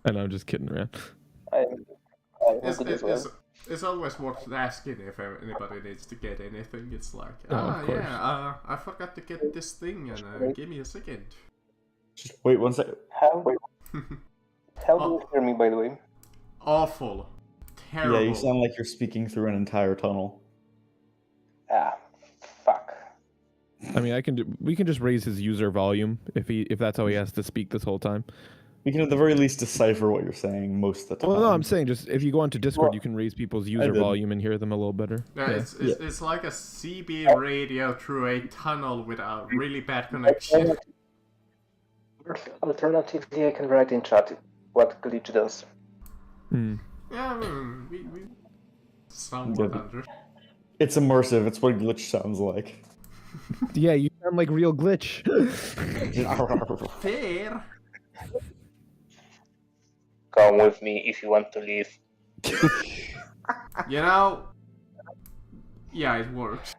And I'm just kidding around. I want it as well. It's always worth asking if anybody needs to get anything. It's like, of course. yeah, I forgot to get this thing, and give me a second. Just wait 1 second. How do you hear me, by the way? Awful. Terrible. Yeah, you sound like you're speaking through an entire tunnel. Fuck. I mean, we can just raise his user volume if that's how he has to speak this whole time. We can at the very least decipher what you're saying most of the time. Well, no, I'm saying just if you go onto Discord, you can raise people's user volume and hear them a little better. Yeah, it's like a CB radio through a tunnel with a really bad connection. Alternatively, I can write in chat what glitch does. Yeah, we somewhat under. It's immersive. It's what glitch sounds like. Yeah, you sound like real glitch. Fair. Come with me if you want to leave. You know, yeah, it works.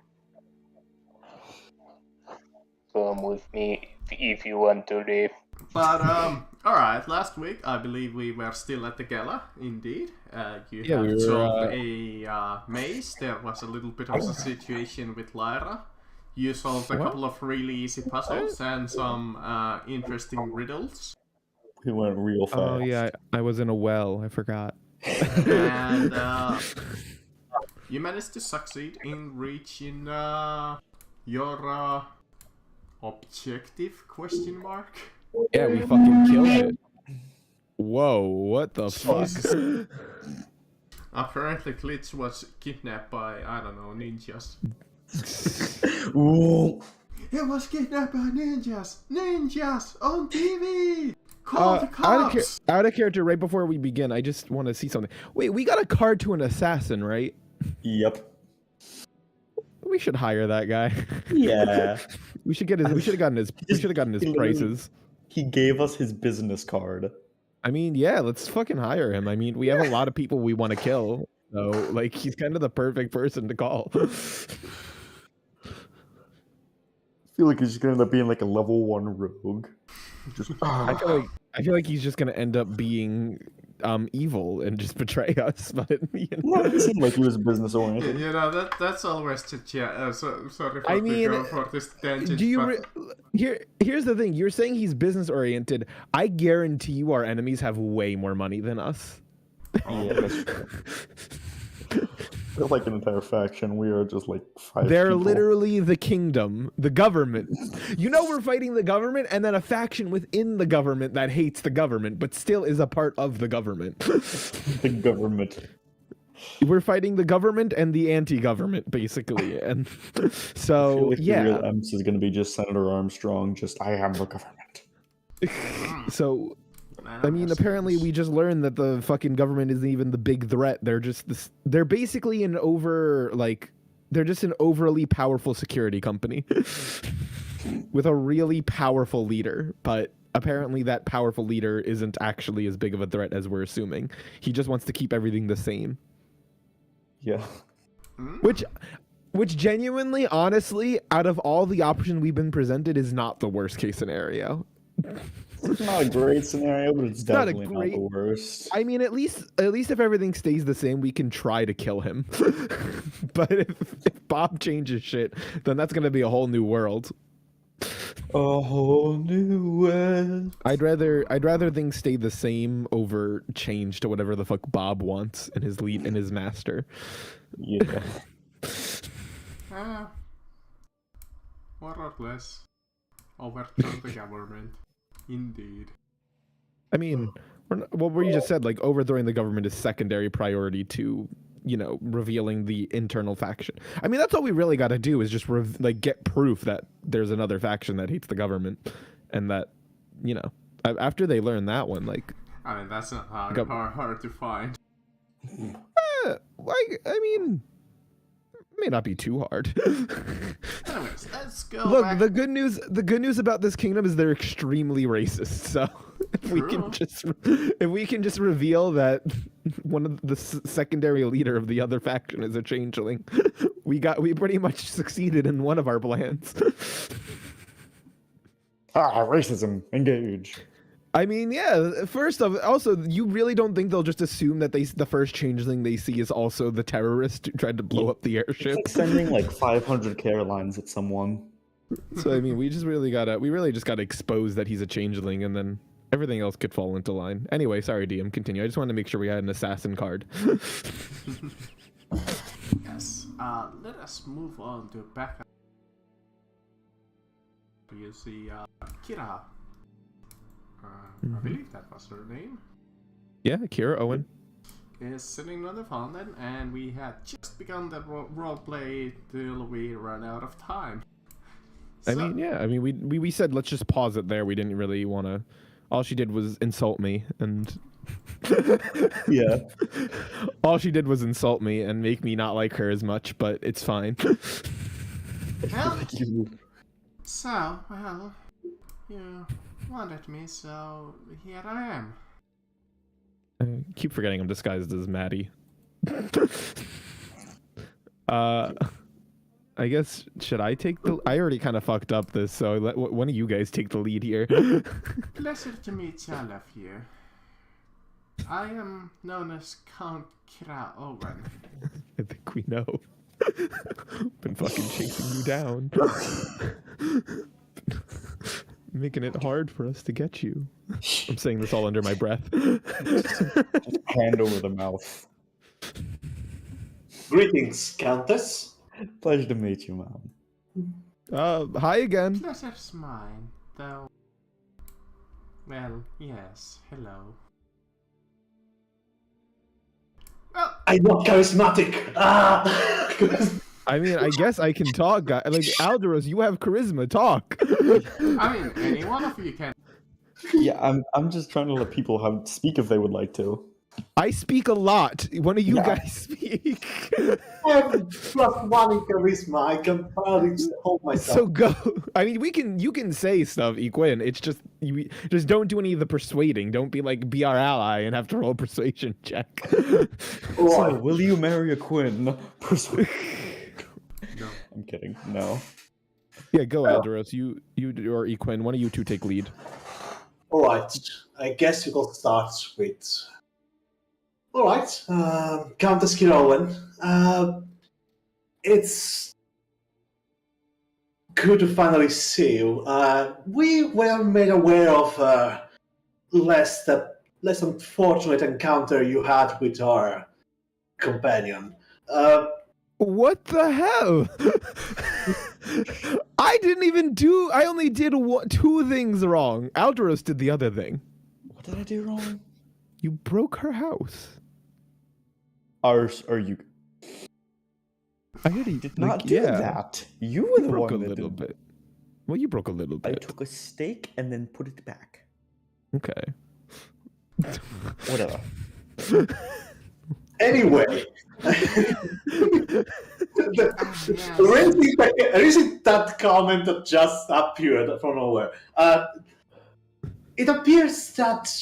Come with me if you want to leave. But alright, last week I believe we were still at the gala, indeed. You have solved a maze. There was a little bit of a situation with Lyra. You solved a couple of really easy puzzles and some interesting riddles. We went real fast. Oh yeah, I was in a well. I forgot. And you managed to succeed in reaching your objective, question mark? Yeah, we fucking killed it. Whoa, what the fuck? Apparently Glitch was kidnapped by, I don't know, ninjas. Ooh. He was kidnapped by ninjas! Ninjas! On TV! Call the cops! Out of character, right before we begin, I just want to see something. Wait, we got a card to an assassin, right? Yep. We should hire that guy. Yeah. We should get his. We should have gotten his prices. He gave us his business card. I mean, yeah, let's fucking hire him. I mean, we have a lot of people we want to kill, so like he's kind of the perfect person to call. I feel like he's gonna end up being like a level 1 rogue. Just, I feel like he's just gonna end up being evil and just betray us. But you know. no, it seemed like he was business oriented. You know, that's always sorry for, I mean, go for this tangent. do you here's the thing. You're saying he's business oriented. I guarantee you our enemies have way more money than us. Yeah, that's true. They're like an entire faction. We are just like 5 They're people. literally the kingdom, the government. You know, we're fighting the government and then a faction within the government that hates the government, but still is a part of the government. The government. We're fighting the government and the anti-government, basically. And so, I feel like yeah. the real EMS is going to be just Senator Armstrong, just, I am the government. So, I mean, apparently we just learned that the fucking government isn't even the big threat. They're just this. They're basically they're just an overly powerful security company with a really powerful leader. But apparently that powerful leader isn't actually as big of a threat as we're assuming. He just wants to keep everything the same. Yeah. Which genuinely, honestly, out of all the options we've been presented, is not the worst case scenario. It's not a great scenario, but it's definitely not the worst. I mean, at least if everything stays the same, we can try to kill him. But if Bob changes shit, then that's gonna be a whole new world. A whole new world. I'd rather things stay the same over change to whatever the fuck Bob wants and his lead and his master. Yeah. More or less. Overturn the government. Indeed. I mean, what you just said, like overthrowing the government is secondary priority to, you know, revealing the internal faction. I mean, that's all we really got to do is just get proof that there's another faction that hates the government, and that, you know, after they learn that one, like. I mean, that's not hard to find. I mean, it may not be too hard. Anyways, let's go. Look, back. the good news about this kingdom is they're extremely racist. So if we can just reveal that one of the secondary leader of the other faction is a changeling, we pretty much succeeded in one of our plans. Racism, engage. I mean, yeah. First off, also, you really don't think they'll just assume that the first changeling they see is also the terrorist who tried to blow up the airship? It's like sending like 500 care lines at someone. So I mean, we really just gotta expose that he's a changeling, and then everything else could fall into line. Anyway, sorry, DM, continue. I just wanted to make sure we had an assassin card. Yes. Let us move on to back. You see, Kira. I believe that was her name. Yeah, Kira Owen. Is sitting on the fountain, and we had just begun the roleplay till we ran out of time. I mean, yeah. I mean, we said let's just pause it there. We didn't really want to. All she did was insult me, and Yeah. all she did was insult me and make me not like her as much. But it's fine. Well, so, well, you wanted me, so here I am. I keep forgetting I'm disguised as Maddie. I guess, should I take the... I already kind of fucked up this, so let one of you guys take the lead here. Pleasure to meet all of you. I am known as Count Kira Owen. I think we know. Been fucking chasing you down. Making it hard for us to get you. I'm saying this all under my breath. Hand over the mouth. Greetings, Countess. Pleasure to meet you, ma'am. Hi again. Pleasure's mine, though. Well, yes, hello. Well, I'm not charismatic. I mean, I guess I can talk, guy. Like, Alderos, you have charisma. Talk. I mean, any one of you can. Yeah, I'm just trying to let people speak if they would like to. I speak a lot. One of you guys speak. I have +1 in charisma. I can barely hold myself. So go. I mean, you can say stuff, Equin. It's just you just don't do any of the persuading. Don't be our ally and have to roll a persuasion check. So, will you marry a Quinn? No. I'm kidding. No. Yeah, go, Alderos. You or Equin. One of you two take lead. All right. I guess we will start with. All right, Countess Kirowen. It's good to finally see you. We were made aware of less unfortunate encounter you had with our companion. What the hell? I only did 2 things wrong. Alderos did the other thing. What did I do wrong? You broke her house. Ours or you? I heard he Did not do that. You were the broke one a that little did. bit. Well, you broke a little I bit. took a steak and then put it back. Okay. Whatever. Anyway, the reason that comment that just appeared from nowhere. It appears that.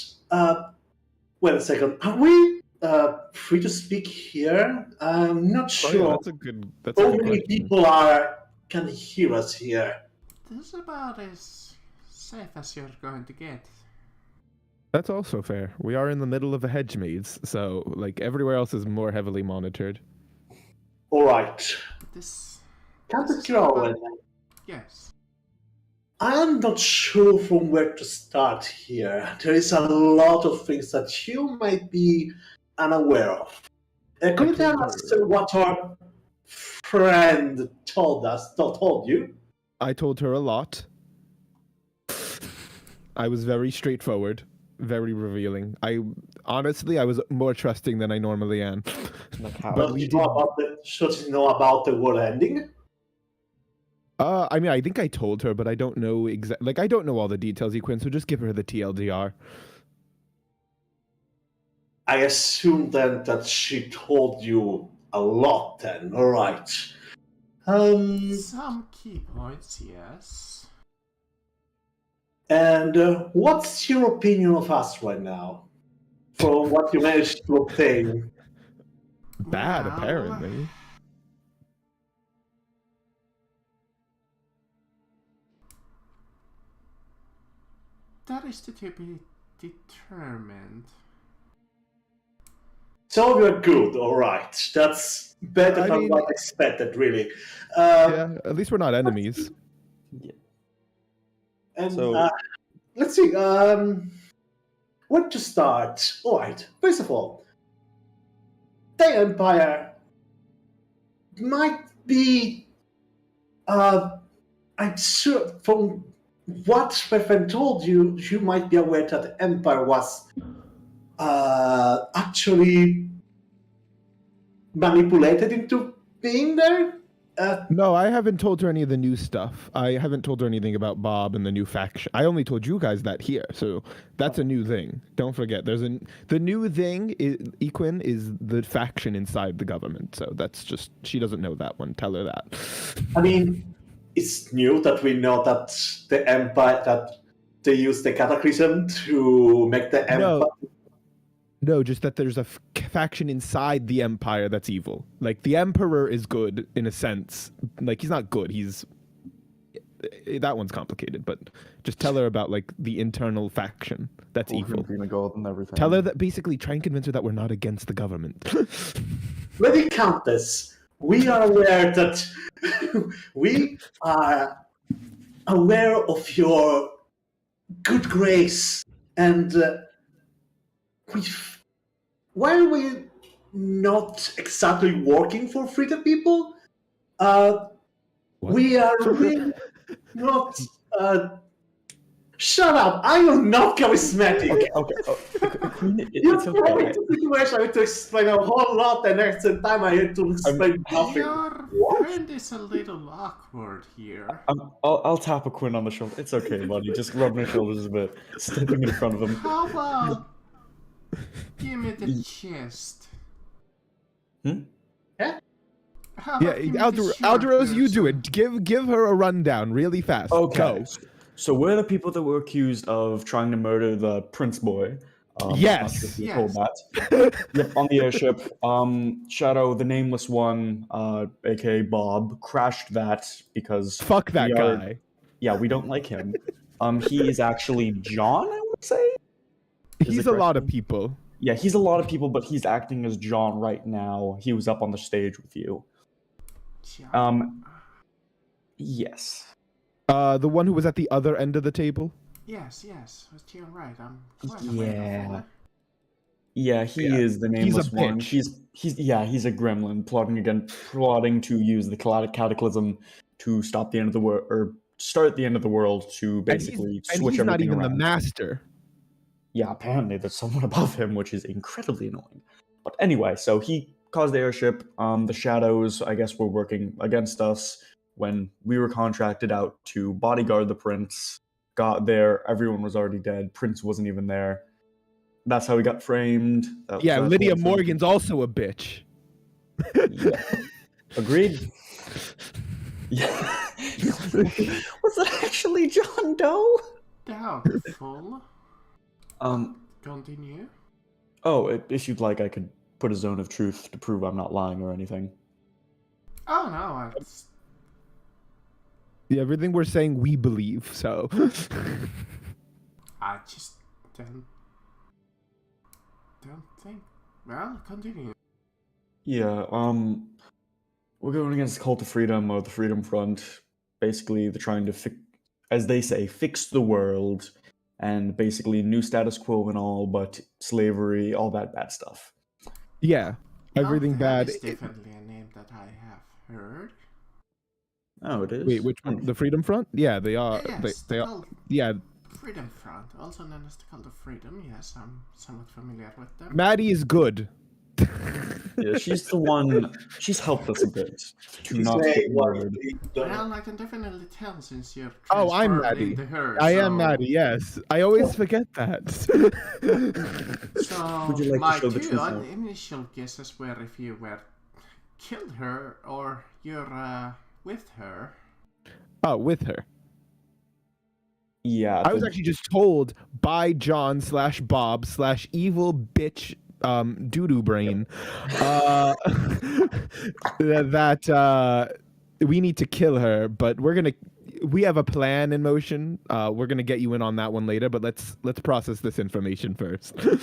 Wait a second. Are we free to speak here? I'm not sure. That's a good How many question. people can hear us here? This is about as safe as you're going to get. That's also fair. We are in the middle of a hedge maze, so like everywhere else is more heavily monitored. All right. This. Countess Kirowen, Yes. I'm not sure from where to start here. There is a lot of things that you might be unaware of. Could you tell us what our friend told you? I told her a lot. I was very straightforward, very revealing. I was more trusting than I normally am. Like how? Should you know about the world ending? I mean, I think I told her, but I don't know exactly. Like, I don't know all the details, Equin, so just give her the TLDR. I assume then that she told you a lot then, alright. Some key points, yes. And what's your opinion of us right now? From what you managed to obtain? Bad, Well, apparently. That is to be determined. So we're good, alright. That's better I than mean- what I expected, really. Yeah, at least we're not enemies. And So- let's see. Where to start? Alright, first of all, the Empire might be. I'm sure from what my friend told you, you might be aware that the Empire was actually manipulated into being there. No, I haven't told her any of the new stuff. I haven't told her anything about Bob and the new faction. I only told you guys that here, so that's a new thing. Don't forget, the new thing. Equin is the faction inside the government, so that's just she doesn't know that one. Tell her that. I mean, it's new that we know that the Empire that they use the Cataclysm to make the Empire. No, just that there's a faction inside the Empire that's evil. Like, the Emperor is good, in a sense. Like, he's not good, that one's complicated, but just tell her about, like, the internal faction that's evil. Green gold and everything. Tell her that, basically, try and convince her that we're not against the government. Lady Countess, we are aware that we are aware of your good grace and why are we not exactly working for freedom people? We are really not. Shut up! I am not charismatic. Okay. You're It's throwing okay. into a situation I had to explain a whole lot, and next time I had to explain nothing. Your friend is a little awkward here. I'll tap a Quinn on the shoulder. It's okay, buddy. Just rub my shoulders a bit. Stepping in front of him. How about give me the chest? Hmm? How Yeah, about give me the Alderos, you do shoulders? it. Give her a rundown really fast. Okay. Go. So we're the people that were accused of trying to murder the Prince Boy. Yes. Not sure if you Yes. told that. Yep, on the airship. Shadow, the nameless one, aka Bob, crashed that because Fuck that we are- guy. Yeah, we don't like him. He is actually John, I would say. Is He's it a lot correct? of people. Yeah, he's a lot of people, but he's acting as John right now. He was up on the stage with you. Yes. The one who was at the other end of the table. Yes, but you're right. I'm quite aware of that. Yeah, he Yeah. is the He's a nameless one. bitch. He's a gremlin plotting to use the cataclysm to stop the end of the world or start the end of the world to basically and switch he's not everything even around. the master. Yeah, apparently there's someone above him, which is incredibly annoying. But anyway, so he caused the airship. The shadows, I guess, were working against us when we were contracted out to bodyguard the prince. Got there, everyone was already dead. Prince wasn't even there. That's how he got framed. Yeah, That's Lydia what- Morgan's also a bitch. Yeah. Agreed. Yeah. Was that actually John Doe? Doubtful. Continue. Oh, if you'd like, I could put a zone of truth to prove I'm not lying or anything. Oh no, it's Yeah, everything we're saying we believe, so. I just don't think. Well, continue. Yeah, we're going against the Cult of Freedom or the Freedom Front. Basically, they're trying to, as they say, fix the world, and basically new status quo and all, but slavery, all that bad stuff. Yeah, everything That bad. is definitely a name that I have heard. Oh, it is? Wait, which one? The Freedom Front? Yeah, they are. Yes, They the are. Cult Yeah, Freedom Front, also known as the Cult of Freedom. Yes, I'm somewhat familiar with them. Maddie is good. Yeah, she's the one, she's helped us a bit to not Say get what murdered. we don't- Well, I can definitely tell since you're Oh, I'm transformed Maddie. into her. I so, am Maddie. Yes, I always forget that. So Would you like to my show the two truth now? initial guesses were if you were killed her or you're with her. Oh, with her. Yeah. I was actually just told by John / Bob / evil bitch doo-doo brain that we need to kill her, but we're gonna we have a plan in motion. We're gonna get you in on that one later, but let's process this information first. Well,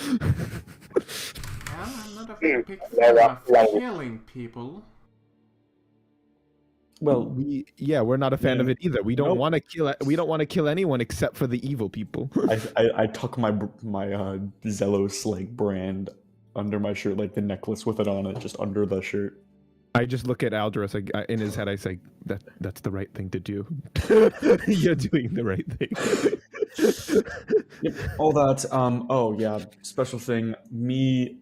I'm not a big fan of killing people. Well, we're not a fan of it either. We don't want to kill. We don't want to kill anyone except for the evil people. I tuck my Zelos like brand under my shirt, like the necklace with it on it, just under the shirt. I just look at Aldris in his head. I say that's the right thing to do. You're doing the right thing. Yep, all that. Oh yeah, special thing. Me,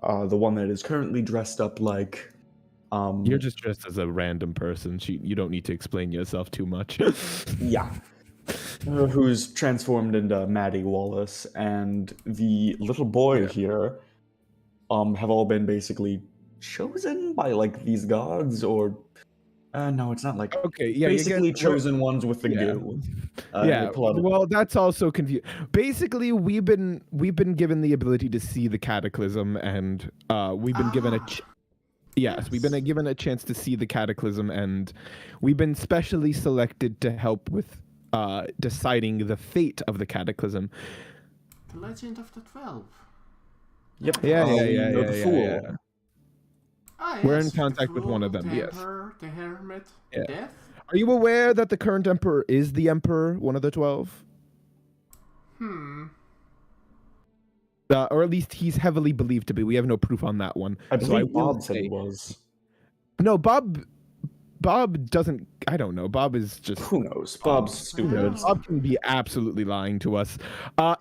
the one that is currently dressed up like. You're just dressed as a random person. You don't need to explain yourself too much. Yeah. Who's transformed into Maddie Wallace, and the little boy here have all been basically chosen by like these gods, or no, it's not like basically chosen ones with the goo. Well, that's also confusing. Basically, we've been given the ability to see the cataclysm, and we've been given we've been given a chance to see the cataclysm, and we've been specially selected to help with deciding the fate of the cataclysm. The Legend of the 12. Yep. The Fool. Ah, We're yes, in contact the with one of Fool, them. the Yes. Emperor, the Hermit, Yeah. Death. Are you aware that the current emperor is the emperor, one of the 12? Or at least he's heavily believed to be. We have no proof on that one. I believe Bob said he was. No, Bob doesn't. I don't know. Bob is just. Who knows? Bob's stupid. Bob can be absolutely lying to us.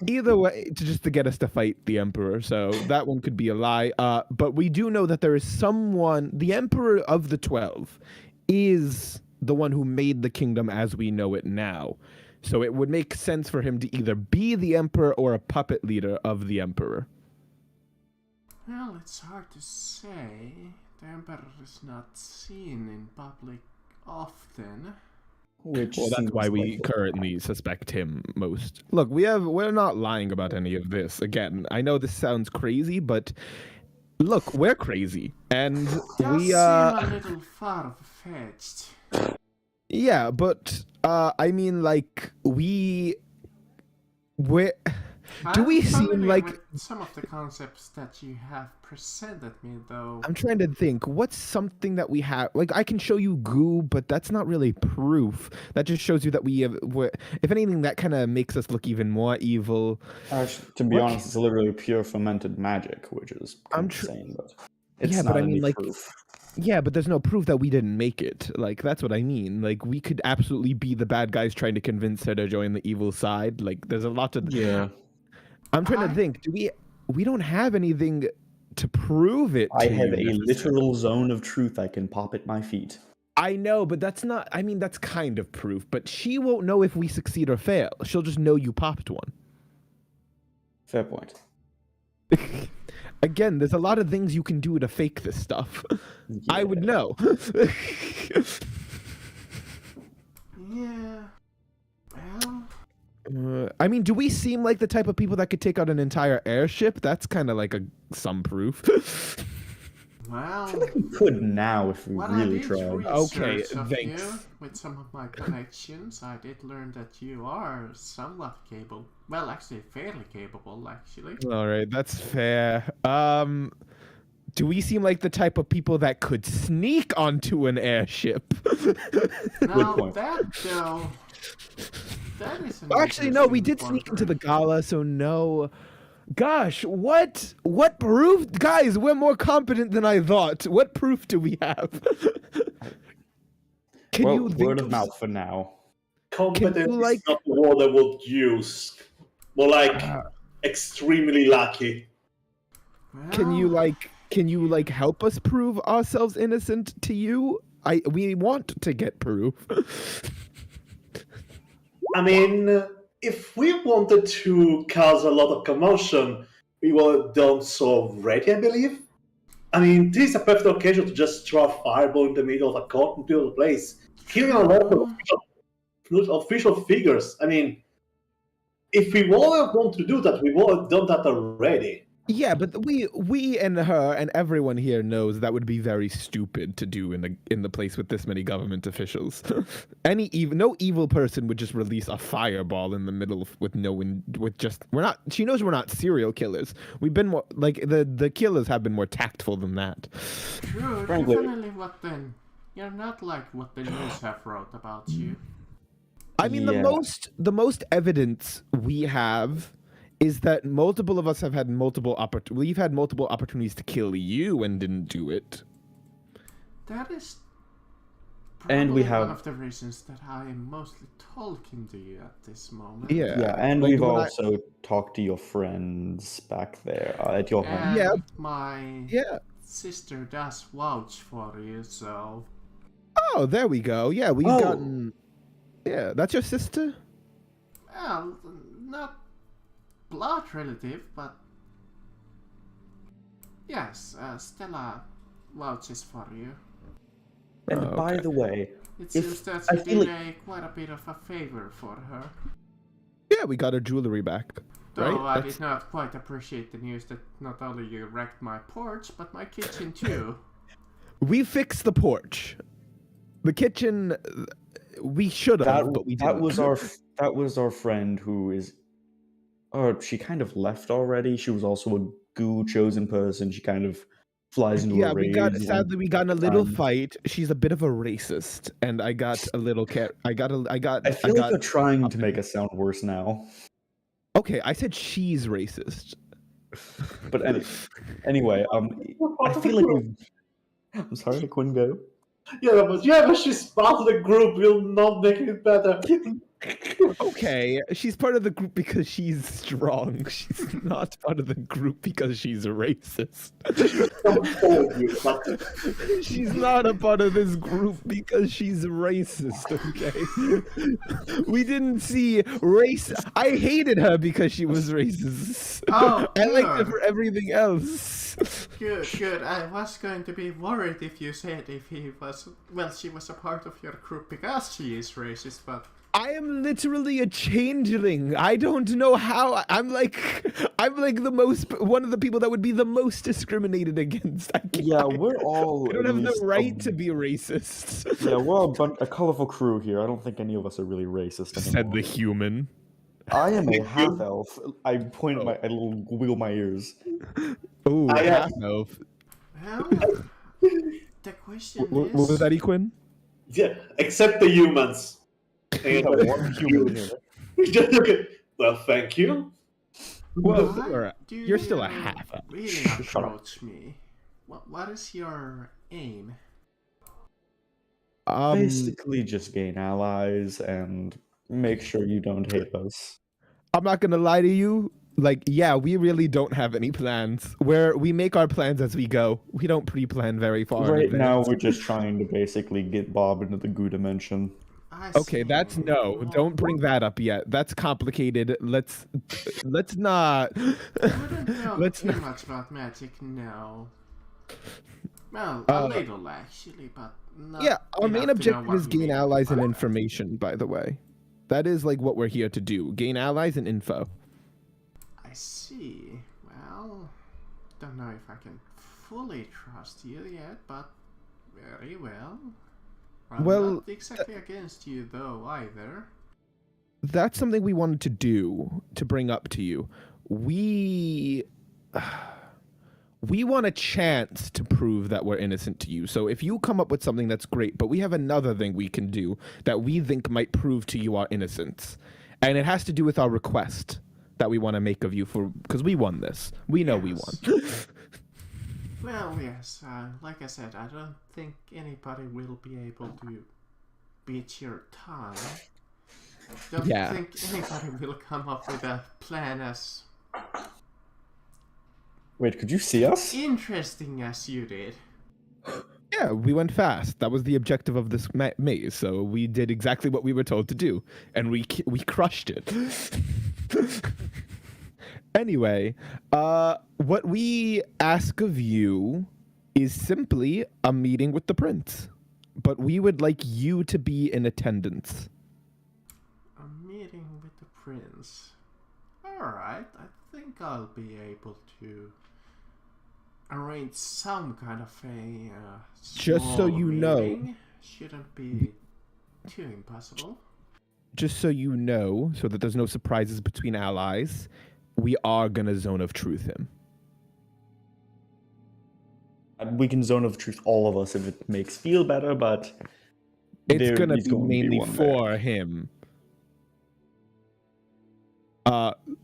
Either way, to get us to fight the Emperor. So that one could be a lie. But we do know that there is someone. The Emperor of the 12 is the one who made the kingdom as we know it now. So it would make sense for him to either be the Emperor or a puppet leader of the Emperor. Well, it's hard to say. The Emperor is not seen in public often. Well, that's why we currently suspect him most. Look, we're not lying about any of this. Again, I know this sounds crazy, but look, we're crazy, and we seem a little far-fetched. Yeah, but I mean, like do we seem like with some of the concepts that you have presented me, though? I'm trying to think. What's something that we have? Like, I can show you goo, but that's not really proof. That just shows you that if anything, that kind of makes us look even more evil. To be honest, it's literally pure fermented magic, which is insane. But it's not any proof. Yeah, but there's no proof that we didn't make it. Like, that's what I mean. Like, we could absolutely be the bad guys trying to convince her to join the evil side. Like, there's a lot of... Yeah. I'm trying to think. We don't have anything to prove it. I have a literal zone of truth I can pop at my feet. I know, but that's not... I mean, that's kind of proof. But she won't know if we succeed or fail. She'll just know you popped one. Fair point. Again, there's a lot of things you can do to fake this stuff. Yeah. I would know. Yeah. Well... I mean, do we seem like the type of people that could take out an entire airship? That's kind of like some proof. Well, I feel like we could now if we really tried. Okay, thanks. With some of my connections, I did learn that you are somewhat capable. Well, actually, fairly capable, actually. All right, that's fair. Do we seem like the type of people that could sneak onto an airship? Now, that, though... That is actually, no, we did sneak into the gala, so no. Gosh, what proof? Guys, we're more competent than I thought. What proof do we have? Word of mouth for now. Competent is not the word I would use. More like extremely lucky. Can you help us prove ourselves innocent to you? We want to get proof. I mean, if we wanted to cause a lot of commotion, we would have done so already, I believe. I mean, this is a perfect occasion to just throw a fireball in the middle of a court and build a place, killing a lot of official figures. I mean, if we would have wanted to do that, we would have done that already. Yeah, but we and her and everyone here knows that would be very stupid to do in the place with this many government officials. No evil person would just release a fireball in the middle we're not. She knows we're not serial killers. We've been more like the killers have been more tactful than that. True, Frankly. definitely. What then? You're not like what the news have wrote about you. I mean, Yeah. the most evidence we have is that multiple of us have had we've had multiple opportunities to kill you and didn't do it. That is And we probably have- one of the reasons that I am mostly talking to you at this moment. Yeah. and like we've when also talked to your friends back there at your home. And Yeah. my Yeah. sister does vouch for you, so Oh, there we go. Yeah, we've Oh. gotten. Yeah, that's your sister? well, not blood relative, but yes, Stella vouches for you. And Oh, by okay. the way, It If- seems that I you feel did like- quite a bit of a favor for her. Yeah, we got her jewelry back. Though Right? I did not quite appreciate the news that not only you wrecked my porch, but my kitchen too. We fixed the porch. The kitchen, we should have, but we didn't. that was our friend who is. Oh, she kind of left already. She was also a goo chosen person. She kind of flies into Yeah, a we rage. got one sadly we got in a little time. fight. She's a bit of a racist, and I got a little I got I feel like you're trying to make us sound worse now. Okay, I said she's racist. But anyway, I feel like we've. I'm sorry, I couldn't go. Yeah, but she's part of the group. Will not make it better. Okay, she's part of the group because she's strong. She's not part of the group because she's a racist. She's not a part of this group because she's racist, okay? We didn't see race. I hated her because she was racist. Oh, I liked her good. for everything else. Good, good. I was going to be worried if you said she was a part of your group because she is racist, but I am literally a changeling. I don't know how. I'm like one of the people that would be the most discriminated against. Yeah, we're all. I don't at have the least right to be racist. Yeah, we're a colorful crew here. I don't think any of us are really racist anymore. Said the human. I am a half elf. I point I little wiggle my ears. Oh, I am- half elf. well, the question What is, was that, Equin? Yeah, except the humans. We have one human here. Just look at. Well, thank you. Well, why alright, do you're still a you half elf. really Shut up. approach me? What is your aim? Basically, just gain allies and make sure you don't hate us. I'm not gonna lie to you. Like, yeah, we really don't have any plans. We make our plans as we go. We don't pre-plan very far. in Right advance. now, we're just trying to basically get Bob into the goo dimension. I Okay, see. that's no. Don't bring that up yet. That's complicated. Let's not. I wouldn't know Let's too not. much about magic, no. Well, Uh, a little actually, but not Yeah, our main enough to know objective what is we gain mean allies by and that. information. By the way, that is like what we're here to do: gain allies and info. I see. Well, don't know if I can fully trust you yet, but very well. I'm Well, not exactly against you though either. That's something we wanted to do to bring up to you. We want a chance to prove that we're innocent to you. So if you come up with something, that's great. But we have another thing we can do that we think might prove to you our innocence, and it has to do with our request that we want to make of you because we won this. We know we Yes. won. Well, yes, like I said, I don't think anybody will be able to beat your time. Don't Yeah. think anybody will come up with a plan as Wait, could you see us? interesting as you did. Yeah, we went fast. That was the objective of this maze. So we did exactly what we were told to do, and we crushed it. Anyway, what we ask of you is simply a meeting with the prince, but we would like you to be in attendance. A meeting with the prince. Alright, I think think I'll be able to arrange some kind of a Just so you know, meeting. Shouldn't be too impossible. Just so you know, so that there's no surprises between allies, we are gonna zone of truth him. We can zone of truth all of us if it makes feel better, but it's gonna is be going to mainly one for there. him.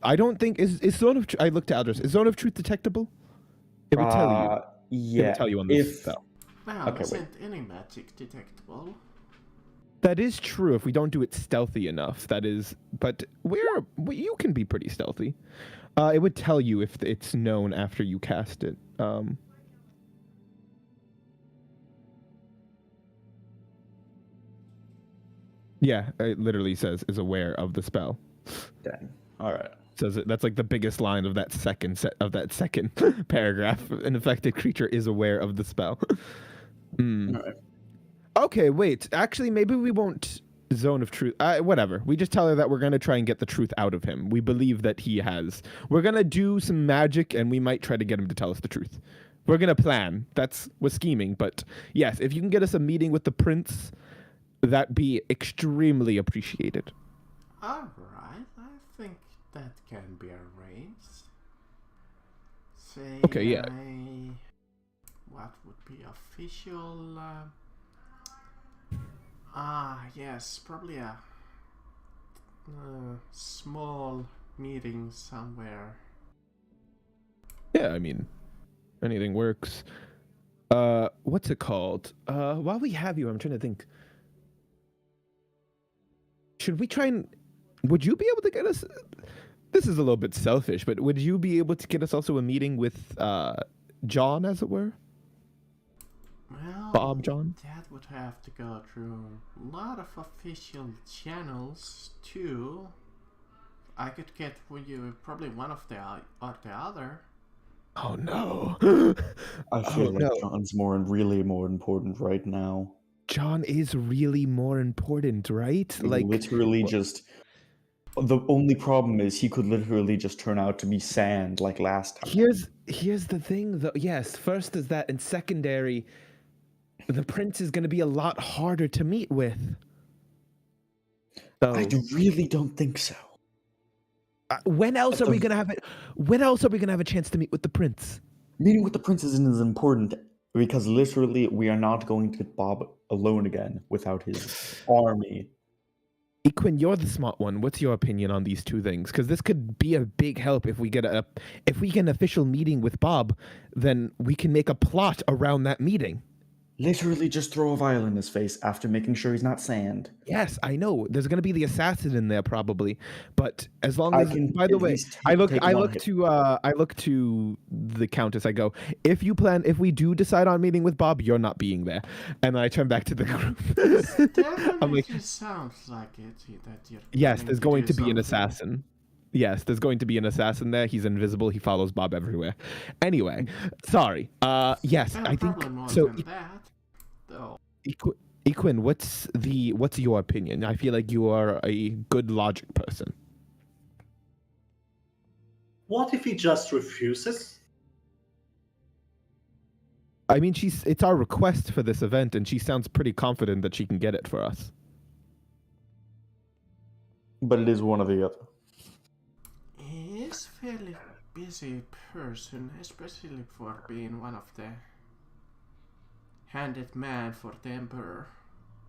I don't think is zone of. I looked at address. Is zone of truth detectable? It would tell you. Yeah. It would tell you on this spell. Well, Okay, isn't any magic detectable? That is true if we don't do it stealthy enough. That is, but you can be pretty stealthy. It would tell you if it's known after you cast it. Yeah, it literally says is aware of the spell. Dang. All right. Says it, that's like the biggest line of that second paragraph. An affected creature is aware of the spell. All right. Okay, wait. Actually, maybe we won't zone of truth. Whatever. We just tell her that we're gonna try and get the truth out of him. We believe that he has. We're gonna do some magic, and we might try to get him to tell us the truth. We're gonna plan. We're scheming. But yes, if you can get us a meeting with the prince, that'd be extremely appreciated. All right, I think that can be arranged. Say, Okay, yeah. What would be official? Yes, probably a small meeting somewhere. Yeah, I mean, anything works. What's it called? While we have you, I'm trying to think. Should we try and... Would you be able to get us... This is a little bit selfish, but would you be able to get us also a meeting with John, as it were? Well, Bob John? That would have to go through a lot of official channels, too. I could get for you probably one of the or the other. Oh, no. I feel like John's really more important right now. John is really more important, right? Like literally just... The only problem is he could literally just turn out to be sand like last time. Here's the thing, though. Yes, first is that, and secondary, the prince is going to be a lot harder to meet with. So, I really don't think so. When else are we going to have it? When else are we going to have a chance to meet with the prince? Meeting with the prince isn't as important because literally we are not going to get Bob alone again without his army. Equin, you're the smart one. What's your opinion on these two things? Because this could be a big help if we get an official meeting with Bob, then we can make a plot around that meeting. Literally just throw a vial in his face after making sure he's not sand. Yes, I know. There's going to be the assassin in there probably, but as long as, by the way, I look to the countess. I go, if we do decide on meeting with Bob, you're not being there. And then I turn back to the group. I'm like, sounds like it. That you're yes, there's going to be an assassin. Yes, there's going to be an assassin there. He's invisible. He follows Bob everywhere. Anyway, sorry. Yes, I think so. Equin, what's your opinion? I feel like you are a good logic person. What if he just refuses? I mean, it's our request for this event, and she sounds pretty confident that she can get it for us. But it is one or the other. He's a fairly busy person, especially for being one of the handed man for the emperor.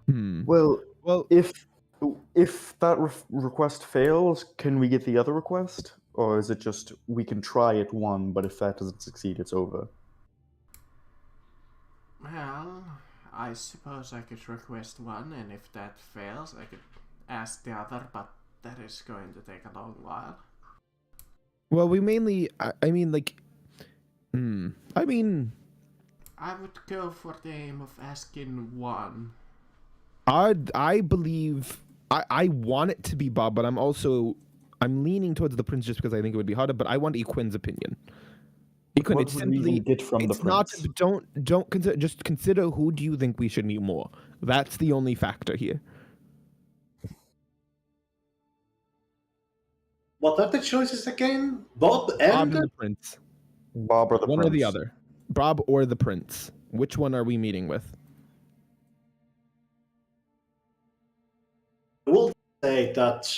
Well, if that request fails, can we get the other request, or is it just we can try it one, but if that doesn't succeed, it's over? Well, I suppose I could request one, and if that fails, I could ask the other, but that is going to take a long while. Well, we mainly, I would go for the aim of asking one. I believe I want it to be Bob, but I'm leaning towards the prince just because I think it would be harder. But I want Equin's opinion. Equin, what it's would simply we get from the prince? Don't consider. Just consider who do you think we should meet more. That's the only factor here. What are the choices again? Bob Bob and and the Prince. Bob or the One Prince? or the other. Bob or the Prince. Which one are we meeting with? I will say that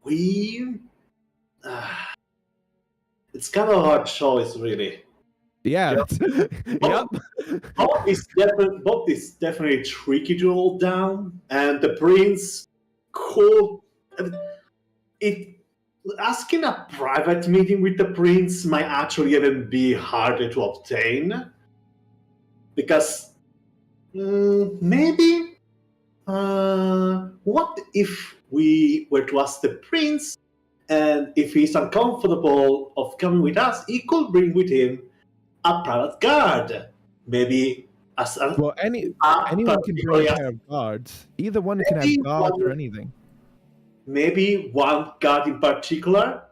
we. It's kind of a hard choice, really. Yeah. Yep. Bob is definitely tricky to hold down, and the Prince could. It asking a private meeting with the Prince might actually even be harder to obtain because maybe. What if we were to ask the Prince, and if he's uncomfortable of coming with us, he could bring with him a private guard, maybe as a, Well, anyone can bring a pair of guards. Either one can have guards or anything. Maybe one guard in particular,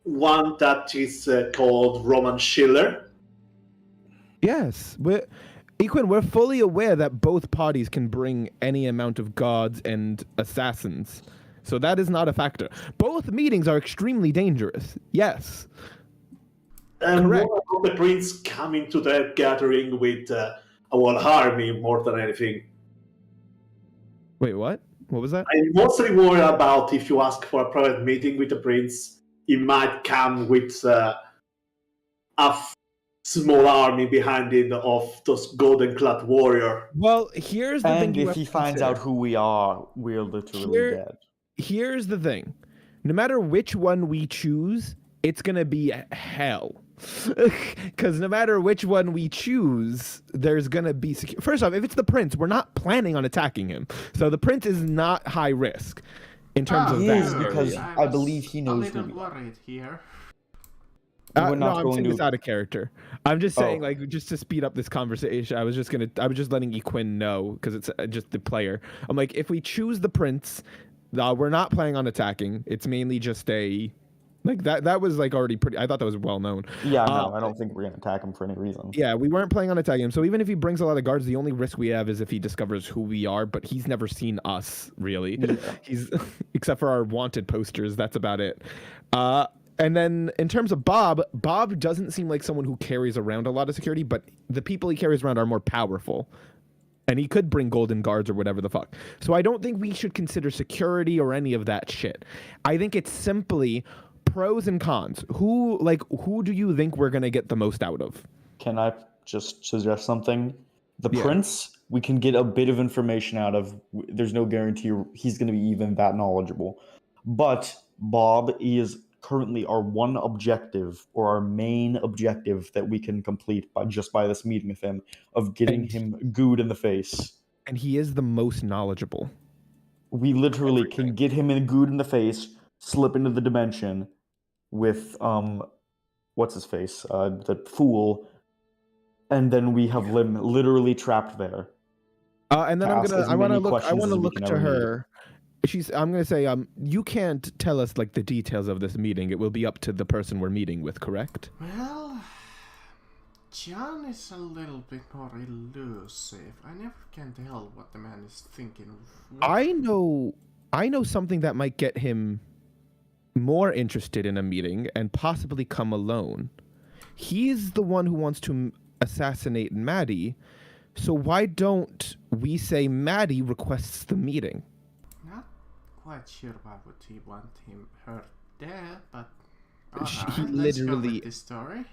one that is called Roman Schiller. Yes, we're fully aware that both parties can bring any amount of guards and assassins, so that is not a factor. Both meetings are extremely dangerous. Yes. And correct. what about the Prince coming to the gathering with a whole army more than anything? Wait, what? What was that? I'm mostly worried about if you ask for a private meeting with the Prince, he might come with small army behind him of those golden-clad warrior. Well, here's the thing. And if he finds out who we are, we're literally dead. Here's the thing. No matter which one we choose, it's going to be hell. Because no matter which one we choose, there's going to be... First off, if it's the Prince, we're not planning on attacking him. So the Prince is not high risk in terms of that. Because I believe he knows who who we are. Worried here. We're not I'm going saying to... this out of character. I'm just saying, like, just to speed up this conversation, I was just letting Equin know, because it's just the player. I'm like, if we choose the Prince, we're not planning on attacking. It's mainly just a... Like, that was, like, already pretty... I thought that was well known. Yeah, no, I don't think we're going to attack him for any reason. Yeah, we weren't planning on attacking him. So even if he brings a lot of guards, the only risk we have is if he discovers who we are, but he's never seen us, really. Yeah. He's... Except for our wanted posters, that's about it. And then in terms of Bob doesn't seem like someone who carries around a lot of security, but the people he carries around are more powerful. And he could bring golden guards or whatever the fuck. So I don't think we should consider security or any of that shit. I think it's simply pros and cons. Who do you think we're going to get the most out of? Can I just suggest something? The Prince, we can get a bit of information out of. There's no guarantee he's going to be even that knowledgeable. But Bob is currently our one objective, or our main objective, that we can complete by this meeting with him, of getting him gooed in the face. And he is the most knowledgeable. We literally can get him gooed in the face, slip into the dimension with what's his face, the fool, and then we have him literally trapped there. And then I want to look to her. I'm going to say, you can't tell us, like, the details of this meeting. It will be up to the person we're meeting with, correct? Well, John is a little bit more elusive. I never can tell what the man is thinking. I know something that might get him more interested in a meeting and possibly come alone. He's the one who wants to assassinate Maddie, so why don't we say Maddie requests the meeting? Quite sure why would he want her there, but he literally this story.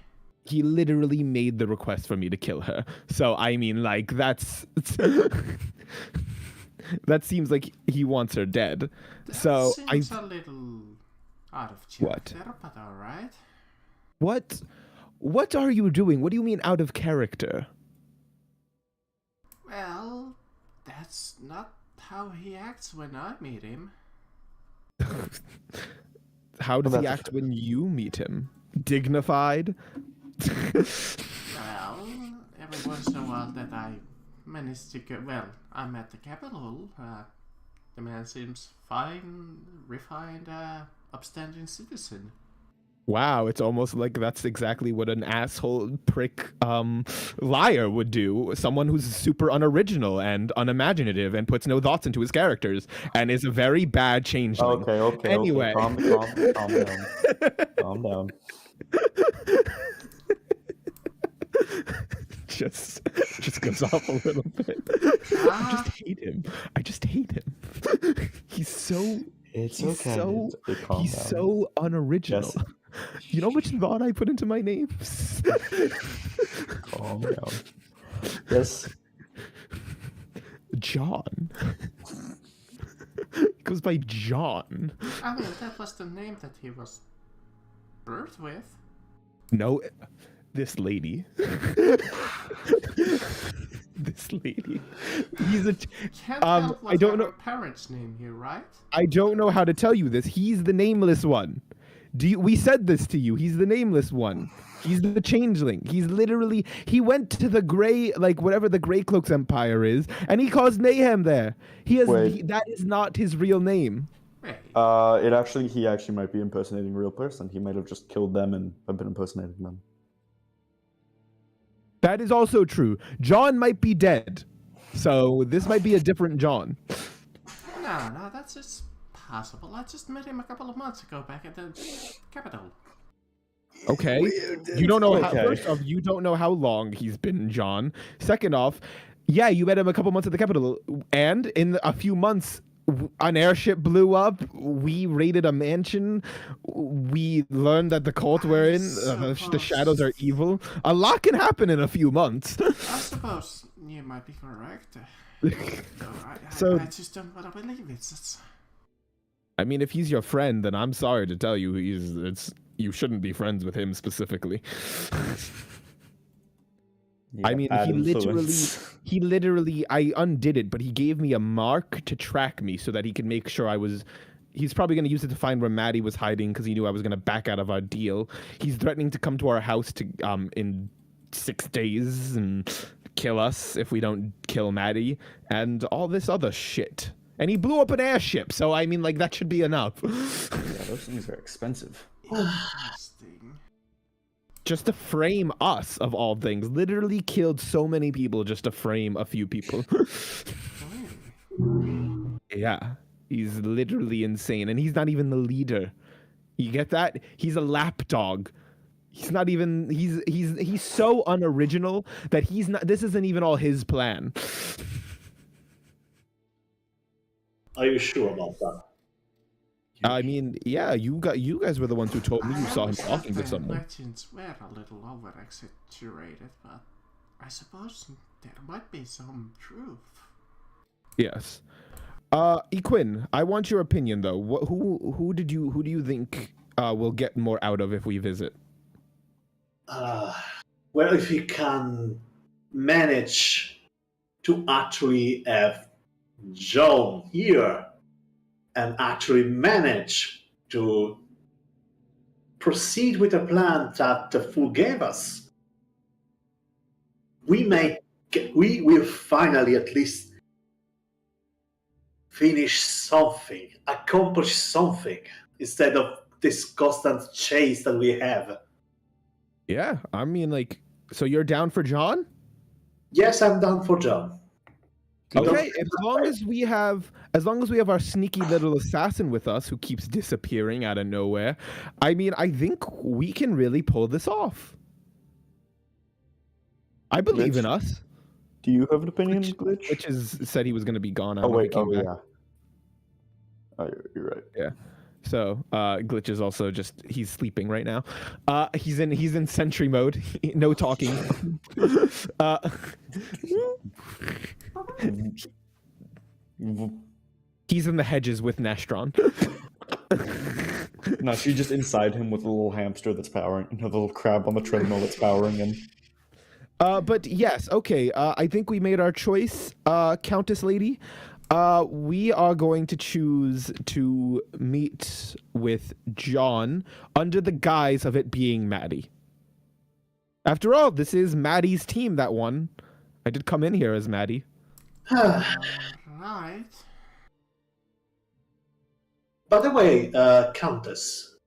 He literally made the request for me to kill her. So I mean, like, that's that seems like he wants her dead. That so seems a little out of chapter, but all right. What are you doing? What do you mean out of character? Well, that's not how he acts when I meet him. How does he act when you meet him? Dignified? Well, every once in a while that I manage to go... Well, I'm at the Capitol. The man seems fine, refined, upstanding citizen. Wow, it's almost like that's exactly what an asshole prick liar would do. Someone who's super unoriginal and unimaginative and puts no thoughts into his characters and is a very bad changeling. Okay. Anyway. Calm down. Calm down. just goes off a little bit. I just hate him. He's so It's he's okay. so Calm he's down. so unoriginal. Yes. You know how much thought I put into my names? Calm down. Yes. John. He goes by John. I mean, that was the name that he was birthed with. No, this lady. This lady. He's a. Can't help I don't know. her parents' name here, right? I don't know how to tell you this. He's the nameless one. We said this to you. He's the nameless one. He's the changeling. He went to the gray, like whatever the Grey Cloaks Empire is, and he caused mayhem there. That is not his real name. Wait. He actually might be impersonating a real person. He might have just killed them and have been impersonating them. That is also true. John might be dead. So this might be a different John. No, that's just possible. I just met him a couple of months ago back at the capital. Okay. You don't know Okay. First off, you don't know how long he's been John. Second off, yeah, you met him a couple months at the capital, and in a few months an airship blew up. We raided a mansion. We learned that the cult we're in, the shadows are evil. A lot can happen in a few months. I suppose you might be correct. I just don't want to believe it. I mean, if he's your friend, then I'm sorry to tell you, you shouldn't be friends with him specifically. Yeah, I mean, he literally, I undid it, but he gave me a mark to track me so that he could make sure he's probably going to use it to find where Maddie was hiding because he knew I was going to back out of our deal. He's threatening to come to our house in 6 days and kill us if we don't kill Maddie and all this other shit. And he blew up an airship, so I mean, like, that should be enough. Yeah, those things are expensive. Interesting. Just to frame us, of all things. Literally killed so many people just to frame a few people. Yeah. He's literally insane. And he's not even the leader. You get that? He's a lapdog. He's not even... He's so unoriginal that he's not... This isn't even all his plan. Are you sure about that? I mean, yeah, you guys were the ones who told me you saw him talking to someone. Legends were a little over-exaggerated, but I suppose there might be some truth. Yes. Equin, I want your opinion though. Who do you think we'll get more out of if we visit? Well, if we can manage to actually have John here and actually manage to proceed with a plan that the Fool gave us, we will finally at least finish something, accomplish something, instead of this constant chase that we have. Yeah, I mean, like, so you're down for John? Yes, I'm down for John. Okay, as long as we have our sneaky little assassin with us who keeps disappearing out of nowhere, I mean, I think we can really pull this off. I believe Glitch? in us. Do you have an opinion, Glitch? Glitch said he was going to be gone. I Oh don't know if wait, he came back. yeah. Oh, you're right. Yeah. So Glitch is also he's sleeping right now. He's in sentry mode. No talking. He's in the hedges with Nestron. No, she's just inside him with a little hamster that's powering, a little crab on the treadmill that's powering him. But yes, okay. I think we made our choice, Countess Lady. We are going to choose to meet with John under the guise of it being Maddie. After all, this is Maddie's team that won. I did come in here as Maddie. Right. By the way, Countess,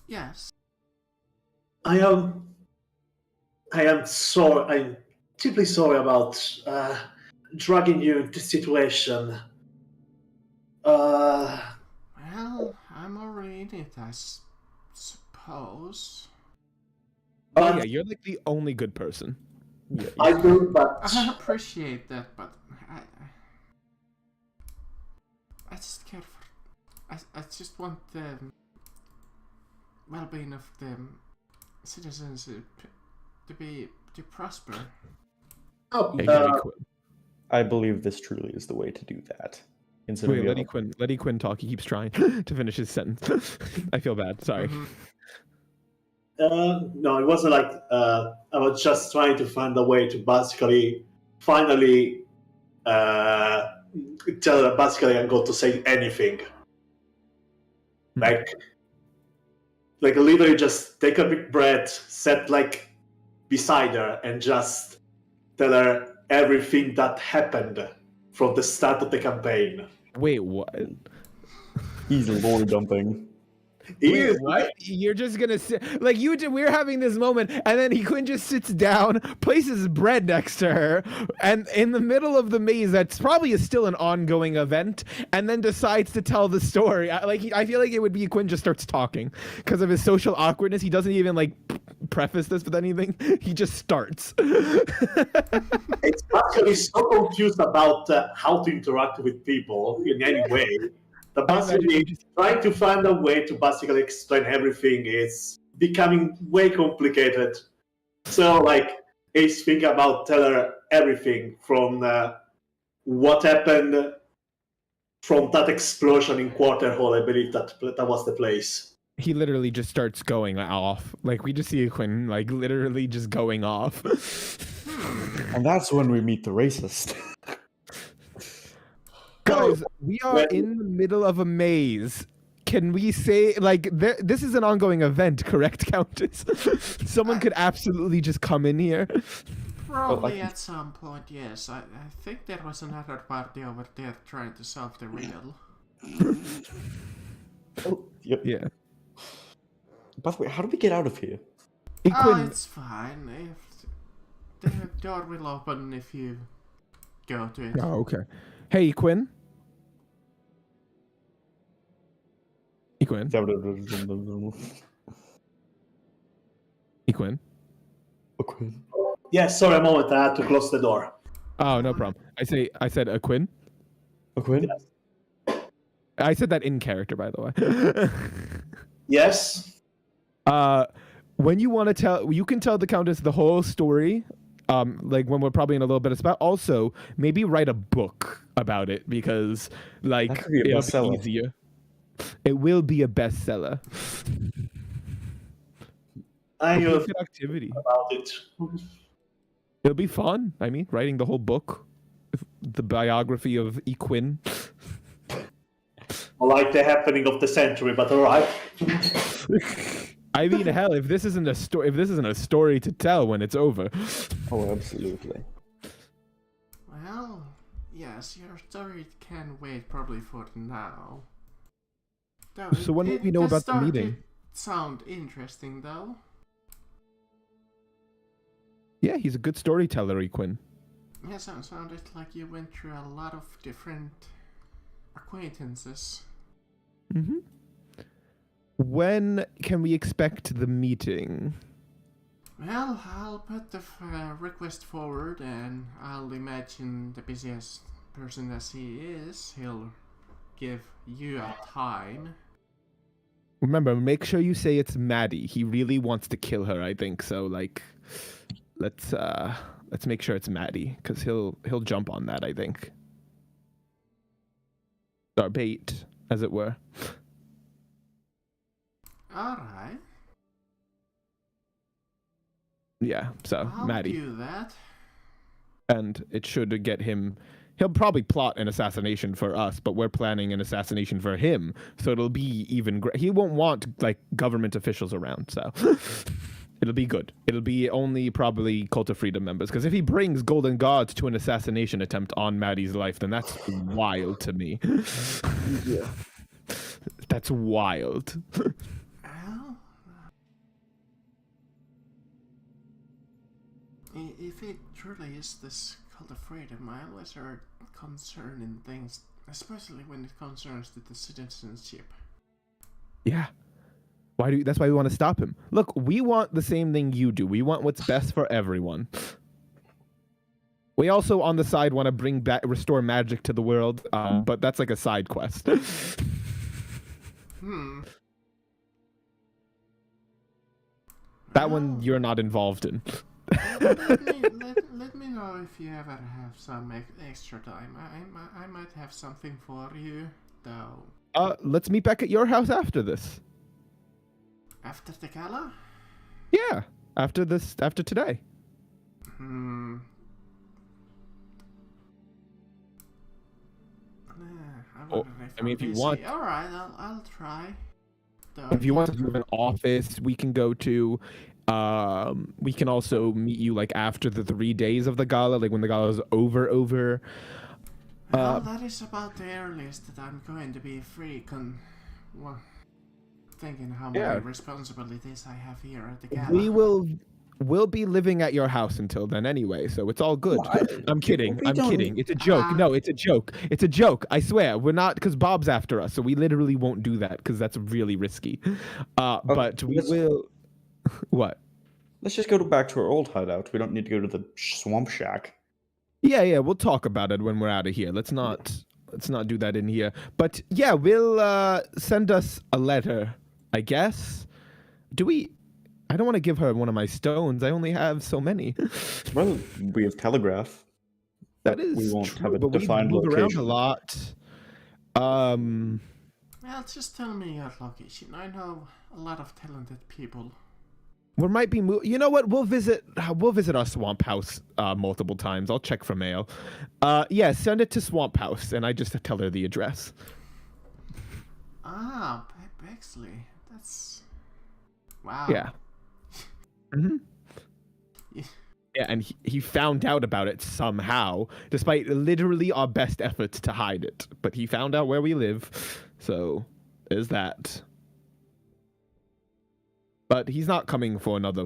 Yes. I am sorry. I'm deeply sorry about dragging you into this situation. Well, I'm already in it, I suppose. Oh yeah, you're like the only good person. Yeah, I do, but I appreciate that, but I just care for... I just want the well-being of the citizens to prosper. Hey, Quinn. I believe this truly is the way to do that. Considering Wait, let Quinn talk. He keeps trying to finish his sentence. I feel bad. Sorry. no, it wasn't like I was just trying to find a way to basically finally tell her basically I'm going to say anything. Like literally just take a big breath, sit like beside her, and just tell her everything that happened from the start of the campaign. Wait, what? He's lore dumping. Wait, what? You're just gonna sit like you did. We're having this moment, and then Quinn just sits down, places bread next to her, and in the middle of the maze, that's probably still an ongoing event, and then decides to tell the story. I feel like it would be Quinn just starts talking because of his social awkwardness. He doesn't even like preface this with anything. He just starts. It's actually so confused about how to interact with people in any way. That basically trying to find a way to basically explain everything is becoming way complicated. So he's thinking about tell her everything from what happened from that explosion in Quarter Hall. I believe that was the place. He literally just starts going off. Like we just see Quinn like literally just going off. And that's when we meet the racist. Guys, we are in the middle of a maze. Can we say, like, this is an ongoing event, correct, Countess? Someone could absolutely just come in here. Probably at some point, yes. I think there was another party over there trying to solve the riddle. Yep. Yeah. By the way, how do we get out of here? It's fine. The door will open if you go to it. Oh, okay. Hey, Quinn. Quinn. Quinn. Yeah, sorry, a moment. I had to close the door. Oh, no problem. I said Quinn. Quinn? I said that in character, by the way. Yes. When you want to tell, you can tell the Countess the whole story. Like when we're probably in a little bit of spot. Also, maybe write a book about it because, like, that could be a it'll be easier. It will be a bestseller. I good activity about it. It'll be fun. I mean, writing the whole book, the biography of Quinn. Like the happening of the century, but alright. I mean, hell, if this isn't a story to tell when it's over. Oh, absolutely. Well, yes, your story can wait probably for now. Though So when will we know about the meeting? Sound interesting though. Yeah, he's a good storyteller, Quinn. Yeah, sounded like you went through a lot of different acquaintances. Mm-hmm. When can we expect the meeting? Well, I'll put the request forward, and I'll imagine the busiest person as he is, he'll give you a time. Remember, make sure you say it's Maddie. He really wants to kill her, I think. So, like, let's make sure it's Maddie, because he'll jump on that, I think. Our bait, as it were. Alright. Yeah, so I'll Maddie. do that. And it should get him. He'll probably plot an assassination for us, but we're planning an assassination for him. So it'll be even great. He won't want like government officials around, so it'll be good. It'll be only probably Cult of Freedom members, because if he brings Golden Gods to an assassination attempt on Maddie's life, then that's wild to me. Yeah. That's wild. If it truly is this cult of freedom, I always are concerned in things, especially when it concerns the citizenship. Yeah. That's why we want to stop him. Look, we want the same thing you do. We want what's best for everyone. We also, on the side, want to restore magic to the world, but that's like a side quest. That one you're not involved in. let me know if you ever have some extra time. I might have something for you, though. Let's meet back at your house after this. After the gala? Yeah, after today. I mean, if you want, all right, I'll try. If you want to move an office, we can go to. We can also meet you like after the 3 days of the gala, like when the gala is over. Well, that is about the earliest that I'm going to be free. Thinking how many responsibilities I have here at the gala. We'll be living at your house until then anyway, so it's all good. I'm kidding. It's a joke. No, it's a joke. It's a joke. I swear. We're not, because Bob's after us, so we literally won't do that because that's really risky. But we will. What? Let's just go back to our old hideout. We don't need to go to the swamp shack. Yeah. We'll talk about it when we're out of here. Let's not do that in here. But yeah, we'll send us a letter, I guess. I don't want to give her one of my stones. I only have so many. Well, we have telegraph. That is we won't true, have a but defined we move location. around a lot. Well, just tell me your location. I know a lot of talented people. We might be. You know what? We'll visit our swamp house multiple times. I'll check for mail. Yeah, send it to Swamp House, and I just tell her the address. Ah, Bexley. That's wow. Yeah. Mm-hmm. Yeah, and he found out about it somehow, despite literally our best efforts to hide it. But he found out where we live, so there's that. But he's not coming for another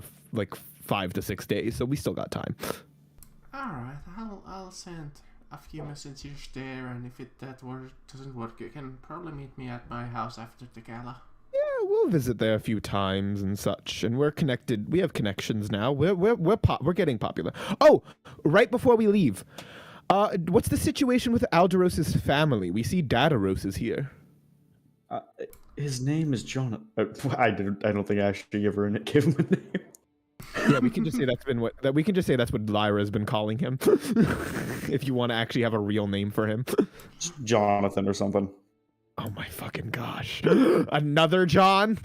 5 to 6 days, so we still got time. All right, I'll send a few messages there, and if doesn't work, you can probably meet me at my house after the gala. Yeah, we'll visit there a few times and such, and we're connected. We have connections now. We're getting popular. Oh, right before we leave, what's the situation with Alderos's family? We see Dadaros is here. His name is Jonathan. I don't think I actually ever gave him a name. Yeah, we can just say that's what Lyra's been calling him. If you want to actually have a real name for him, Jonathan or something. Oh my fucking gosh. Another John?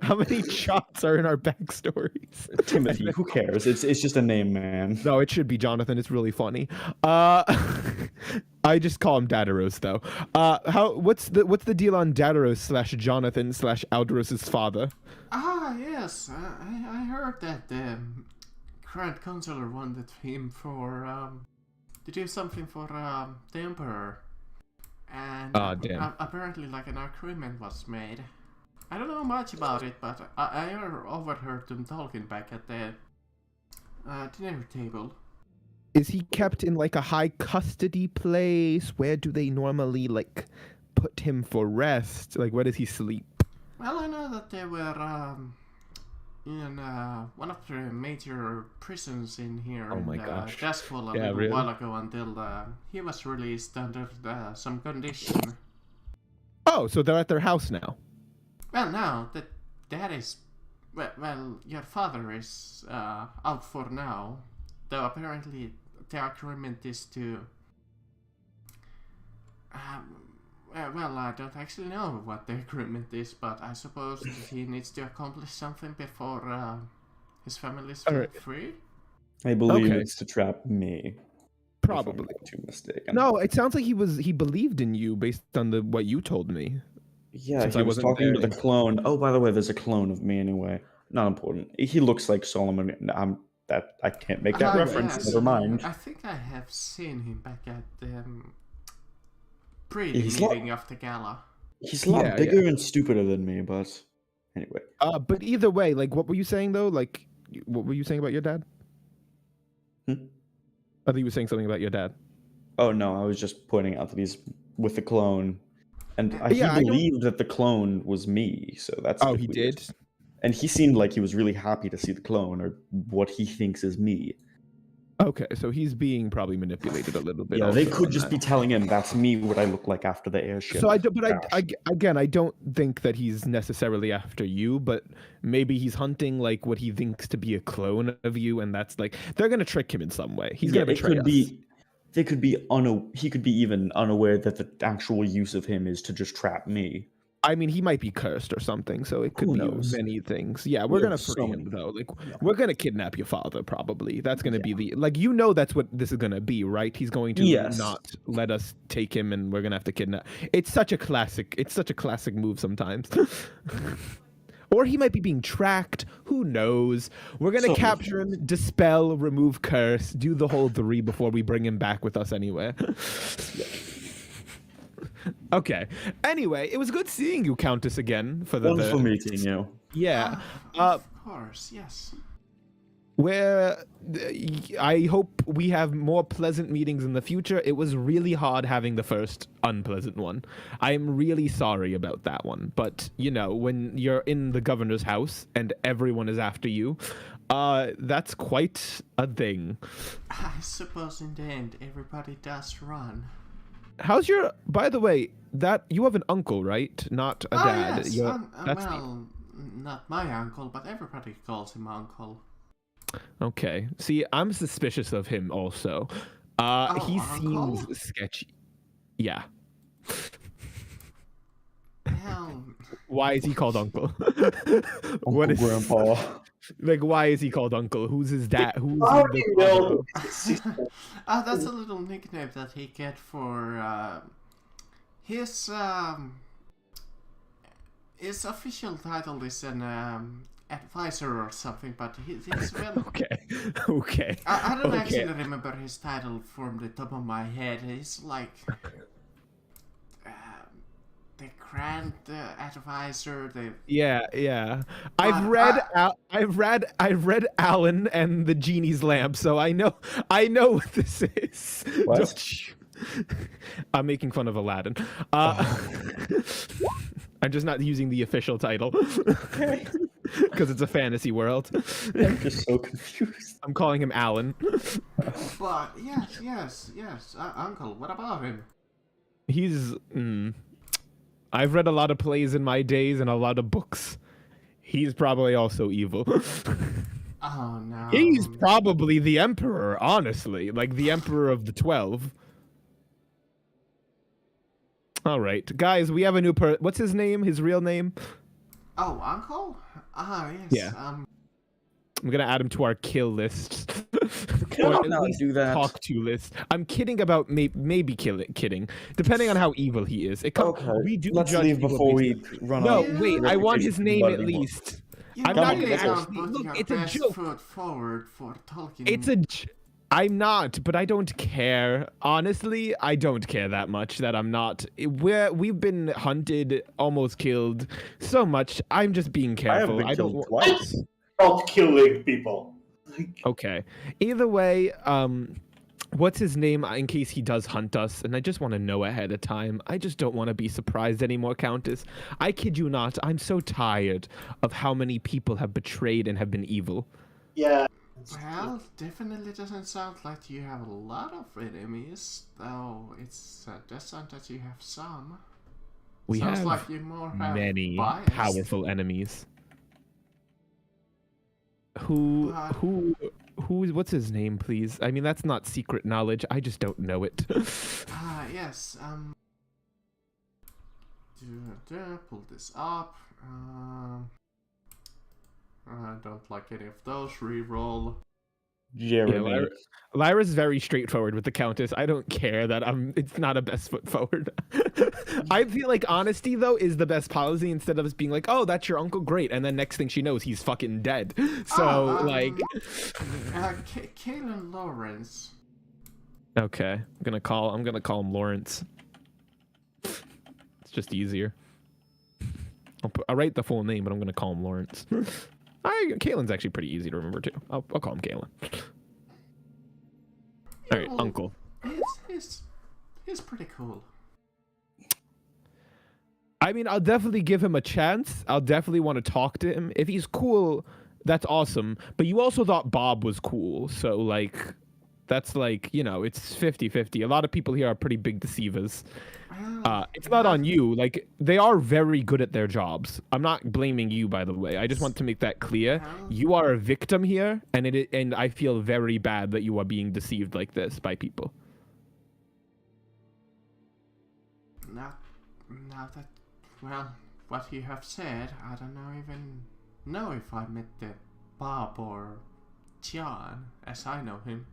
How many Johns are in our backstories? Timothy, who cares? It's just a name, man. No, it should be Jonathan. It's really funny. I just call him Dadaros though. What's the deal on Dadaros / Jonathan / Alderos's father? Ah, yes. I heard that the Grand Counselor wanted him to do something for the Emperor. And apparently an agreement was made. I don't know much about it, but I overheard them talking back at the dinner table. Is he kept in a high custody place? Where do they normally put him for rest? Where does he sleep? Well, I know that they were in one of the major prisons in here. Oh my gosh. Jasful a little while ago until he was released under some condition. Oh, so they're at their house now. Well, now that is well, your father is out for now, though apparently the agreement is to well, I don't actually know what the agreement is, but I suppose he needs to accomplish something before his family is free. I believe it's to trap me. Probably. If I'm not too mistaken. No, it sounds like he believed in you based on what you told me. Yeah, he was talking to the clone. Oh, by the way, there's a clone of me anyway. Not important. He looks like Solomon. I can't make that reference. Yes. Never mind. I think I have seen him back at the pre-meeting of the gala. He's a lot bigger and stupider than me, but anyway. But either way, what were you saying though? What were you saying about your dad? I thought you were saying something about your dad. Oh no, I was just pointing out that he's with the clone, and Yeah, he believed that the clone was me. So that's he weird. did. And he seemed like he was really happy to see the clone, or what he thinks is me. Okay, so he's being probably manipulated a little bit. Yeah, they also could on just that. be telling him that's me, what I look like after the airship. So again, I don't think that he's necessarily after you, but maybe he's hunting like what he thinks to be a clone of you, and that's like they're gonna trick him in some way. He's gonna betray us. He could be even unaware that the actual use of him is to just trap me. I mean, he might be cursed or something, so it could Who be knows? many things. Yeah, we're gonna free him though. Like, we're gonna kidnap your father. Probably that's gonna be the that's what this is gonna be, right? He's going to not let us take him, and we're gonna have to kidnap. It's such a classic move sometimes. Or he might be being tracked. Who knows? We're gonna capture him, dispel, remove curse, do the whole 3 before we bring him back with us anyway. Okay. Anyway, it was good seeing you, Countess, again for the wonderful meeting you. Yeah. Of course, yes. I hope we have more pleasant meetings in the future. It was really hard having the first unpleasant one. I'm really sorry about that one. But, when you're in the governor's house and everyone is after you, that's quite a thing. I suppose in the end, everybody does run. By the way, that you have an uncle, right? Not a dad. Yes. Not my uncle, but everybody calls him uncle. Okay. See, I'm suspicious of him also. He seems sketchy. Yeah. Hell. Why is he called uncle? What is Grandpa? Like, why is he called uncle? Who's his dad? Who's that's a little nickname that he get for his official title is an advisor or something, but he's well. Okay. I don't actually remember his title from the top of my head. He's like the grand advisor. Yeah. I've read Alan and the Genie's Lamp, so I know what this is. What? I'm making fun of Aladdin. I'm just not using the official title. Because it's a fantasy world. I'm just so confused. I'm calling him Alan. But yes. Uncle, what about him? He's. I've read a lot of plays in my days and a lot of books. He's probably also evil. Oh no. He's probably the Emperor, honestly. Like the Emperor of the 12. All right, guys, we have a new what's his name? His real name? Oh, Uncle? Yes. Yeah. I'm gonna add him to our kill list. Or at least do that. Talk to list. I'm kidding about maybe kidding, depending on how evil he is. Let's leave before we run out. No, wait. I want his name at least. I'm not gonna actually look. your It's a best joke. Foot forward for Tolkien. I'm not, but I don't care. Honestly, I don't care that much that I'm not. We've been hunted, almost killed so much. I'm just being careful. I don't want. Not killing people. Okay. Either way, what's his name in case he does hunt us? And I just want to know ahead of time. I just don't want to be surprised anymore, Countess. I kid you not. I'm so tired of how many people have betrayed and have been evil. Yeah. Well, definitely doesn't sound like you have a lot of enemies, though it's decent that you have some. We Sounds have like you more have many biased. powerful enemies. What's his name, please? I mean, that's not secret knowledge. I just don't know it. Yes, pull this up. I don't like any of those. Reroll. Jeremy. Lyra's very straightforward with the Countess. I don't care that it's not a best foot forward. I feel like honesty, though, is the best policy instead of us being like, oh, that's your uncle, great. And then next thing she knows, he's fucking dead. So, Kalen Lawrence. Okay. I'm gonna call him Lawrence. It's just easier. I'll write the full name, but I'm gonna call him Lawrence. Kalen's actually pretty easy to remember, too. I'll call him Kalen. All right, uncle. He's pretty cool. I mean, I'll definitely give him a chance. I'll definitely want to talk to him. If he's cool, that's awesome. But you also thought Bob was cool. So, like, that's like, you know, it's 50-50. A lot of people here are pretty big deceivers. It's not on you. Like, they are very good at their jobs. I'm not blaming you, by the way. I just want to make that clear. You are a victim here, and I feel very bad that you are being deceived like this by people. Now that, well, what you have said, I don't even know if I met the Bob or John, as I know him.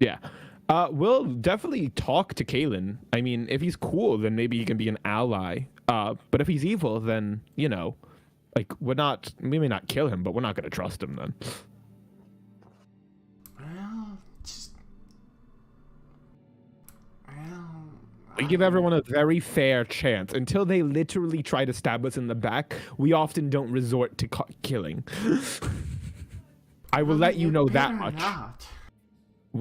Yeah. We'll definitely talk to Kalen. I mean, if he's cool, then maybe he can be an ally. But if he's evil, then, you know, like, we may not kill him, but we're not going to trust him then. We give everyone a very fair chance. Until they literally try to stab us in the back, we often don't resort to killing. I will let you know that much.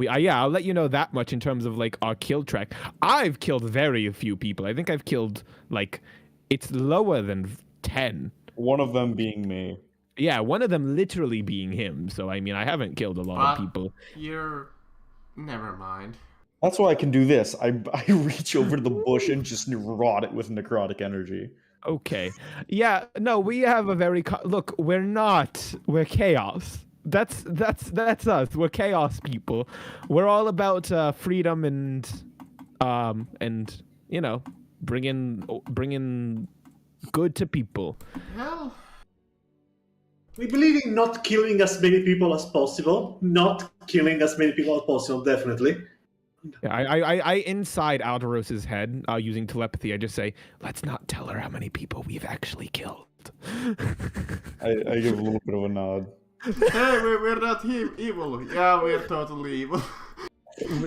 I'll let you know that much in terms of, like, our kill track. I've killed very few people. I think I've killed, like, it's lower than 10. One of them being me. Yeah, one of them literally being him. So, I mean, I haven't killed a lot of people. Never mind. That's why I can do this. I reach over to the bush and just rot it with necrotic energy. Okay. Yeah, no, we have a very... Look, we're chaos. That's us. We're chaos people. We're all about freedom and you know, bringing good to people. Well, we believe in not killing as many people as possible. Definitely. Yeah, I inside Alderos's head, using telepathy, I just say, let's not tell her how many people we've actually killed. I give a little bit of a nod. Hey, we're not evil. Yeah, we're totally evil.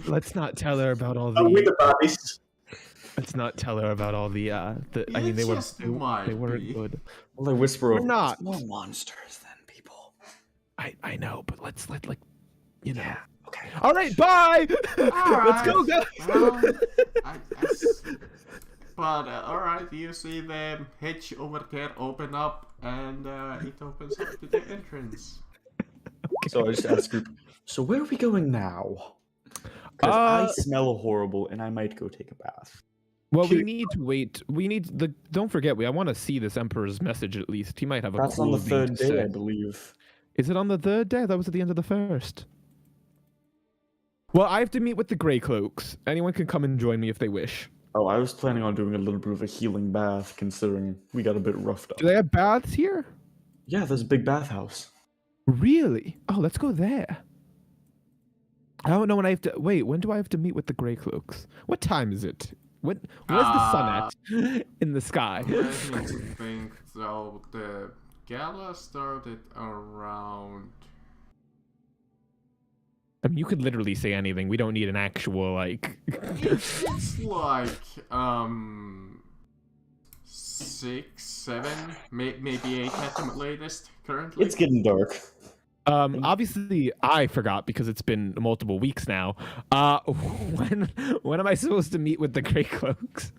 Let's not tell her about all With the... the bodies. Let's not tell her about all the I mean, they weren't good. Well, I whisper over. We're not more monsters than people. I know, but let's let, like, you know. Yeah. Okay. All right, bye. Let's go, guys. Well, but all right, you see the hedge over there open up, and it opens up to the entrance. Okay. So I just ask you. So where are we going now? Because I smell horrible, and I might go take a bath. Well, we need to wait. Don't forget, I want to see this Emperor's message at least. He might have a That's cool on the third thing to day, say. I believe. Is it on the third day? That was at the end of the first. Well, I have to meet with the Grey Cloaks. Anyone can come and join me if they wish. Oh, I was planning on doing a little bit of a healing bath, considering we got a bit roughed up. Do they have baths here? Yeah, there's a big bathhouse. Really? Oh, let's go there. I don't know when I have to... Wait, when do I have to meet with the Grey Cloaks? What time is it? Where's the sun at in the sky? I think so. The gala started around... I mean, you could literally say anything. We don't need an actual, like... It's like, 6, 7, maybe 8 at the latest, currently. It's getting dark. Obviously, I forgot because it's been multiple weeks now. When am I supposed to meet with the Grey Cloaks?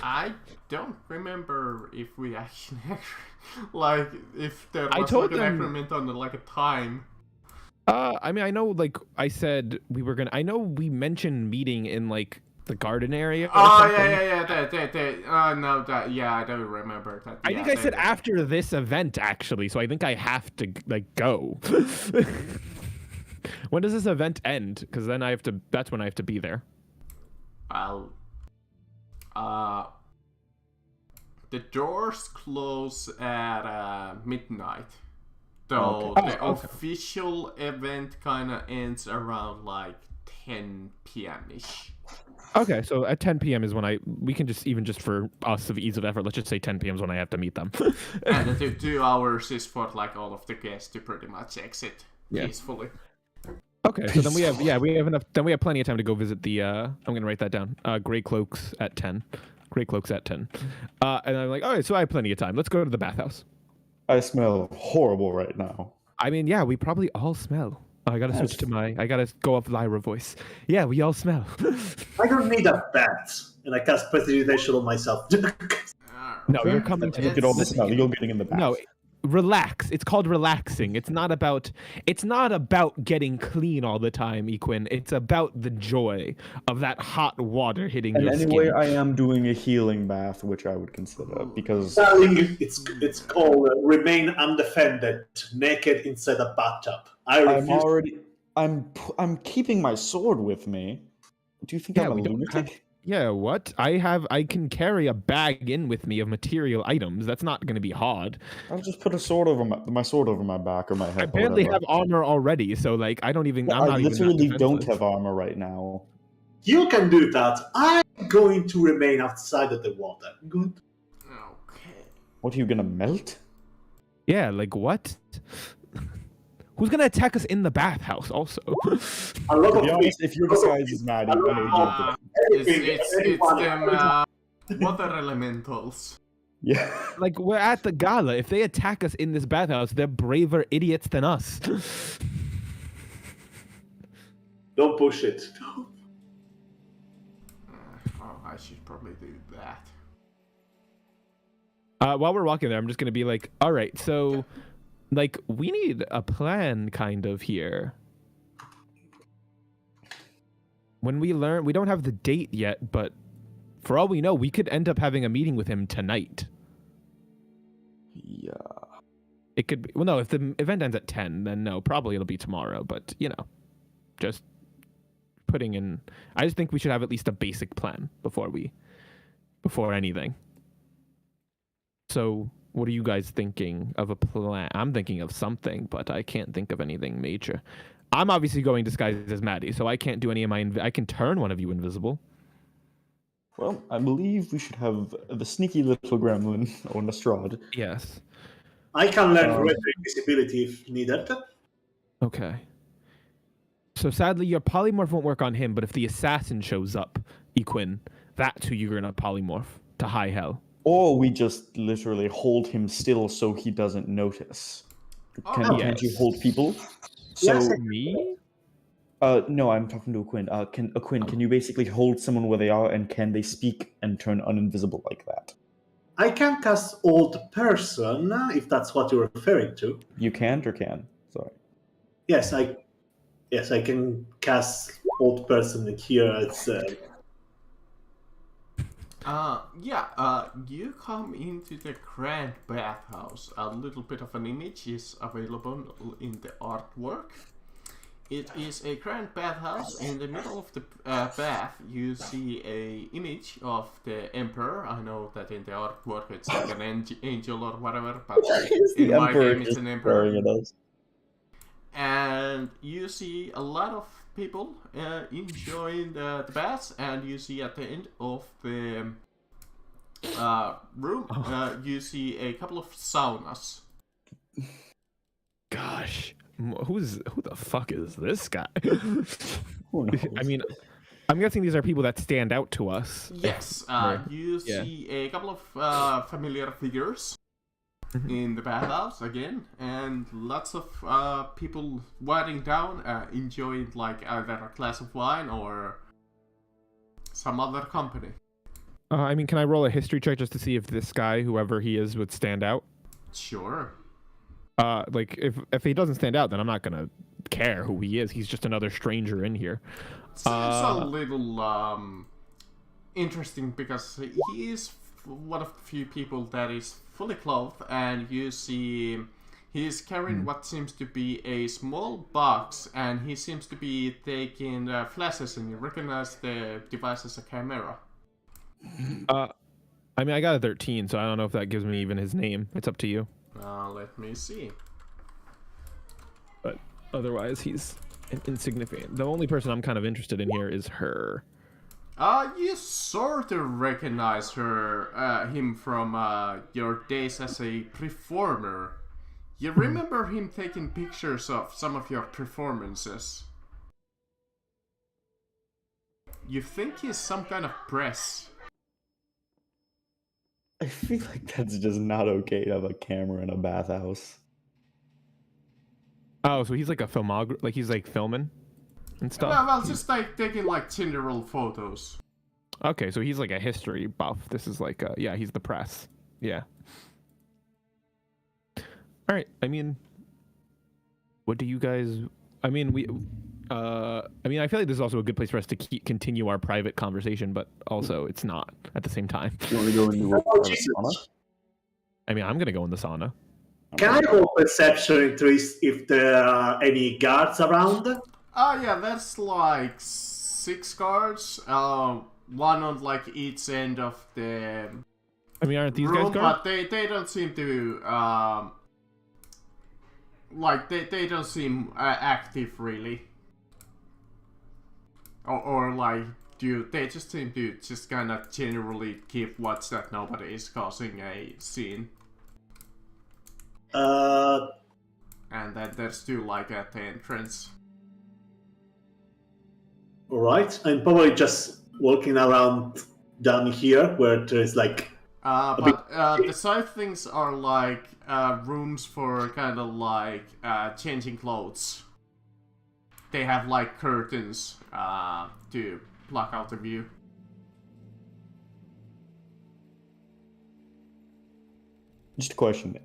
I don't remember if we actually... like, if there was told an them... agreement on, like, a time. I mean, I know, like, I said we were gonna... I know we mentioned meeting in, like, the garden area. Oh, yeah. Yeah, I don't remember that. I think I said after this event, actually, so I think I have to, like, go. When does this event end? Because then that's when I have to be there. The doors close at midnight. So the official event kind of ends around like 10 p.m.-ish. Okay, so at 10 p.m. is when we can just for us of ease of effort, let's just say 10 p.m. is when I have to meet them. And the 2 hours is for like all of the guests to pretty much exit peacefully. Okay, so then we have enough. Then we have plenty of time to go visit the. I'm gonna write that down. Grey Cloaks at 10. Grey Cloaks at 10. And I'm like, all right, so I have plenty of time. Let's go to the bathhouse. I smell horrible right now. I mean, yeah, we probably all smell. I gotta switch to I gotta go up Lyra voice. Yeah, we all smell. I don't need a bat, and I cast prestidigitation on myself. No, you're coming to Look at all this smell. You're getting in the bath. No, relax. It's called relaxing. It's not about getting clean all the time, Equin. It's about the joy of that hot water hitting And your anyway, skin. I am doing a healing bath, which I would consider because Darling, it's called remain undefended, naked inside a bathtub. I refuse. I'm keeping my sword with me. Do you think I'm a lunatic? Yeah, what? I can carry a bag in with me of material items. That's not going to be hard. I'll just put a sword over my sword over my back or my head. I barely have armor already, so like I don't even. Well, I'm not I even literally that don't defenseless. have armor right now. You can do that. I'm going to remain outside of the water. Good. Okay. What are you gonna melt? Yeah, like what? Who's gonna attack us in the bathhouse? Also, A lot To of be honest, if your disguise is Maddie, then It's them water elementals. yeah. like we're at the gala. If they attack us in this bathhouse, they're braver idiots than us. Don't push it. Oh, I should probably do that. While we're walking there, I'm just gonna be like, all right, so. Like, we need a plan kind of here. When we don't have the date yet, but for all we know, we could end up having a meeting with him tonight. Yeah. It could be, well, no, if the event ends at 10, then no, probably it'll be tomorrow, but, you know, just putting in, I just think we should have at least a basic plan before anything. So, what are you guys thinking of a plan? I'm thinking of something, but I can't think of anything major. I'm obviously going disguised as Maddie, so I can't do any of my... I can turn one of you invisible. Well, I believe we should have the sneaky little gremlin or Lestrade. Yes. I can learn red invisibility if needed. Okay. So sadly, your polymorph won't work on him, but if the assassin shows up, Equin, that's who you're going to polymorph to high hell. Or we just literally hold him still so he doesn't notice. Can't you hold people? So Yes, me? No, I'm talking to Quinn. Can you basically hold someone where they are, and can they speak and turn uninvisible like that? I can cast old person if that's what you're referring to. You can't or can? Sorry. Yes, I can cast old person here. It's you come into the grand bathhouse. A little bit of an image is available in the artwork. It is a grand bathhouse. In the middle of the bath, you see a image of the emperor. I know that in the artwork it's like an angel or whatever, but in my game it's an emperor. And you see a lot of people enjoying the baths, and you see at the end of the room, you see a couple of saunas. Gosh, who the fuck is this guy? Who knows? I mean, I'm guessing these are people that stand out to us. Yes, you see a couple of familiar figures in the bathhouse again, and lots of people winding down, enjoying like either a glass of wine or some other company. I mean, can I roll a history check just to see if this guy, whoever he is, would stand out? Sure. Like if he doesn't stand out, then I'm not gonna care who he is. He's just another stranger in here. Seems a little interesting because he is one of the few people that is fully clothed, and you see he is carrying what seems to be a small box, and he seems to be taking flashes, and you recognize the device as a camera. I mean, I got a 13, so I don't know if that gives me even his name. It's up to you. Let me see. But otherwise, he's insignificant. The only person I'm kind of interested in here is her. You sort of recognize him from your days as a performer. You remember him taking pictures of some of your performances. You think he's some kind of press. I feel like that's just not okay to have a camera in a bathhouse. Oh, so he's like a filmographer, like he's like filming and stuff. Well, just like taking like general photos. Okay, so he's like a history buff. This is like, yeah, he's the press. Yeah. All right. I mean, what do you guys? I mean, I feel like this is also a good place for us to continue our private conversation, but also it's not at the same time. You want to go into sauna? I mean, I'm gonna go in the sauna. Can I roll perception to if there are any guards around? Yeah, there's like 6 guards. One on like each end of the I mean, aren't these room, guys guards? but they don't seem to like they don't seem active really, or like they just seem to just kind of generally keep watch that nobody is causing a scene. And then there's 2 like at the entrance. Alright, I'm probably just walking around down here where there's like... The side things are like rooms for kind of like changing clothes. They have like curtains to block out the view. Just a question.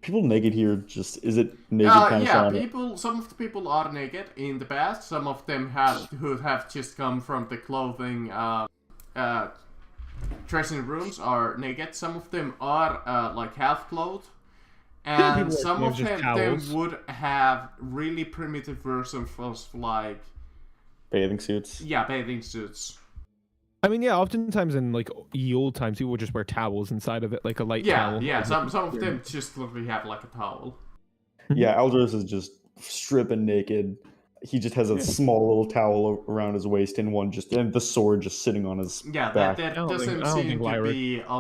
People naked here, just, is it naked kind of sauna? Some of the people are naked in the past. Some of them who have just come from the clothing dressing rooms are naked. Some of them are like half clothed. And some of them would have really primitive versions of like... Bathing suits? Yeah, bathing suits. I mean, yeah, oftentimes in like ye old times, people would just wear towels inside of it, like a light towel. Yeah, some of them just literally have like a towel. Yeah, Aldros is just stripping naked. He just has a small little towel around his waist and and the sword just sitting on his back. There doesn't seem to be a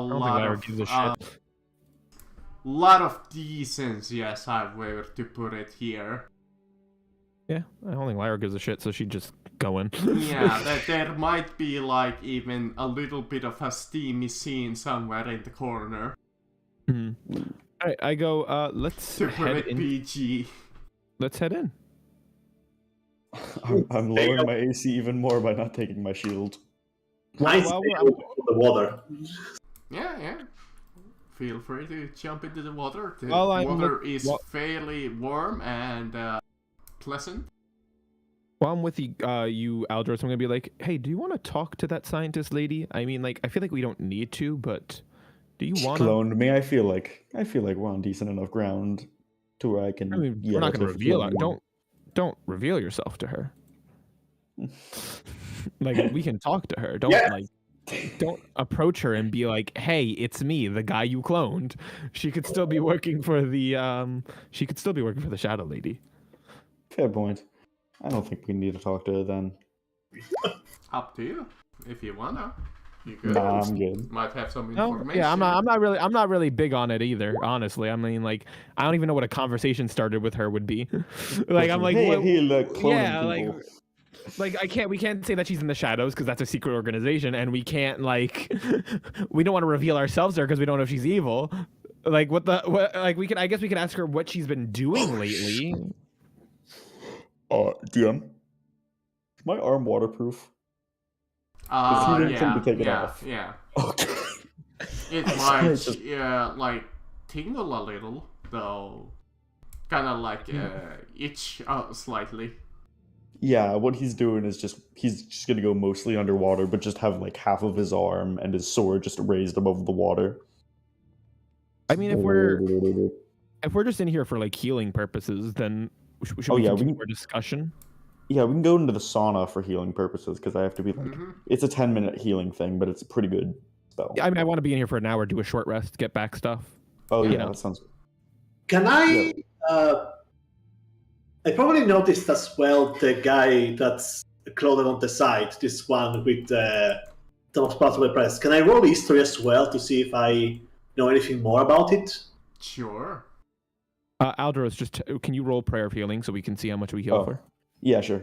lot of decency, as I were to put it here. Yeah, I don't think Lyra gives a shit, so she'd just go in. Yeah, there might be like even a little bit of a steamy scene somewhere in the corner. Mm-hmm. Alright, I go, let's head in. PG. Let's head in. I'm lowering my AC even more by not taking my shield. Nice the water. Yeah. Feel free to jump into the water. The Well, water is fairly warm and pleasant. While I'm with you, Aldros, I'm gonna be like, hey, do you want to talk to that scientist lady? I mean, like, I feel like we don't need to, but do you want to? Cloned me. I feel like we're on decent enough ground to where I can. I mean, we're not gonna reveal it. Don't reveal yourself to her. Like, we can talk to her. Don't approach her and be like, hey, it's me, the guy you cloned. She could still be working for the Shadow Lady. Fair point. I don't think we need to talk to her then. Up to you. If you wanna. You could. Nah, I'm good. Might have some information. Yeah, I'm not really big on it either, honestly. I mean, like, I don't even know what a conversation started with her would be. Like, I'm like, hey, look, yeah, people. like we can't say that she's in the shadows because that's a secret organization, and we can't we don't want to reveal ourselves there because we don't know if she's evil. Like, I guess we could ask her what she's been doing lately. DM, is my arm waterproof? Yeah. Okay. It might, like, tingle a little, though. Kind of like itch slightly. Yeah, what he's doing is he's just gonna go mostly underwater, but just have like half of his arm and his sword just raised above the water. I mean, if we're just in here for like healing purposes, then should we continue our discussion? Yeah, we can go into the sauna for healing purposes because I have to be like, it's a 10-minute healing thing, but it's a pretty good spell. Yeah, I mean, I want to be in here for an hour, do a short rest, get back stuff. Oh yeah, that sounds good. Can I? I probably noticed as well the guy that's clothed on the side, this one with the most possible press. Can I roll history as well to see if I know anything more about it? Sure. Aldros, can you roll prayer of healing so we can see how much we heal for? Yeah, sure.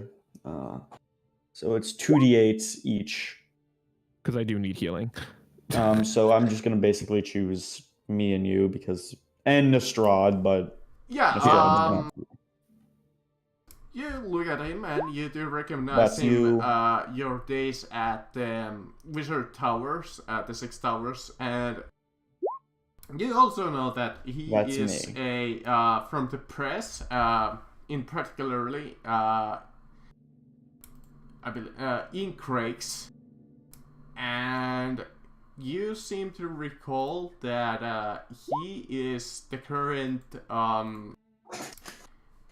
So it's 2d8s each. Because I do need healing. So I'm just gonna basically choose me and you and Nostrad, but yeah. You look at him and you do recognize That's him. you. Your days at the Wizard Towers, at the 6 Towers, and you also know that he That's is me. from the press, in particularly, I believe, Inkrakes, and you seem to recall that he is the current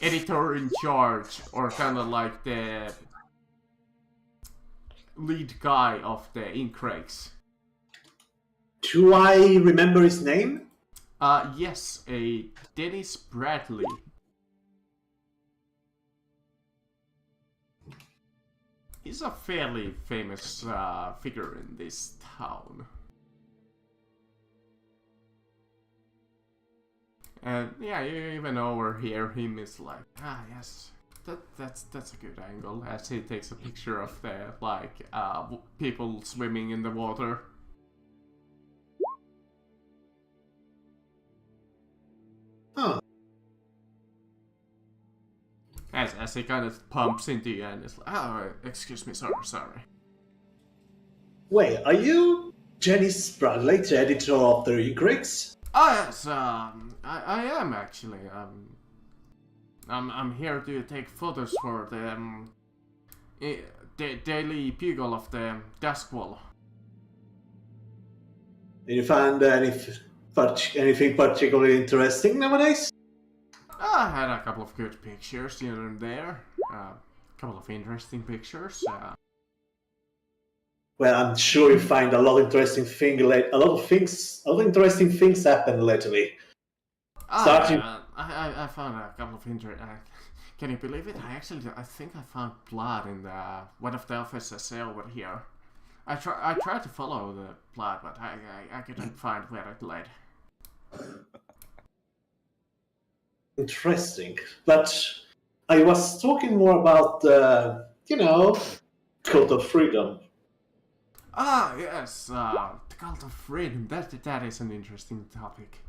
editor in charge, or kind of like the lead guy of the Inkrakes. Do I remember his name? Yes, a Dennis Bradley. He's a fairly famous figure in this town. And yeah, you even overhear him is like, yes, that's a good angle, as he takes a picture of the people swimming in the water. Huh. As he kind of pumps into you and is like, excuse me, sorry. Wait, are you Janice Bradley, the editor of the Inkrakes? Yes, I am actually. I'm here to take photos for the Daily Bugle of the Duskwall. Did you find anything particularly interesting nowadays? I had a couple of good pictures here and there. A couple of interesting pictures. Well, I'm sure you find a lot of interesting things happen lately. Starting. I found a couple of can you believe it? I think I found blood in one of the offices over here. I tried to follow the blood, but I couldn't find where it led. Interesting. But I was talking more about, cult of freedom. Yes, the cult of freedom. That is an interesting topic.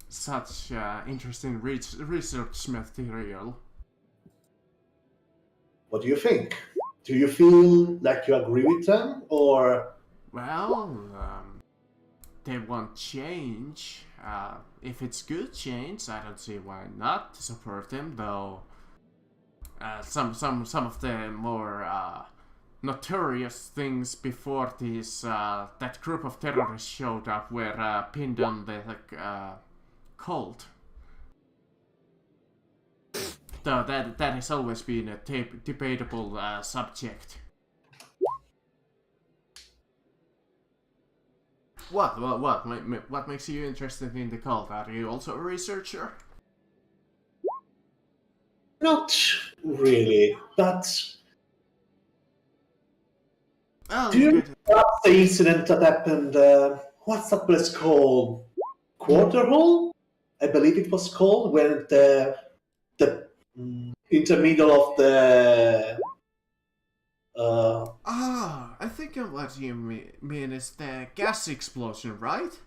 Such interesting research material. What do you think? Do you feel like you agree with them, or? Well, they want change. If it's good change, I don't see why not to support them. Though some of the more notorious things before this that group of terrorists showed up were pinned on the cult. Though that has always been a debatable subject. What makes you interested in the cult? Are you also a researcher? Not really, but Oh, do you good. know the incident that happened? What's that place called? Quarterhole, I believe it was called, when the in the middle of the. I think what you mean is the gas explosion, right?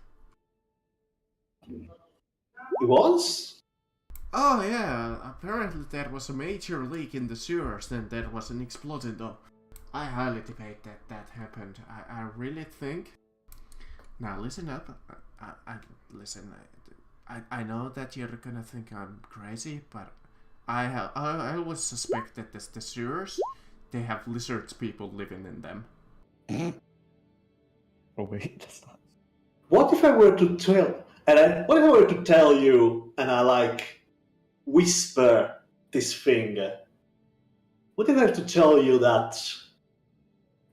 It was. Oh yeah, apparently there was a major leak in the sewers, then there was an explosion though. I highly debate that happened. I really think... Now listen up. Listen. I know that you're gonna think I'm crazy, but I always suspect that the sewers, they have lizards people living in them. Oh wait, that's not. What if I were to what if I were to tell you, and I whisper this thing? What if I were to tell you that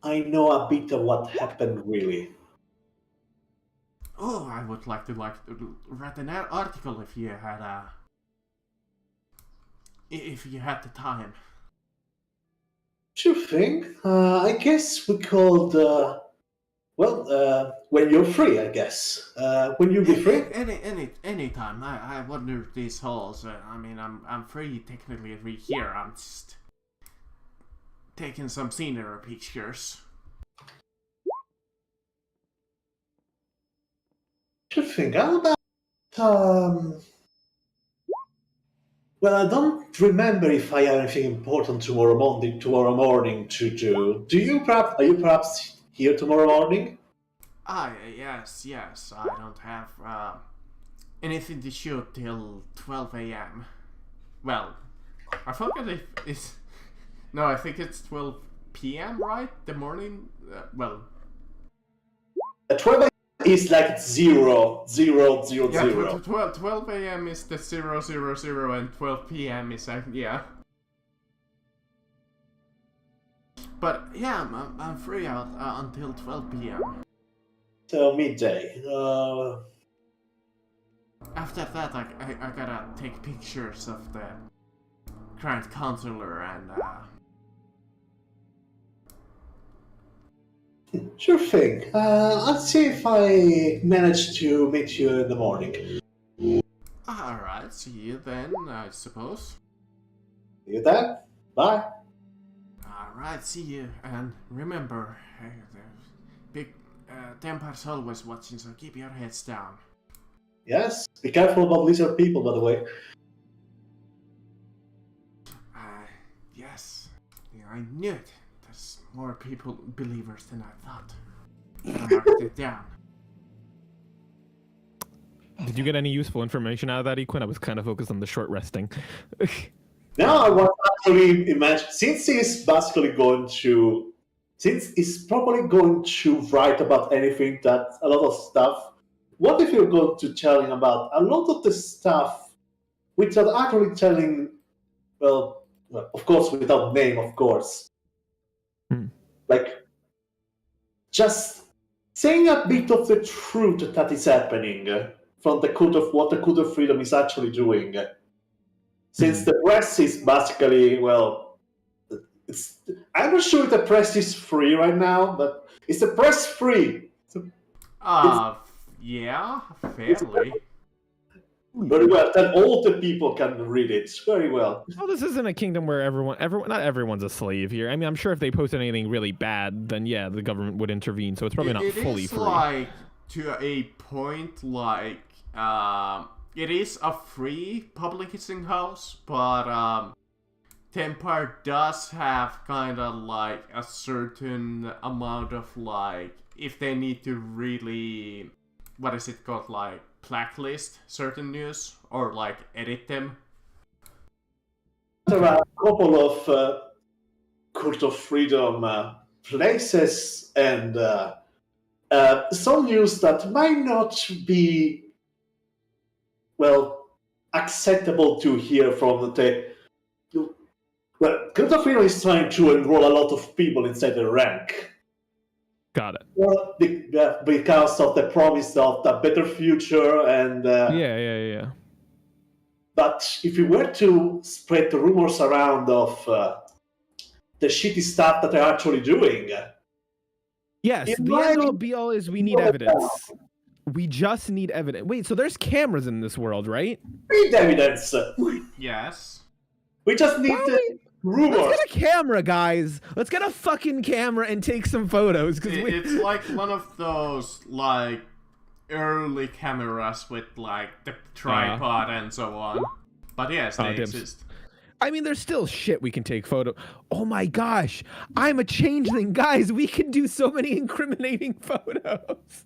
I know a bit of what happened really? Oh, I would like to write an article if you had the time. Sure thing. I guess we could. When you're free, I guess. When you be free. Any time. I wander these halls. I mean, I'm free technically here. I'm just taking some scenery pictures. Sure thing. How about Well, I don't remember if I have anything important tomorrow morning to do. Are you perhaps here tomorrow morning? Yes. I don't have anything to shoot till 12 a.m. Well, I forget if it's... No, I think it's 12 p.m., right? The morning? 12 is like 0, 0, 0, Yeah, 0. 12 a.m. is the 0, 0, 0, and 12 p.m. is, yeah. But, yeah, I'm free out until 12 p.m. So midday. After that, I gotta take pictures of the Grand Counselor and, Sure thing. I'll see if I manage to meet you in the morning. Alright, see you then, I suppose. See you then. Bye. Alright, see you, and remember, the big Tempar's always watching, so keep your heads down. Yes. Be careful about lizard people, by the way. Yes. Yeah, I knew it. There's more people, believers than I thought. I marked it down. Did you get any useful information out of that, Equin? I was kind of focused on the short resting. Now I was actually imagine since he's basically going to, since he's probably going to write about anything that a lot of stuff. What if you're going to tell him about a lot of the stuff without actually telling? Well, of course, without name, of course. Like just saying a bit of the truth that is happening from the code of what the Code of Freedom is actually doing. Since the press is basically, well, I'm not sure if the press is free right now, but is the press free? Yeah, fairly. Very well, then all the people can read it very well. Well, this isn't a kingdom where not everyone's a slave here. I mean, I'm sure if they posted anything really bad, then yeah, the government would intervene. So it's probably not fully free. Like to a point, like it is a free publishing house, but Tempar does have kind of like a certain amount of like if they need to really, what is it called, like blacklist certain news or like edit them. There are a couple of Code of Freedom places and some news that might not be, well, acceptable to hear from the... Well, Code of Freedom is trying to enroll a lot of people inside the rank. Got it. Well, because of the promise of the better future and... Yeah. But if you were to spread the rumors around of the shitty stuff that they're actually doing... Yes, the end-all be-all is we need evidence. We just need evidence. Wait, so there's cameras in this world, right? We need evidence. Yes. We just need rumors. Let's get a camera, guys. Let's get a fucking camera and take some photos. It's like one of those, like, early cameras with, like, the tripod and so on. But yes, they exist. I mean, there's still shit we can take photo. Oh my gosh, I'm a changeling. Guys, we can do so many incriminating photos.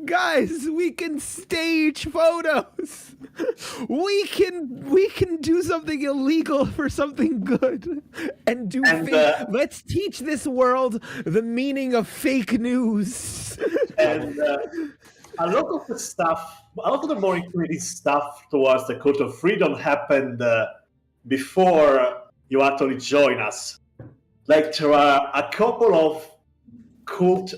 Guys, we can stage photos. We can do something illegal for something good and do fake. Let's teach this world the meaning of fake news. And a lot of the stuff, a lot of the more incriminating stuff towards the Code of Freedom happened before you actually join us. Like there are a couple of cult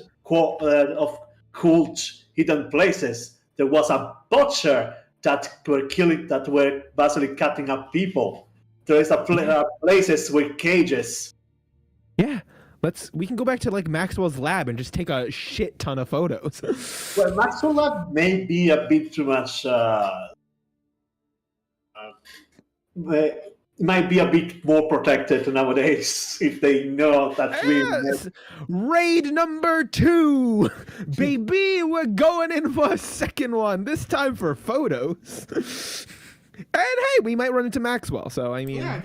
hidden places. There was a butcher that were basically cutting up people. There is places with cages. Yeah, we can go back to like Maxwell's lab and just take a shit ton of photos. Well, Maxwell's lab may be a bit too much. Might be a bit more protected nowadays if they know that Raid number 2! Baby, we're going in for a second one, this time for photos. hey, we might run into Maxwell. So I mean, yeah,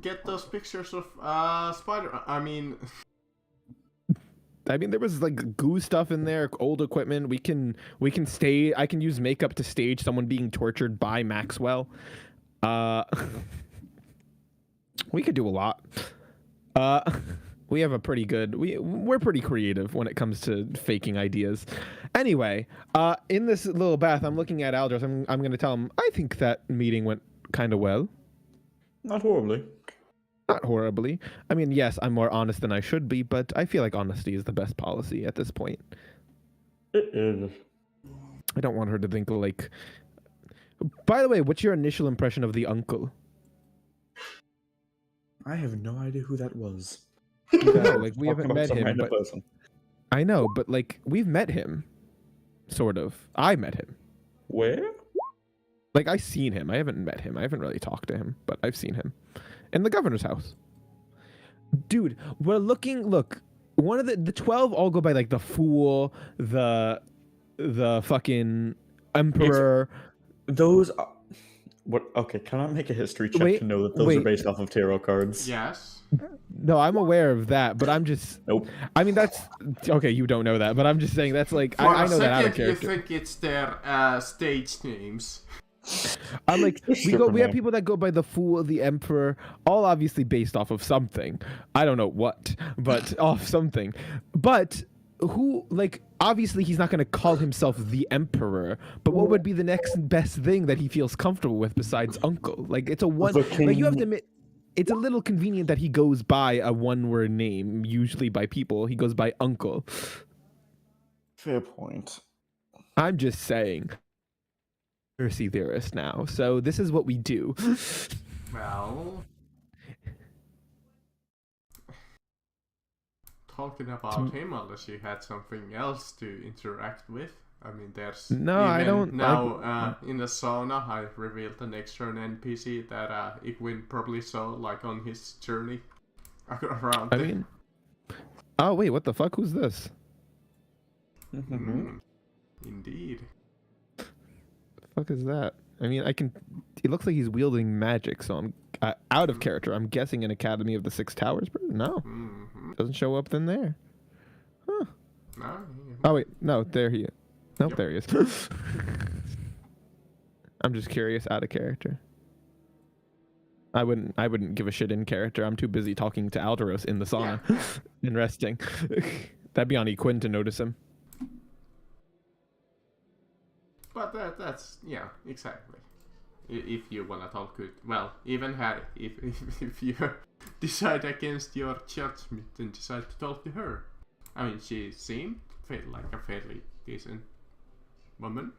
get those pictures of Spider. I mean, there was like goo stuff in there, old equipment. We can stay. I can use makeup to stage someone being tortured by Maxwell. We could do a lot. We have a pretty good. We're pretty creative when it comes to faking ideas. Anyway, in this little bath, I'm looking at Aldous. I'm going to tell him I think that meeting went kind of well. Not horribly. Not horribly. I mean, yes, I'm more honest than I should be, but I feel like honesty is the best policy at this point. It is. I don't want her to think like. By the way, what's your initial impression of the uncle? I have no idea who that was. No, like we haven't met him, but person. I know, but like we've met him, sort of. I met him. Where? Like I've seen him. I haven't met him. I haven't really talked to him, but I've seen him in the governor's house. Dude, we're looking. Look, one of the 12 all go by like the fool, the fucking emperor. Those. What? Okay, can I make a history check to know that those are based off of tarot cards? yes. No, I'm aware of that, but I'm just. Nope. I mean, that's okay. You don't know that, but I'm just saying that's like I know that out of character. You think it's their stage names? I'm like we have people that go by the fool, the emperor, all obviously based off of something. I don't know what, but off something. But who like obviously he's not going to call himself the emperor. But what would be the next best thing that he feels comfortable with besides uncle? Like it's a one. Like you have to admit. It's a little convenient that he goes by a one-word name, usually by people. He goes by uncle. Fair point. I'm just saying. Conspiracy theorist now. So this is what we do. Well, talking about him, unless you had something else to interact with. I mean, there's I don't now in the sauna. I revealed an extra NPC that Igwin probably saw, like on his journey around. I mean, oh wait, what the fuck? Who's this? Indeed. The fuck is that? I mean, it looks like he's wielding magic, so I'm out of character. I'm guessing an Academy of the Six Towers. No, doesn't show up in there. Huh? No. Oh wait, no, there he is. Nope, there he is. I'm just curious, out of character. I wouldn't give a shit in character. I'm too busy talking to Alderos in the sauna and resting. That'd be on Equin to notice him. But that's yeah, exactly. If you wanna talk good, well, even Harry, if you decide against your judgment and decide to talk to her, I mean, she seemed like a fairly decent woman.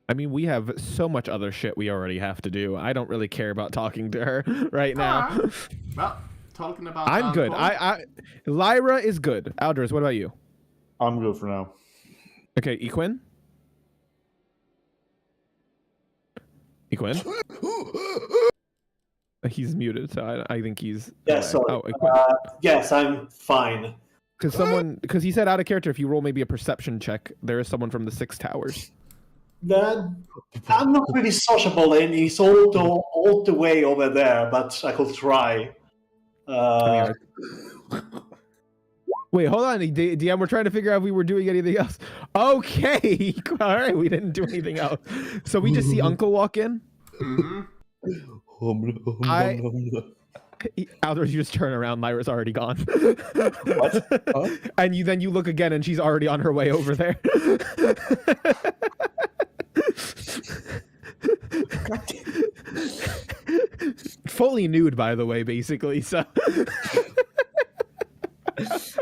I mean, we have so much other shit we already have to do. I don't really care about talking to her right now. Well, talking about I'm good. Lyra is good. Alders, what about you? I'm good for now. Okay, Equin? Equin? He's muted, so I think he's... Yes, sorry. Oh, yes, I'm fine. Because he said out of character, if you roll maybe a perception check, there is someone from the Six Towers. I'm not really sociable, and he's all the way over there, but I could try. Wait, hold on, DM. We're trying to figure out if we were doing anything else. Okay, all right, we didn't do anything else. So we just see Uncle walk in. Alders, you just turn around. Lyra's already gone. What? Huh? And then you look again, and she's already on her way over there. Fully nude, by the way, basically. So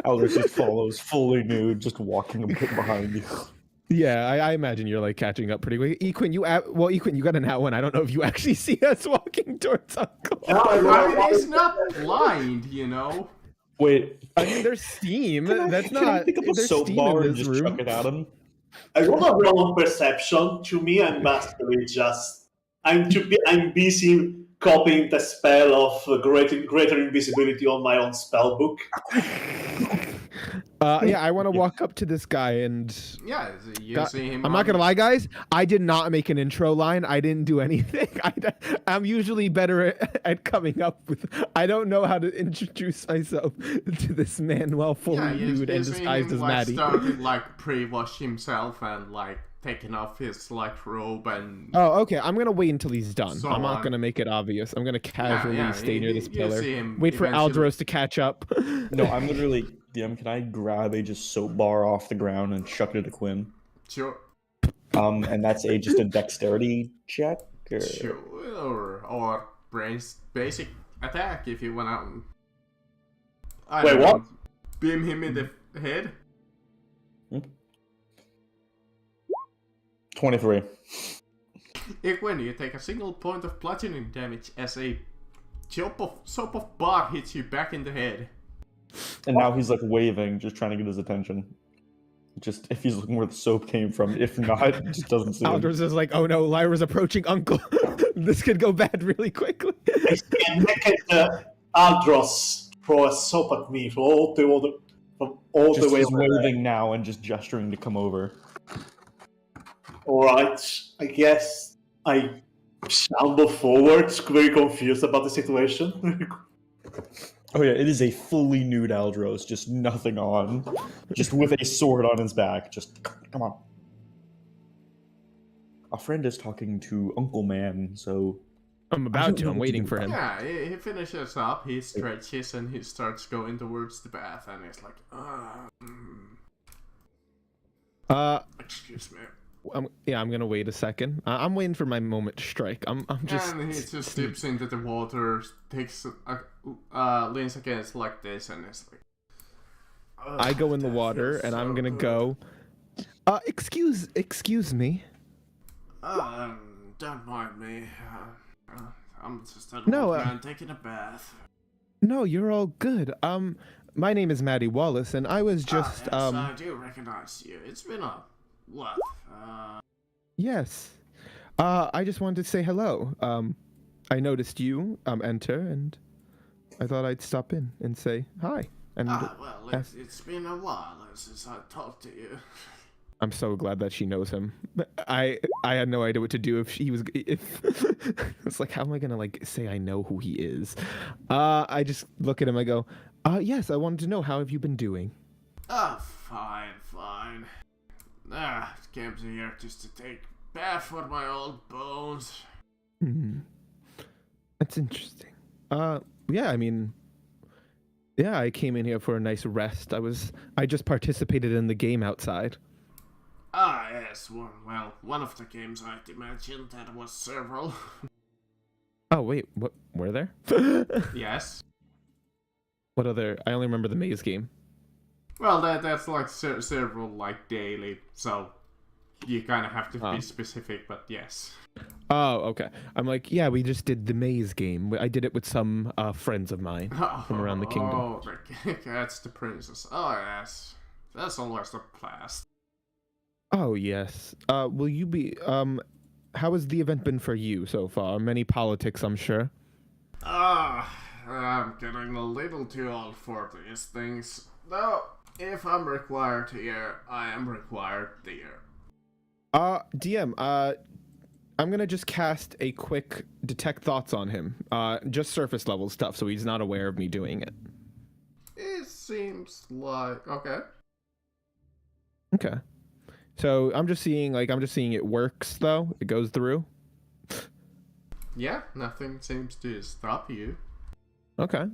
Alders just follows, fully nude, just walking a bit behind you. Yeah, I imagine you're like catching up pretty quick. Equin, you got an out one. I don't know if you actually see us walking towards Uncle. I mean, he's not blind, you know. Wait, I mean, there's steam. Can I pick up a soap bar and just chuck it at him? I want a roll of perception. To me, I'm mastery. I'm busy copying the spell of greater invisibility on my own spell book. Yeah, I want to walk up to this guy and. Yeah, you see him. I'm not gonna lie, guys. I did not make an intro line. I didn't do anything. I'm usually better at coming up with. I don't know how to introduce myself to this man while fully nude and disguised as Maddie. Started like pre-wash himself and like taking off his like robe and. Oh, okay. I'm gonna wait until he's done. So I'm not gonna make it obvious. I'm gonna casually stay near this pillar. Wait for Aldros to catch up. No, I'm literally. DM, can I grab a just soap bar off the ground and chuck it at Quinn? Sure. And that's just a dexterity check? Or... Sure. Or brains basic attack if you wanna. Wait, what? Beam him in the head. 23. When you take a single point of bludgeoning damage as a soap of bar hits you back in the head. And now he's like waving, just trying to get his attention. Just if he's looking where the soap came from. If not, it just doesn't see him. Aldros is like, oh no, Lyra's approaching Uncle. This could go bad really quickly. I see Aldros throw a soap at me from all the way. He's waving now and just gesturing to come over. Alright, I guess I shamble forward, very confused about the situation. Oh yeah, it is a fully nude Aldros, just nothing on. Just with a sword on his back. Just, come on. A friend is talking to Uncle Man, so... I'm waiting for him. Yeah, he finishes up, he stretches, and he starts going towards the bath, and he's like, excuse me. I'm gonna wait a second. I'm waiting for my moment to strike. I'm just. And he just dips into the water, takes leans against like this, and it's like. I go in the water, and I'm gonna go. Excuse me. Don't mind me. I'm just a little man taking a bath. No, you're all good. My name is Maddie Wallace, and I was just. Yes, I do recognize you. It's been a while. Yes. I just wanted to say hello. I noticed you enter, and I thought I'd stop in and say hi. And well, it's been a while since I talked to you. I'm so glad that she knows him. I had no idea what to do if it's like, how am I gonna like say I know who he is? I just look at him. I go, yes. I wanted to know, how have you been doing? Fine. Came here just to take bath for my old bones. That's interesting. Yeah, I mean, yeah, I came in here for a nice rest. I just participated in the game outside. Yes, one of the games I'd imagined there was several. Oh, wait, what, were there? Yes. What other, I only remember the maze game. Well, that's like several, like, daily, so you kind of have to be specific, but yes. Oh, okay. I'm like, yeah, we just did the maze game. I did it with some friends of mine from around the kingdom. Oh, that's the princess. Oh, yes. That's always a blast. Oh, yes. Will you be, how has the event been for you so far? Many politics, I'm sure. I'm getting a little too old for these things. Though, if I'm required here, I am required here. DM, I'm gonna just cast a quick detect thoughts on him. Just surface level stuff, so he's not aware of me doing it. It seems like... Okay. Okay. So I'm just seeing it works, though. It goes through. Yeah, nothing seems to stop you. Okay.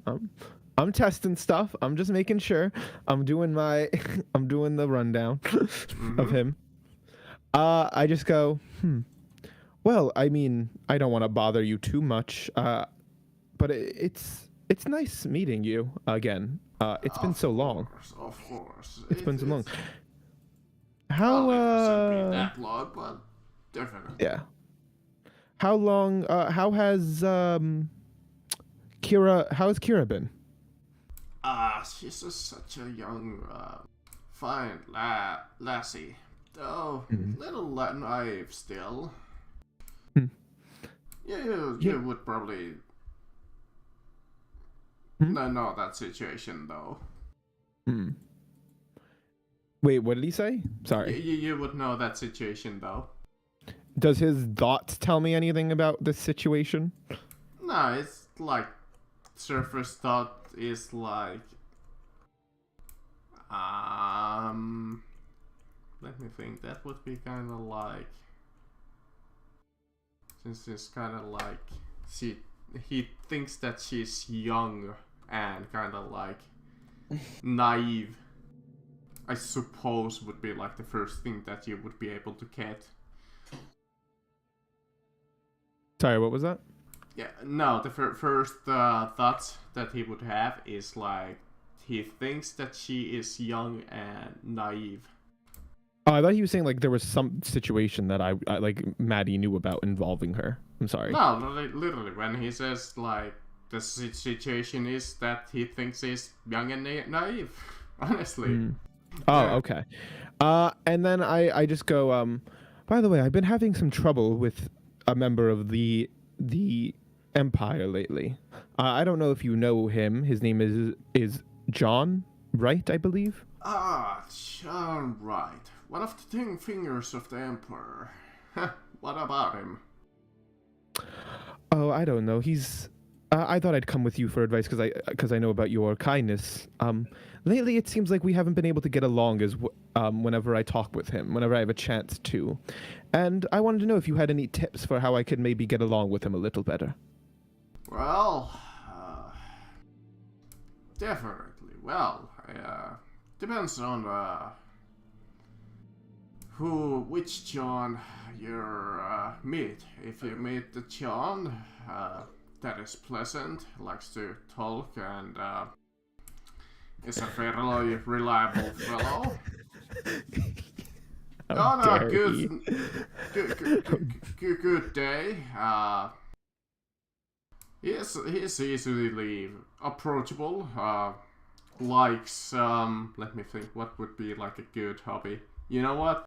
I'm testing stuff. I'm just making sure. I'm doing the rundown of him. I just go, well, I mean, I don't want to bother you too much, but it's nice meeting you again. It's been so long. Of course. It's been so long. How that long, but definitely. Yeah. How long? How has Kira been? She's just such a young, fine lassie. Though little naive still. You would probably know that situation though. Wait, what did he say? Sorry. You would know that situation though. Does his thoughts tell me anything about this situation? No, it's like surface thought is like let me think. That would be kind of like, since it's kind of like he thinks that she's young and kind of like naive, I suppose, would be like the first thing that you would be able to get. Sorry, what was that? Yeah, no, the first thoughts that he would have is like he thinks that she is young and naive. Oh, I thought he was saying like there was some situation that I like Maddie knew about involving her. I'm sorry. No, literally, when he says like the situation is that he thinks he's young and naive. Honestly. Mm. Oh, Yeah. okay. And then I just go, by the way, I've been having some trouble with a member of the Empire lately. I don't know if you know him. His name is John, right? I believe. Ah, John, right. One of the 10 fingers of the Emperor. What about him? Oh, I don't know. He's. I thought I'd come with you for advice because I know about your kindness. Lately it seems like we haven't been able to get along as whenever I talk with him, whenever I have a chance to, and I wanted to know if you had any tips for how I could maybe get along with him a little better. Well, definitely. Well, depends on which John you meet. If you meet the John that is pleasant, likes to talk, and is a fairly reliable fellow. Good day. He's easily approachable. Likes let me think. What would be like a good hobby? You know what?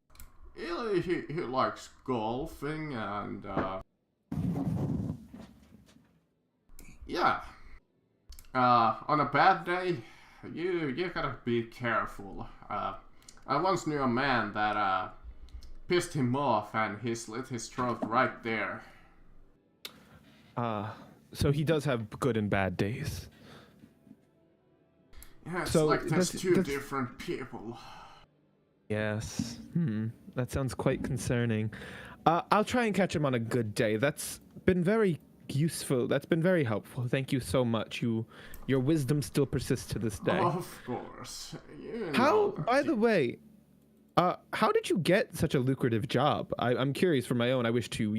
He likes golfing and yeah. On a bad day, you gotta be careful. I once knew a man that pissed him off and he slit his throat right there. So he does have good and bad days. Yeah, it's So like there's that's- two that's- different people. Yes. That sounds quite concerning. I'll try and catch him on a good day. That's been very useful. That's been very helpful. Thank you so much. Your wisdom still persists to this day. Of course. You How, know that. by the way, how did you get such a lucrative job? I'm curious for my own. I wish to,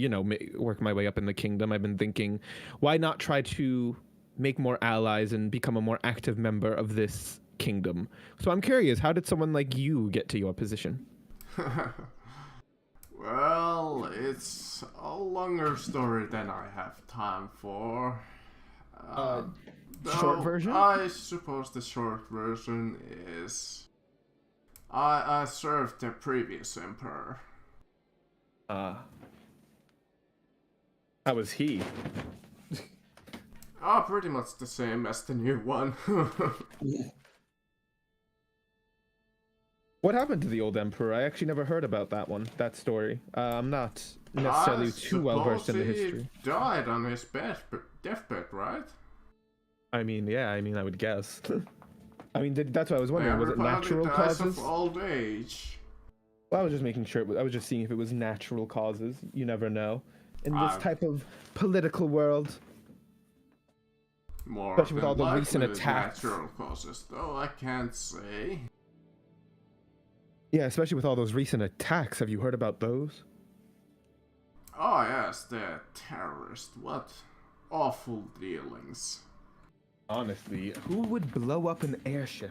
work my way up in the kingdom. I've been thinking, why not try to make more allies and become a more active member of this kingdom? So I'm curious, how did someone like you get to your position? Well, it's a longer story than I have time for. Short Though version? I suppose the short version is I served the previous emperor. How was he? Pretty much the same as the new one. What happened to the old emperor? I actually never heard about that story. I'm not necessarily I too well versed in the suppose he history. died on his deathbed, right? I mean, yeah, I would guess. I mean, that's what I was wondering. Was it Everybody natural dies causes? of old age. Well, I was just making sure. I was just seeing if it was natural causes. You never know. In this type of political world. More Especially with than all the likely recent it's attacks. Natural causes, though I can't say. Yeah, especially with all those recent attacks. Have you heard about those? Oh yes, the terrorist. What awful dealings. Honestly, who would blow up an airship?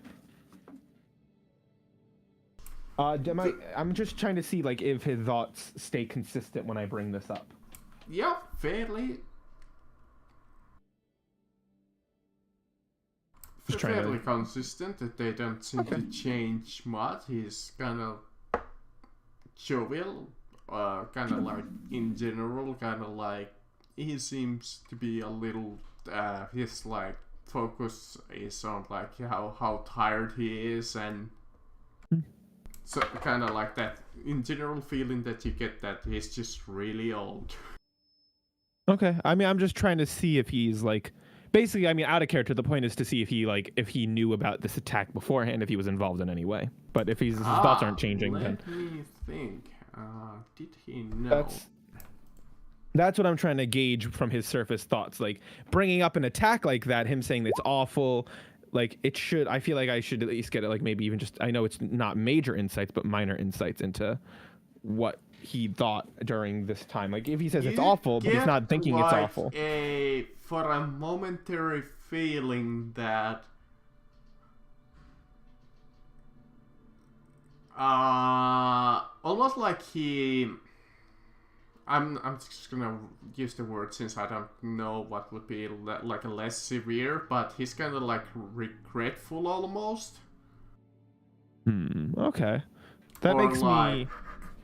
I'm just trying to see like if his thoughts stay consistent when I bring this up. Yep, fairly Just trying fairly to. consistent. That they don't seem to change much. He's kind of jovial, kind of like in general, kind of like he seems to be a little. His like focus is on like how tired he is and So kind of like that in general feeling that you get that he's just really old. Okay, I mean, I'm just trying to see if he's like, basically, I mean, out of character. The point is to see if he knew about this attack beforehand, if he was involved in any way. But if his thoughts aren't changing, then let me think. Did he know? That's what I'm trying to gauge from his surface thoughts. Like bringing up an attack like that, him saying it's awful. Like it should. I feel like I should at least get it. Like maybe even just. I know it's not major insights, but minor insights into what he thought during this time. Like if he says it's awful, but he's not thinking it's awful. For a momentary feeling that almost like he I'm just gonna use the word since I don't know what would be like a less severe, but he's kind of like regretful almost. Okay. That makes me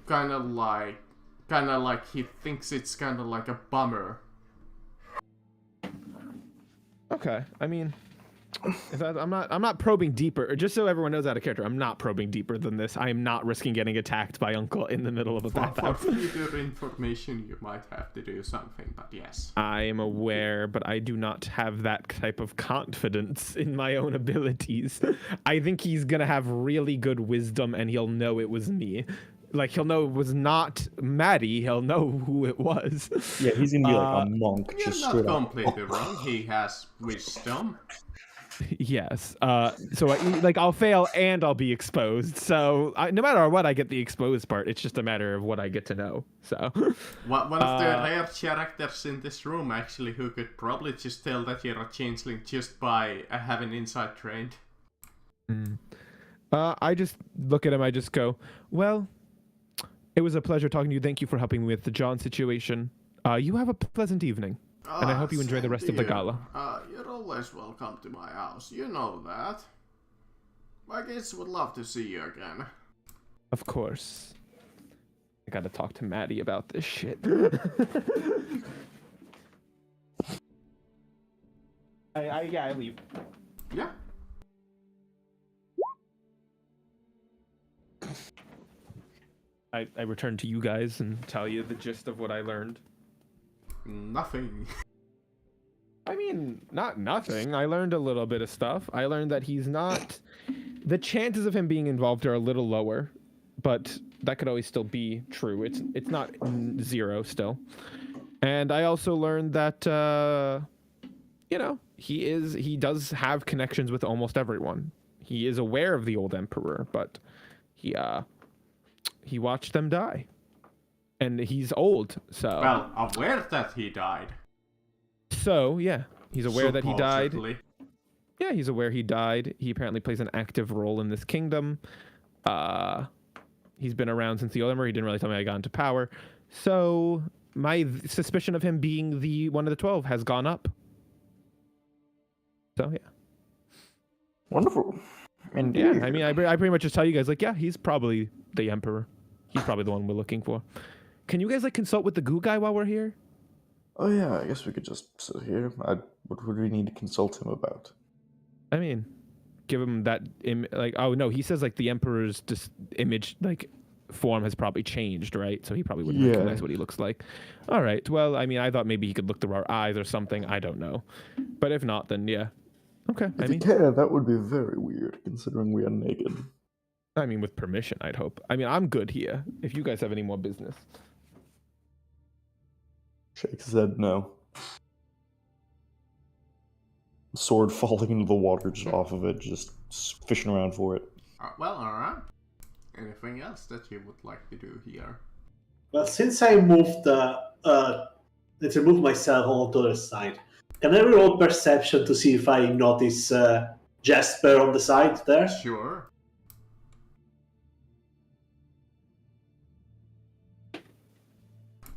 kind of like he thinks it's kind of like a bummer. Okay, I mean, I'm not probing deeper. Or just so everyone knows out of character, I'm not probing deeper than this. I am not risking getting attacked by Uncle in the middle of a bathhouse. For future information, you might have to do something, but yes. I am aware, but I do not have that type of confidence in my own abilities. I think he's gonna have really good wisdom, and he'll know it was me. Like, he'll know it was not Maddie. He'll know who it was. Yeah, he's gonna be like a monk. You're just not completely wrong. He has wisdom. Yes. So I'll fail and I'll be exposed. So no matter what, I get the exposed part. It's just a matter of what I get to know. So one of the rare characters in this room, actually, who could probably just tell that you're a changeling just by having insight trained. I just look at him. I just go, well, it was a pleasure talking to you. Thank you for helping me with the John situation. You have a pleasant evening. And I hope you enjoy the rest of the gala. You're always welcome to my house. You know that. My kids would love to see you again. Of course. I gotta talk to Maddie about this shit. I leave. Yeah. I return to you guys and tell you the gist of what I learned. Nothing. I mean, not nothing. I learned a little bit of stuff. I learned that he's not... The chances of him being involved are a little lower, but that could always still be true. It's not zero still. And I also learned that, he does have connections with almost everyone. He is aware of the old emperor, but he watched them die. And he's old, so... Well, aware that he died. So, yeah. He's aware that he died. Supposedly. Yeah, he's aware he died. He apparently plays an active role in this kingdom. He's been around since the old emperor. He didn't really tell me I got into power. So, my suspicion of him being the one of the 12 has gone up. So, yeah. Wonderful. Indeed. Yeah, I mean, I pretty much just tell you guys, like, yeah, he's probably the emperor. He's probably the one we're looking for. Can you guys, like, consult with the goo guy while we're here? Oh yeah, I guess we could just sit here. What would we need to consult him about? I mean, give him that, oh no, he says, like, the emperor's image, like, form has probably changed, right? So he probably wouldn't recognize what he looks like. All right, well, I mean, I thought maybe he could look through our eyes or something. I don't know. But if not, then yeah. Okay, If you can, that would be very weird, considering we are naked. I mean, with permission, I'd hope. I mean, I'm good here, if you guys have any more business. Shake said no. Sword falling into the water just off of it, just fishing around for it. Well, alright. Anything else that you would like to do here? Well, since I moved, let's remove myself on the other side. Can I roll perception to see if I notice Jasper on the side there? Sure.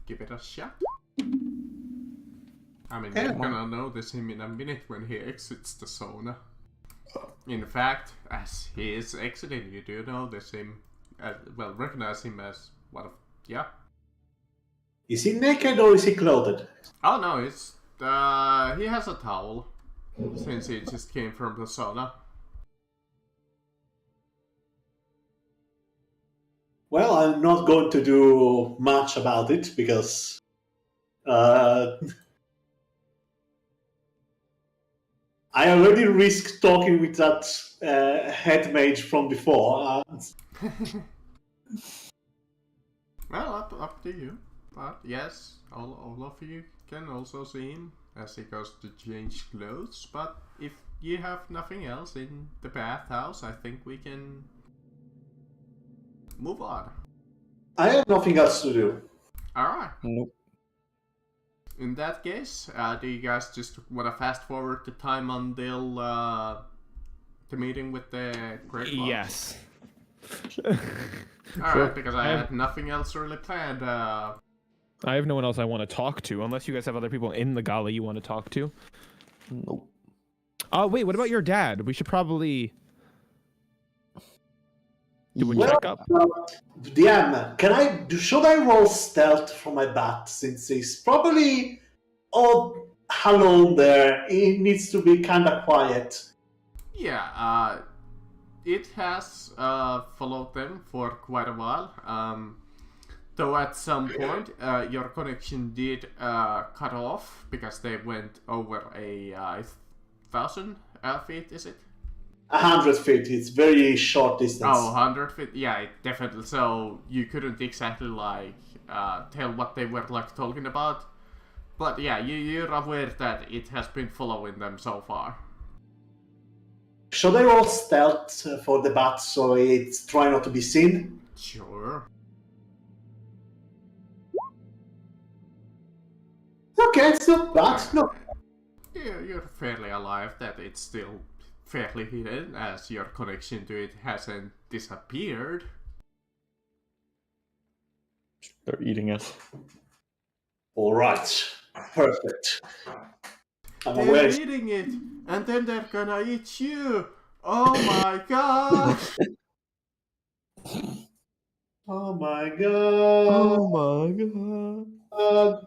Give it a shot. I mean, you're gonna notice him in a minute when he exits the sauna. In fact, as he is exiting, you do notice him, recognize him as one of, yeah. Is he naked or is he clothed? Oh no, he has a towel, since he just came from the sauna. I'm not going to do much about it because I already risked talking with that head mage from before. Well, up to you. But yes, all of you can also see him as he goes to change clothes. But if you have nothing else in the bathhouse, I think we can move on. I have nothing else to do. Alright. Nope. In that case, do you guys just want to fast forward the time until the meeting with the Great Lords? Yes. Alright, because I had nothing else really planned. I have no one else I want to talk to, unless you guys have other people in the gala you want to talk to. Nope. Oh, wait, what about your dad? We should probably do a checkup. DM, should I roll stealth for my bat since he's probably alone there? It needs to be kind of quiet. Yeah, it has followed them for quite a while. Though at some point your connection did cut off because they went over a 1,000 feet, is it? 100 feet, it's very short distance. Oh, 100 feet? Yeah, definitely. So you couldn't exactly like tell what they were like talking about. But yeah, you're aware that it has been following them so far. Should I roll stealth for the bat so it's try not to be seen? Sure. Okay, it's not bad. No. You're fairly alive that it's still fairly hidden as your connection to it hasn't disappeared. They're eating it. Alright. Perfect. They're eating it, and then they're gonna eat you! Oh my god! Oh my god. Oh my god.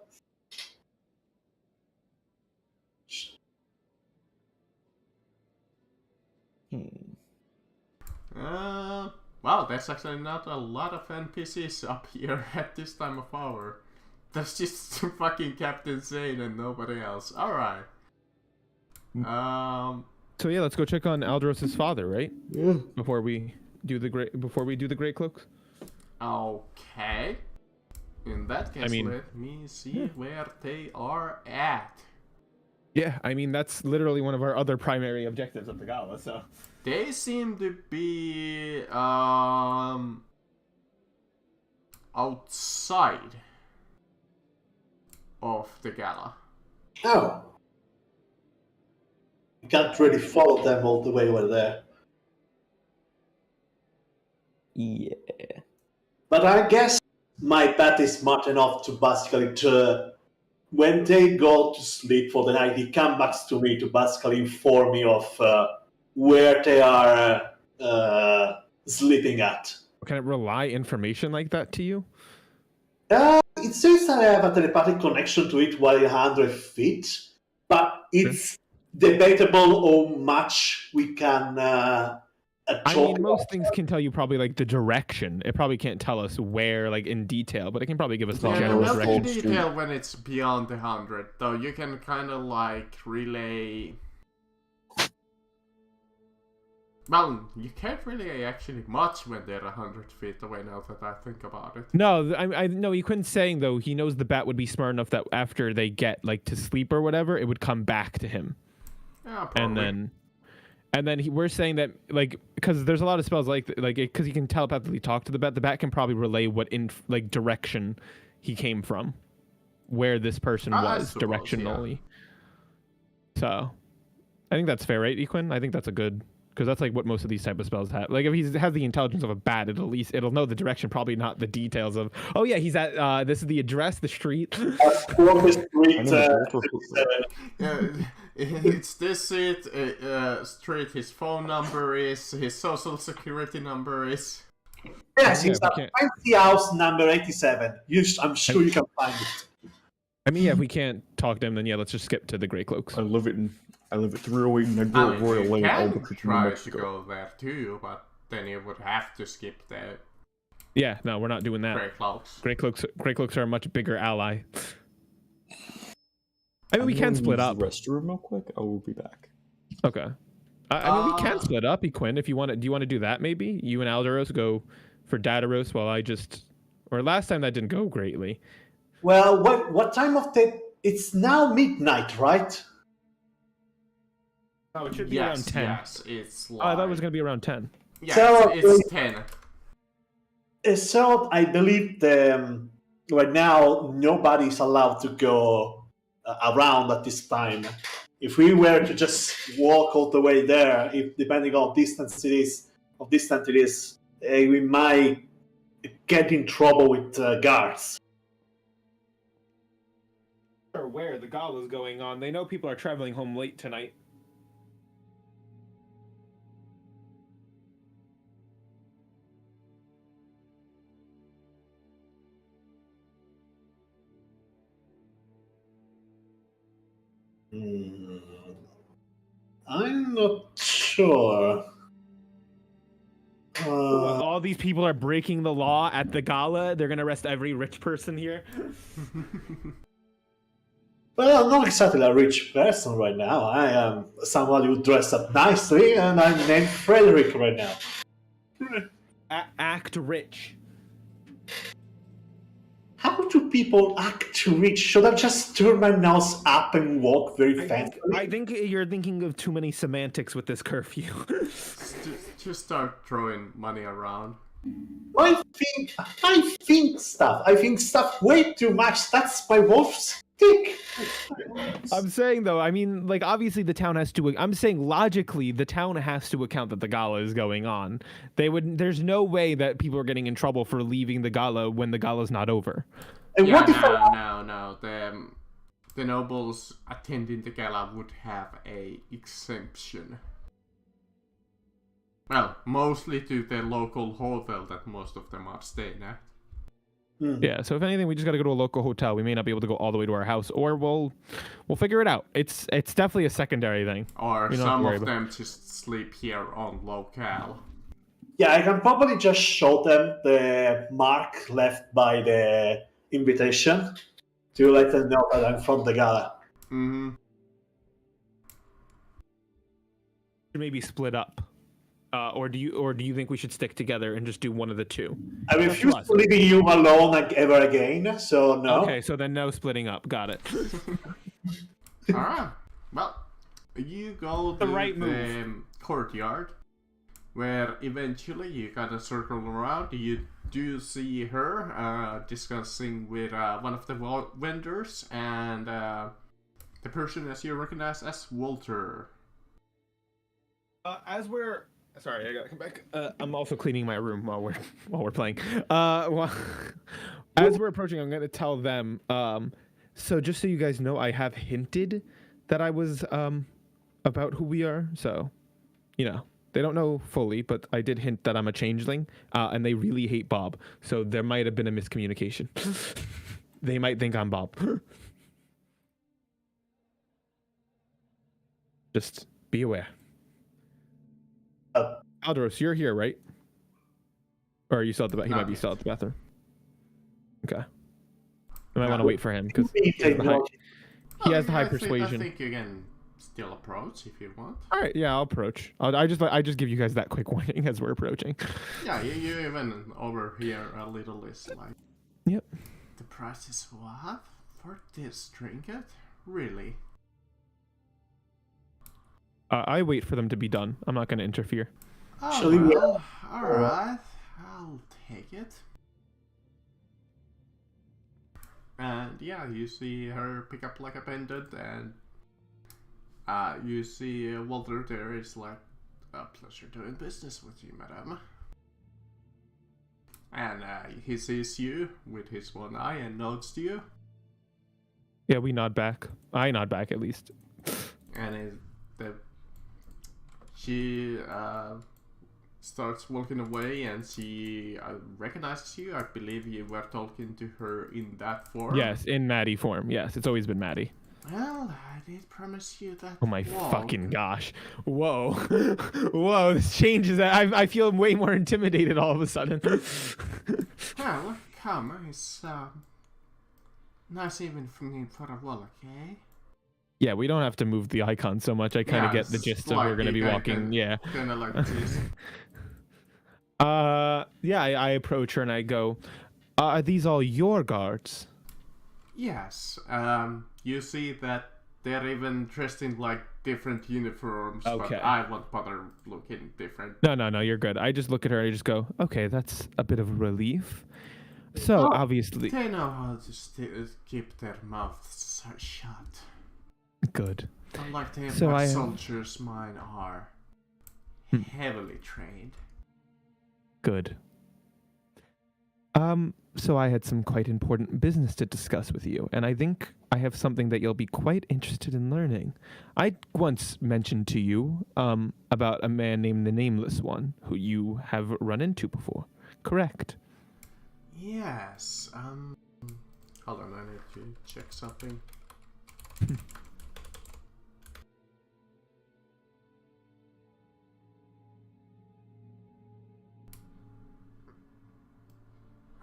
Wow, there's actually not a lot of NPCs up here at this time of hour. There's just fucking Captain Zane and nobody else. Alright. So yeah, let's go check on Aldros's father, right? Yeah. Before we do the Great Cloaks. Okay. In that case, let me see where they are at. Yeah, I mean that's literally one of our other primary objectives of the gala. So they seem to be outside of the gala. Oh. You can't really follow them all the way over there. Yeah. But I guess my bat is smart enough to basically when they go to sleep for the night, he comes back to me to basically inform me of where they are sleeping at. can it relay information like that to you? It says that I have a telepathic connection to it while 100 feet, but it's debatable how much we can I mean, most things can tell you probably like the direction. It probably can't tell us where, like in detail, but it can probably give us the general not in direction. detail when it's beyond the 100, though. You can kind of like relay. Well, you can't relay actually much when they're 100 feet away. Now that I think about it. No, I no. Quinn's saying though he knows the bat would be smart enough that after they get like to sleep or whatever, it would come back to him. Yeah, probably. And then we're saying that, like, because there's a lot of spells like because he can telepathically talk to the bat. The bat can probably relay what direction he came from, where this person was directionally. Yeah. So, I think that's fair, right, Equin? I think that's a good, because that's like what most of these type of spells have. Like, if he has the intelligence of a bat, it'll know the direction, probably not the details of. Oh yeah, he's at this is the address, the street. It's this street. His phone number is. His social security number is. Yes, it's at fancy house number 87. I'm sure you can find it. I mean, yeah, if we can't talk to him, then yeah, let's just skip to the Grey Cloaks. I live at 308 Negro Royal Lane, Albuquerque, New try to Mexico. go there too, but then you would have to skip the Yeah, no, we're not doing that. Grey cloaks. Grey cloaks are a much bigger ally. I mean, we can split up. The restroom real quick. I will be back. Okay. I mean, we can split up, Equin, if you want to. Do you want to do that? Maybe you and Aldaros go for Dataros while I just. Or last time that didn't go greatly. Well, what time of the? It's now midnight, right? Oh, it should be around 10. Yes, it's like... Oh, I thought it was going to be around 10. Yeah, So, it's 10. So I believe right now nobody's allowed to go around at this time. If we were to just walk all the way there, if depending on distance it is, we might get in trouble with guards. Or where the gala's going on. They know people are traveling home late tonight. I'm not sure. All these people are breaking the law at the gala. They're gonna arrest every rich person here. Well, I'm not exactly a rich person right now. I am someone who dressed up nicely, and I'm named Frederick right now. Act rich. How do people act rich? Should I just turn my nose up and walk very fast? I think you're thinking of too many semantics with this curfew. Just start throwing money around. I think stuff way too much. That's my wolf's stick. I'm saying though, I mean, like obviously the town has to. I'm saying logically, the town has to account that the gala is going on. There's no way that people are getting in trouble for leaving the gala when the gala's not over. And Yeah, what if no. The nobles attending the gala would have a exemption. Well, mostly to the local hotel that most of them are staying at. Yeah, so if anything, we just got to go to a local hotel. We may not be able to go all the way to our house, or we'll figure it out. It's definitely a secondary thing. Or some of them just sleep here on locale. Yeah, I can probably just show them the mark left by the invitation to let them know that I'm from the gala. Mm-hmm. Maybe split up. Or do you think we should stick together and just do one of the two? I refuse to leave you alone ever again, so no. Okay, so then no splitting up. Got it. Alright. Well, you go to the courtyard, where eventually you kind of circle around. You do see her discussing with one of the vendors and the person as you recognize as Walter. As we're sorry, I gotta come back. I'm also cleaning my room while we're playing. As we're approaching, I'm gonna tell them. So just so you guys know, I have hinted that I was about who we are. So, you know, they don't know fully, but I did hint that I'm a changeling, and they really hate Bob. So there might have been a miscommunication. They might think I'm Bob. Just be aware. Aldaros, you're here, right? Or are you still at the he might be still at the bathroom. Okay. I might want to wait for him because he has the high persuasion. I think you can still approach if you want. All right, yeah, I'll approach. I just give you guys that quick warning as we're approaching. Yeah, you even over here a little is like. Yep. The price is what for this trinket? Really? I wait for them to be done. I'm not going to interfere. Oh, well, alright. I'll take it. And yeah, you see her pick up like a pendant, and you see Walter there is like, a pleasure doing business with you, madam. And he sees you with his one eye and nods to you. Yeah, we nod back. I nod back at least. And she starts walking away, and she recognizes you. I believe you were talking to her in that form. Yes, in Maddie form. Yes, it's always been Maddie. Well, I did promise you that. Oh my walk. fucking gosh. Whoa. Whoa, this changes. I feel way more intimidated all of a sudden. Well, come, it's nice even for me for a walk, eh? Yeah, we don't have to move the icon so much. I kind of get the gist of we're going to be walking. Yeah. Kind of like this. Yeah, I approach her and I go, are these all your guards? Yes. You see that they're even dressed in like different uniforms, Okay. but I won't bother looking different. No, you're good. I just look at her and I just go, okay, that's a bit of a relief. So, obviously... They know how to keep their mouths shut. Good. Unlike the So Empire soldiers, mine are heavily trained. Good. So I had some quite important business to discuss with you, and I think I have something that you'll be quite interested in learning. I once mentioned to you, about a man named the Nameless One, who you have run into before, correct? Yes, hold on, I need to check something.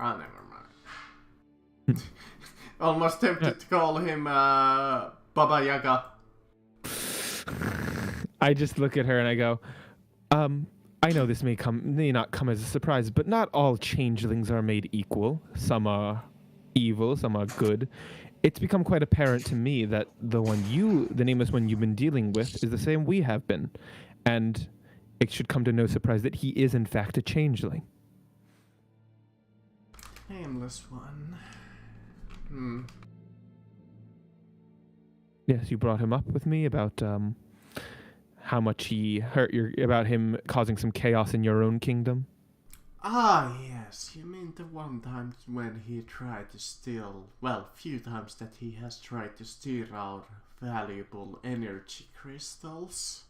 Ah, never mind. Almost tempted to call him Baba Yaga. I just look at her and I go, I know this may not come as a surprise, but not all changelings are made equal. Some are evil, some are good. It's become quite apparent to me that the Nameless One you've been dealing with is the same we have been. And it should come to no surprise that he is in fact a changeling. Nameless One. Yes, you brought him up with me about how much he hurt about him causing some chaos in your own kingdom. Ah, yes. You mean the one time when he tried to steal... Well, few times that he has tried to steal our valuable energy crystals?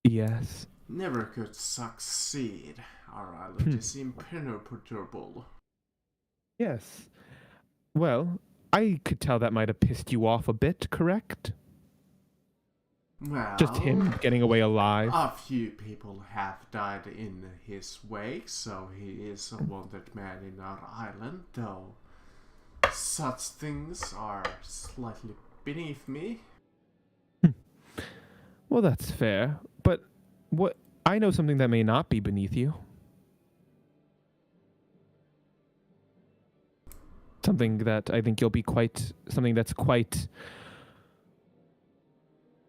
Yes. Never could succeed. Our island is impenetrable. Yes. Well, I could tell that might have pissed you off a bit, correct? Well, Just him getting away alive. A few people have died in his wake, so he is a wanted man in our island, though such things are slightly beneath me. Well, that's fair. But I know something that may not be beneath you. Something that I think something that's quite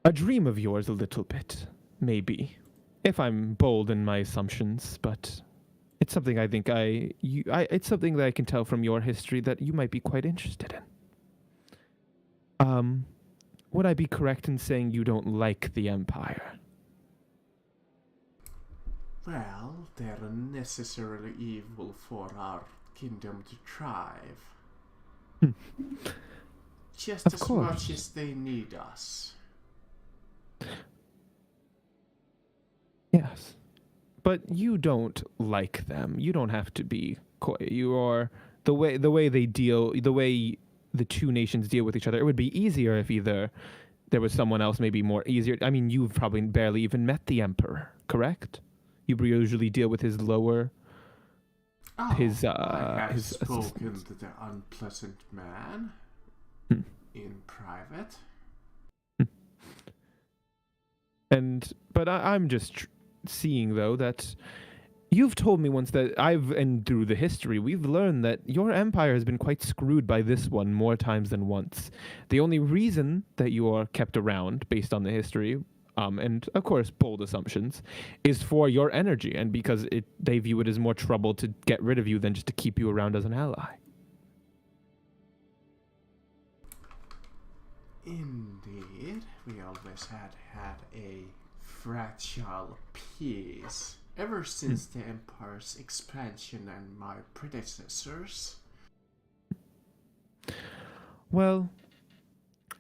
a dream of yours a little bit, maybe. If I'm bold in my assumptions, but it's something I think it's something that I can tell from your history that you might be quite interested in. Would I be correct in saying you don't like the Empire? Well, they're unnecessarily evil for our kingdom to thrive. Just Of as course. much as they need us. Yes. But you don't like them. You don't have to be coy. You are the way they deal, the way the two nations deal with each other. It would be easier if either there was someone else maybe more easier. I mean, you've probably barely even met the Emperor, correct? You usually deal with his lower I have his spoken assistants. to the unpleasant man in private. But I'm just seeing though that you've told me once that and through the history we've learned that your empire has been quite screwed by this one more times than once. The only reason that you are kept around, based on the history, and of course bold assumptions, is for your energy, and because they view it as more trouble to get rid of you than just to keep you around as an ally. Indeed, we always had a fragile peace ever since the Empire's expansion and my predecessors. Well,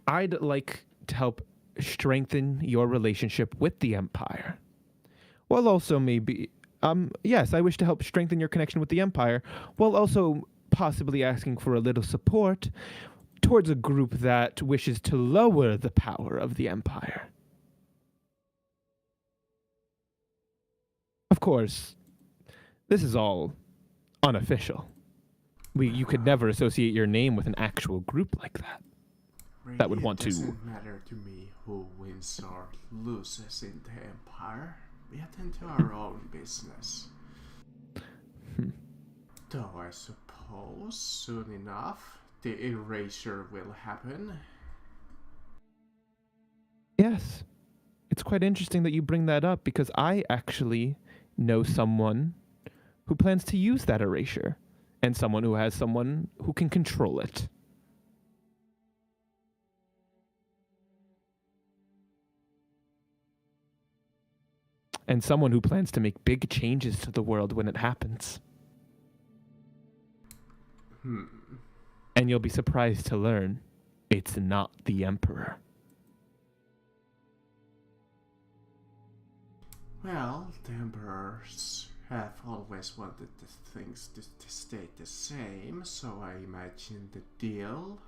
I'd like to help strengthen your relationship with the Empire. While also maybe, yes, I wish to help strengthen your connection with the Empire, while also possibly asking for a little support towards a group that wishes to lower the power of the Empire. Of course, this is all unofficial. You could never associate your name with an actual group like that. Really, That would want to... It doesn't matter to me who wins or loses in the Empire. We attend to our own business. Though I suppose soon enough the erasure will happen. Yes. It's quite interesting that you bring that up because I actually know someone who plans to use that erasure and someone who can control it. And someone who plans to make big changes to the world when it happens. And you'll be surprised to learn it's not the Emperor. Well, the Emperors have always wanted the things to stay the same, so I imagine the deal.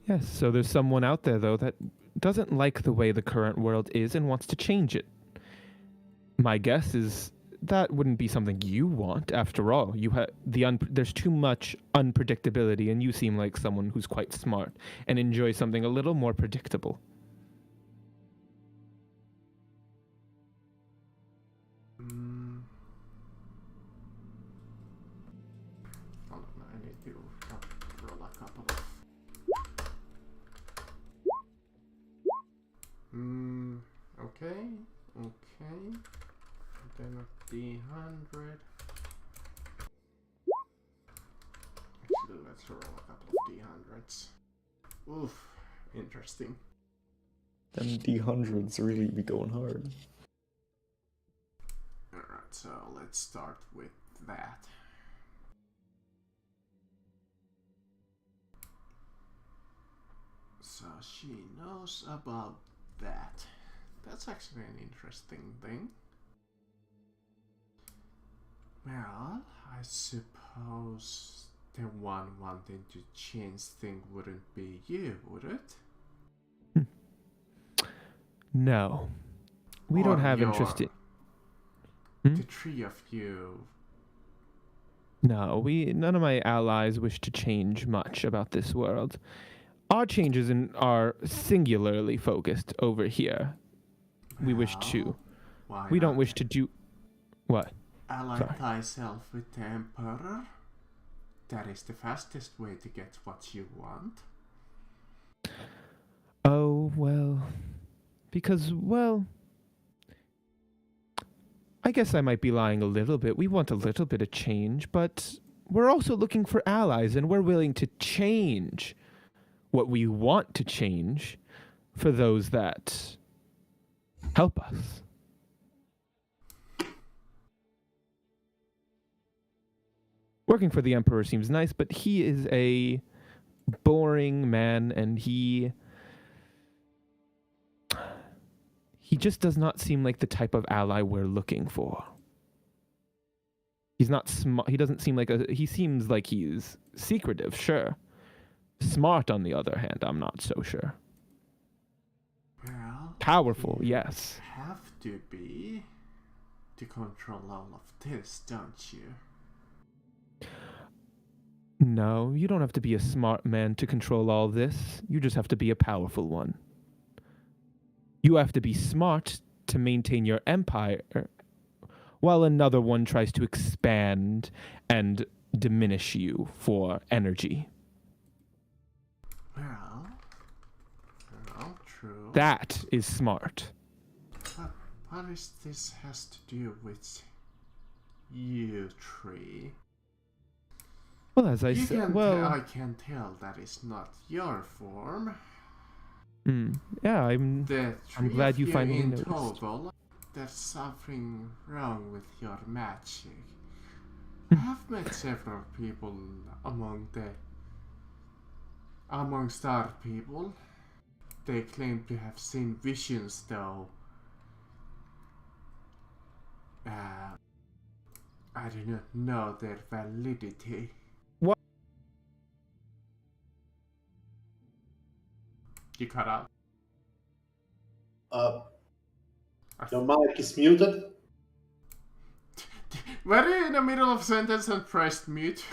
Yes, so there's someone out there, though, that doesn't like the way the current world is and wants to change it. My guess is that wouldn't be something you want. After all, there's too much unpredictability, and you seem like someone who's quite smart and enjoys something a little more predictable. Hold on, I need to roll a couple of... okay. Then a D100. Actually, let's roll a couple of D100s. Oof, interesting. Them D100s really be going hard. Alright, so let's start with that. So she knows about that. That's actually an interesting thing. Well, I suppose the one wanting to change things wouldn't be you, would it? No. We don't have interest in... The three of you. No, none of my allies wish to change much about this world. Our changes are singularly focused over here. We wish to. We don't wish to do... What? Ally thyself with the Emperor. That is the fastest way to get what you want. Oh, well... Because, well... I guess I might be lying a little bit. We want a little bit of change, but we're also looking for allies, and we're willing to change what we want to change for those that help us. Working for the Emperor seems nice, but he is a boring man, and he just does not seem like the type of ally we're looking for. He's not smart. He doesn't seem like he seems like he's secretive, sure. Smart, on the other hand, I'm not so sure. Well, powerful, yes. Have to be to control all of this, don't you? No, you don't have to be a smart man to control all this. You just have to be a powerful one. You have to be smart to maintain your empire, while another one tries to expand and diminish you for energy. Well, true. That is smart. But what is this has to do with you three? Well, as I said, I can tell that is not your form. Yeah, I'm glad you finally noticed. Total, there's something wrong with your magic. I have met several people amongst our people. They claim to have seen visions, though. I do not know their validity. What? You cut out. Your mic is muted. Were you in the middle of a sentence and pressed mute?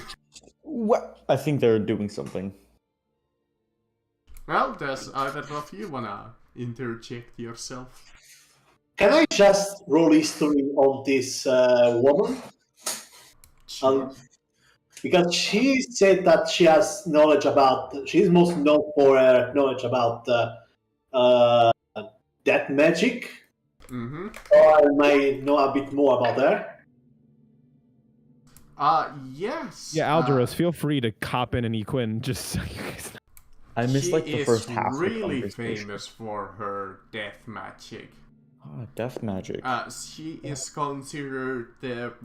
What? I think they're doing something. Well, does either of you wanna interject yourself? Can I just roll history on this woman? Sure. Because she said that she has knowledge about. She's most known for her knowledge about death magic. Mm-hmm. Or I might know a bit more about her. Yes. Yeah, Alderos, feel free to cop in and Equin, just so you guys know. I missed like the first half She is of the really conversation. famous for her death magic. Death magic. She is considered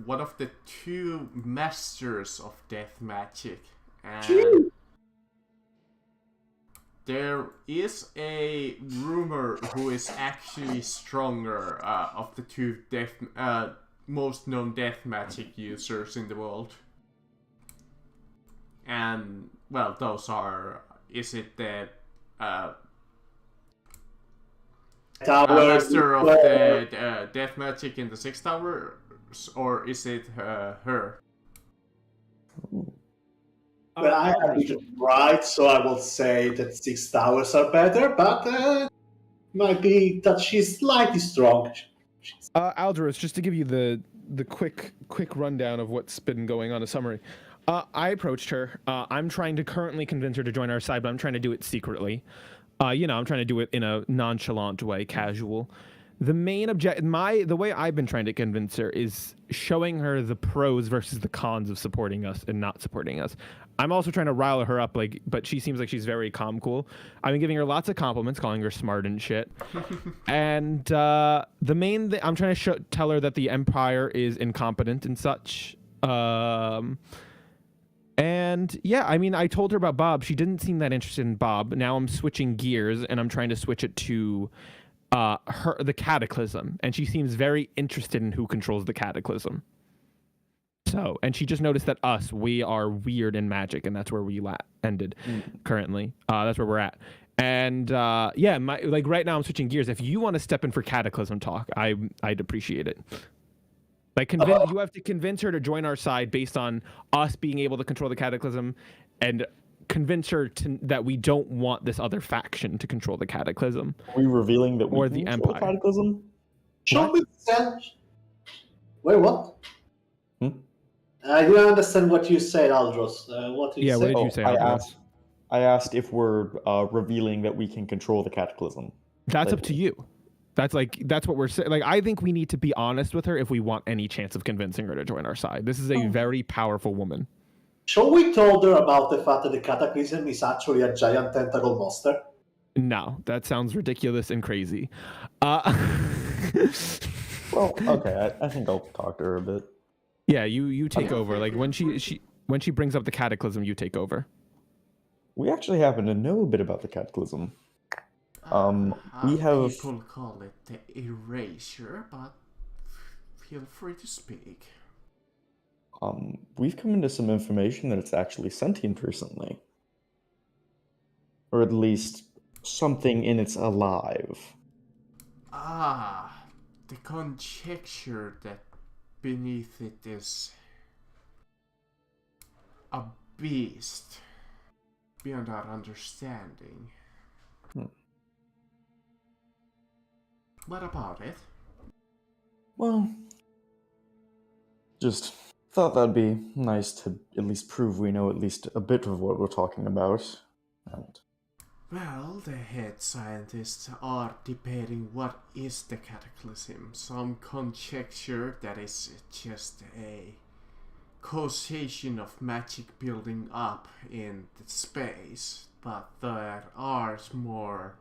one of the 2 masters of death magic. And there is a rumor who is actually stronger of the 2 most known death magic users in the world. And, well, those are... Is it the... master of the death magic in the 6 towers, or is it her? Well, I have it right, so I will say that 6 towers are better, but might be that she's slightly strong. Alderos, just to give you the quick rundown of what's been going on, a summary. I approached her. I'm trying to currently convince her to join our side, but I'm trying to do it secretly. I'm trying to do it in a nonchalant way, casual. The main the way I've been trying to convince her is showing her the pros versus the cons of supporting us and not supporting us. I'm also trying to rile her up, but she seems like she's very calm, cool. I've been giving her lots of compliments, calling her smart and shit. And the main thing, I'm trying to tell her that the Empire is incompetent and such. And yeah, I mean, I told her about Bob. She didn't seem that interested in Bob. Now I'm switching gears and I'm trying to switch it to the Cataclysm, and she seems very interested in who controls the Cataclysm. So, and she just noticed that we are weird in magic, and that's where we ended currently. That's where we're at. And yeah, right now I'm switching gears. If you want to step in for Cataclysm talk, I'd appreciate it. Like, you have to convince her to join our side based on us being able to control the Cataclysm, and convince her that we don't want this other faction to control the Cataclysm. Are we revealing that we or the control Empire? Cataclysm? Show me the Wait, what? Hmm? I didn't understand what you said, Aldros. What did you say? What did you say, Aldros? I asked if we're revealing that we can control the Cataclysm. That's up to you. That's what we're saying. Like, I think we need to be honest with her if we want any chance of convincing her to join our side. This is a very powerful woman. Shall we told her about the fact that the Cataclysm is actually a giant tentacle monster? No, that sounds ridiculous and crazy. Well, okay, I think I'll talk to her a bit. Yeah, you take over. Like, when she brings up the Cataclysm, you take over. We actually happen to know a bit about the Cataclysm. We have... People call it the erasure, but feel free to speak. We've come into some information that it's actually sentient recently. Or at least something in it's alive. The conjecture that beneath it is a beast beyond our understanding. What about it? Well, just thought that'd be nice to at least prove we know at least a bit of what we're talking about. And well, the head scientists are debating what is the Cataclysm. Some conjecture that it's just a causation of magic building up in the space, but there are more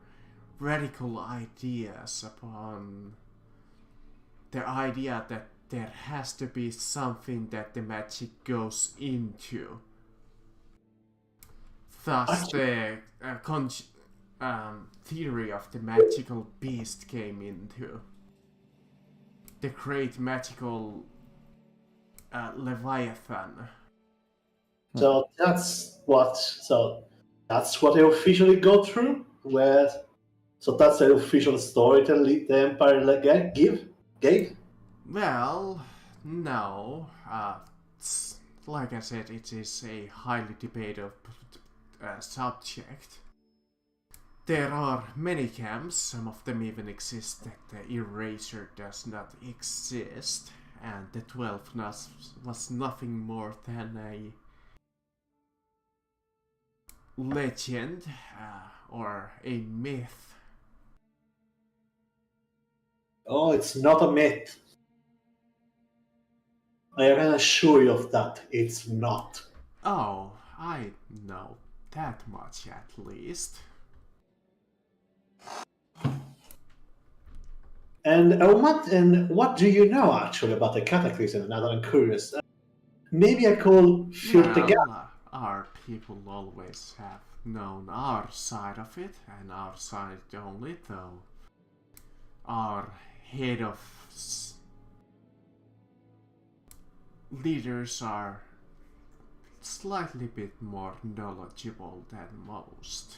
radical ideas upon the idea that there has to be something that the magic goes into. Thus, the theory of the magical beast came into the great magical Leviathan. So that's what they officially go through. Where? So that's the official story the Empire gave? Well, no. Like I said, it is a highly debated subject. There are many camps, some of them even exist that the eraser does not exist, and the 12 was nothing more than a legend or a myth. Oh, it's not a myth. I can assure you of that. It's not. Oh, I know that much at least. And what do you know actually about the cataclysm? Now that I'm curious, maybe I could fill the gap. Well, our people always have known our side of it, and our side only, though our head of leaders are slightly bit more knowledgeable than most.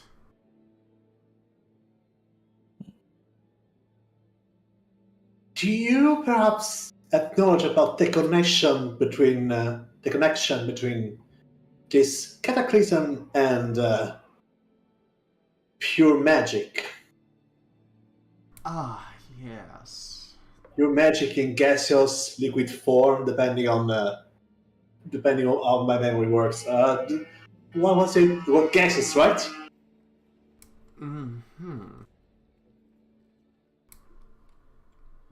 Do you perhaps acknowledge about the connection between this cataclysm and pure magic? Ah, yes. Pure magic in gaseous, liquid form, depending on how my memory works. What was it? What gases, right? Mm-hmm.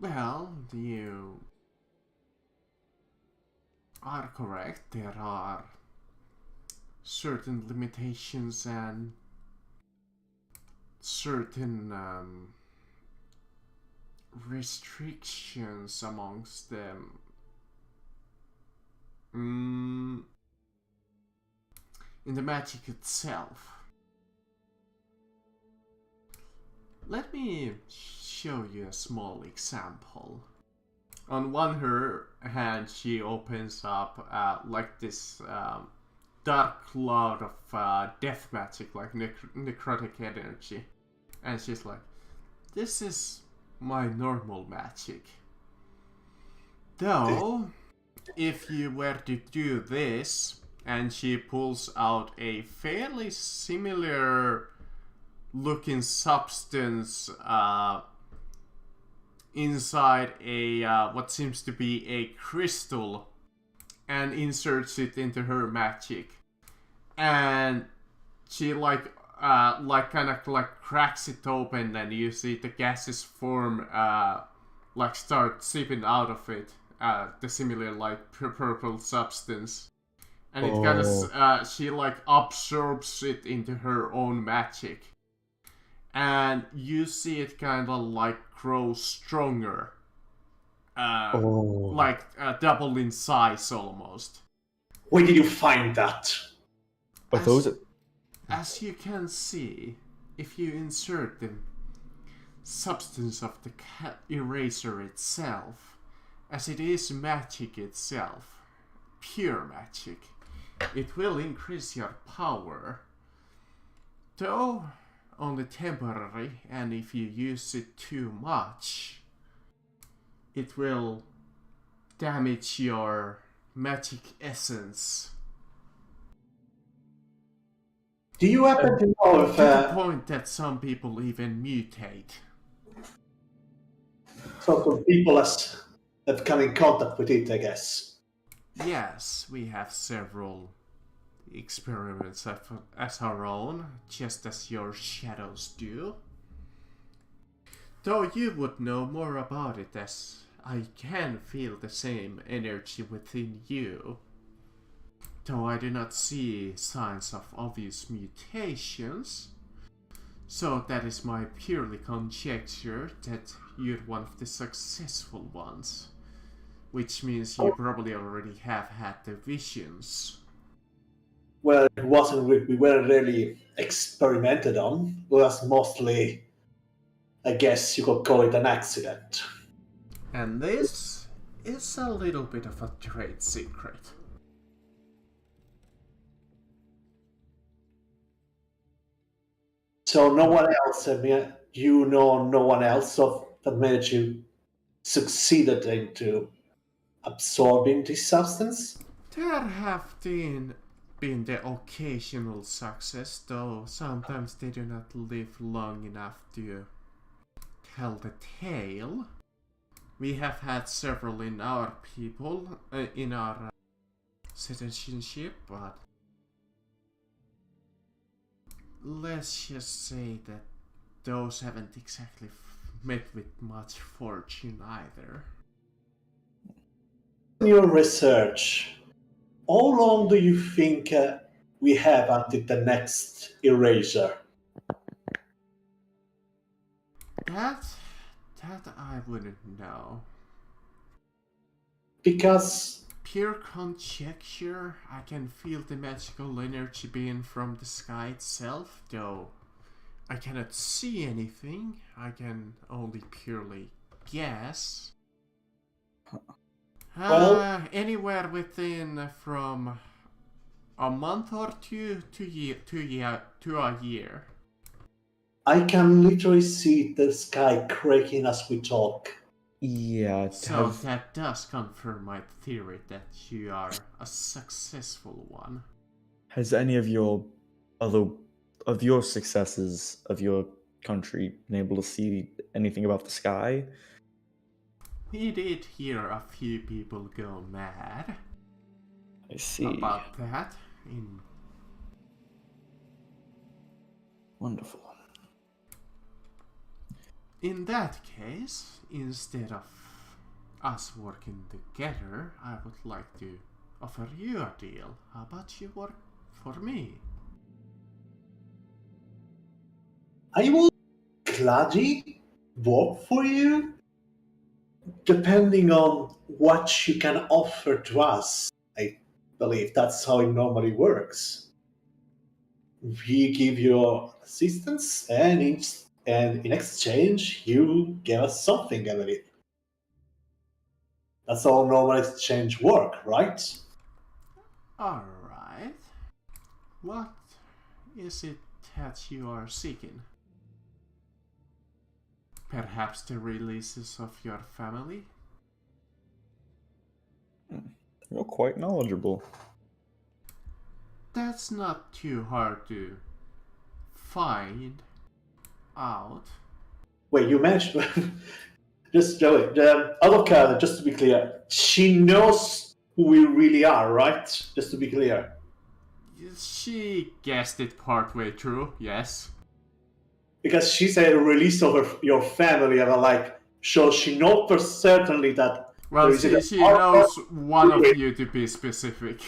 Well, you are correct. There are certain limitations and certain restrictions amongst them. In the magic itself. Let me show you a small example. On one hand, she opens up like this dark cloud of death magic, like necrotic energy. And she's like, this is my normal magic. Though, if you were to do this, and she pulls out a fairly similar looking substance inside a what seems to be a crystal, and inserts it into her magic, and she like kind of like cracks it open, and you see the gases form like start seeping out of it, the similar like purple substance, and it kind of she like absorbs it into her own magic. And you see it kind of like grow stronger, like double in size almost. Where did you find that? As you can see, if you insert the substance of the eraser itself, as it is magic itself, pure magic, it will increase your power. Though only temporary, and if you use it too much, it will damage your magic essence. Do you happen to know if... To the point that some people even mutate. So some people have come in contact with it, I guess. Yes, we have several experiments as our own, just as your shadows do. Though you would know more about it, as I can feel the same energy within you. Though I do not see signs of obvious mutations. So that is my purely conjecture that you're one of the successful ones. Which means you probably already have had the visions. Well, it wasn't we weren't really experimented on. It was mostly, I guess you could call it an accident. And this is a little bit of a trade secret. So no one else, I mean, you know no one else that made you succeeded into absorbing this substance? There have been the occasional success, though sometimes they do not live long enough to tell the tale. We have had several in our people, in our citizenship, but let's just say that those haven't exactly met with much fortune either. In your research, how long do you think we have until the next erasure? That I wouldn't know. Because Pure conjecture, I can feel the magical energy being from the sky itself, though I cannot see anything. I can only purely guess. Well- Anywhere within from a month or two to a year. I can literally see the sky cracking as we talk. Yeah, So that does confirm my theory that you are a successful one. has any of your successes of your country been able to see anything about the sky? We did hear a few people go mad I see. about that. Wonderful. In that case, instead of us working together, I would like to offer you a deal. How about you work for me? I will gladly work for you, depending on what you can offer to us. I believe that's how it normally works. We give you assistance, and in exchange, you give us something, I believe. That's how normal exchange work, right? Alright. What is it that you are seeking? Perhaps the releases of your family? You're quite knowledgeable. That's not too hard to find out. Wait, you mentioned just Joey, Avocado, just to be clear, she knows who we really are, right? Just to be clear. She guessed it partway through, yes. Because she said a release of your family, and I'm like, so she knows for certainly that. Well, she knows one of you to be specific.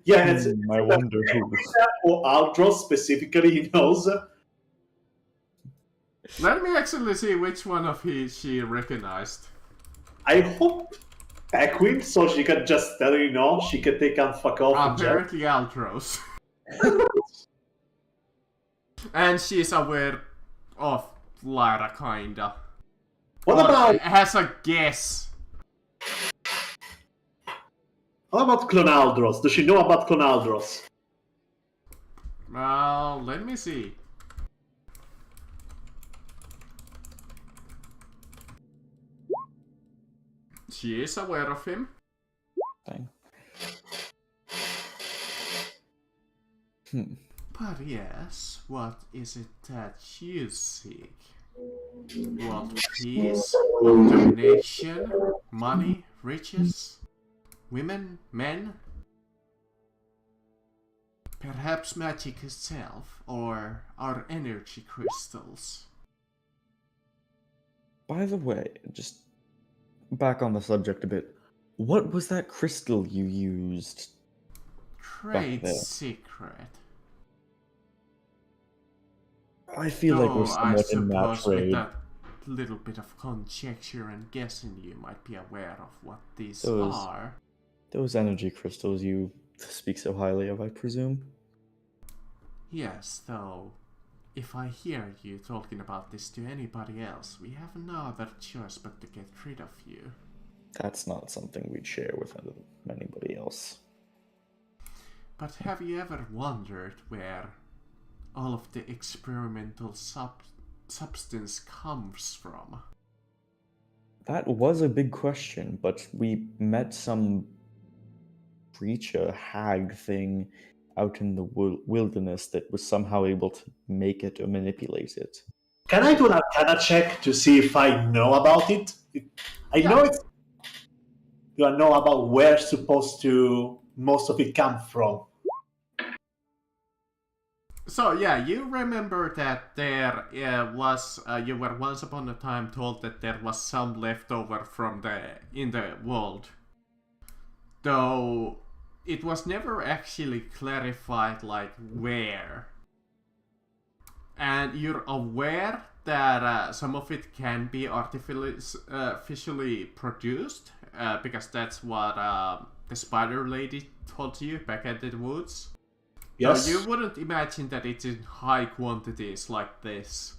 Yeah, it's I wonder who. or Aldros specifically, he knows. Let me actually see which one of she recognized. I hope Equine, so she can just tell you no, she can take and fuck off. Apparently Altros. And she's aware of Lyra, kinda. What Or about has a guess. Clonaldros? Does she know about Clonaldros? Well, let me see. She is aware of him. Thing. But yes, what is it that you seek? World peace, world domination, money, riches, women, men? Perhaps magic itself, or our energy crystals. By the way, just back on the subject a bit. What was that crystal you used? Trade there. secret. I feel like we're Though I somewhat in that suppose with trade. that little bit of conjecture and guessing, you might be aware of what these Those- are. Those energy crystals you speak so highly of, I presume. Yes, though, if I hear you talking about this to anybody else, we have no other choice but to get rid of you. That's not something we'd share with anybody else. But have you ever wondered where all of the experimental substance comes from? That was a big question, but we met some creature, hag thing out in the wilderness that was somehow able to make it or manipulate it. Can I do an Arcana check to see if I know about it? I know it's. Do I know about where supposed to most of it come from? So yeah, you remember that there was you were once upon a time told that there was some leftover from in the world, though it was never actually clarified like where. And you're aware that some of it can be artificially produced, because that's what the spider lady told you back at the woods. Yes. So you wouldn't imagine that it's in high quantities like this.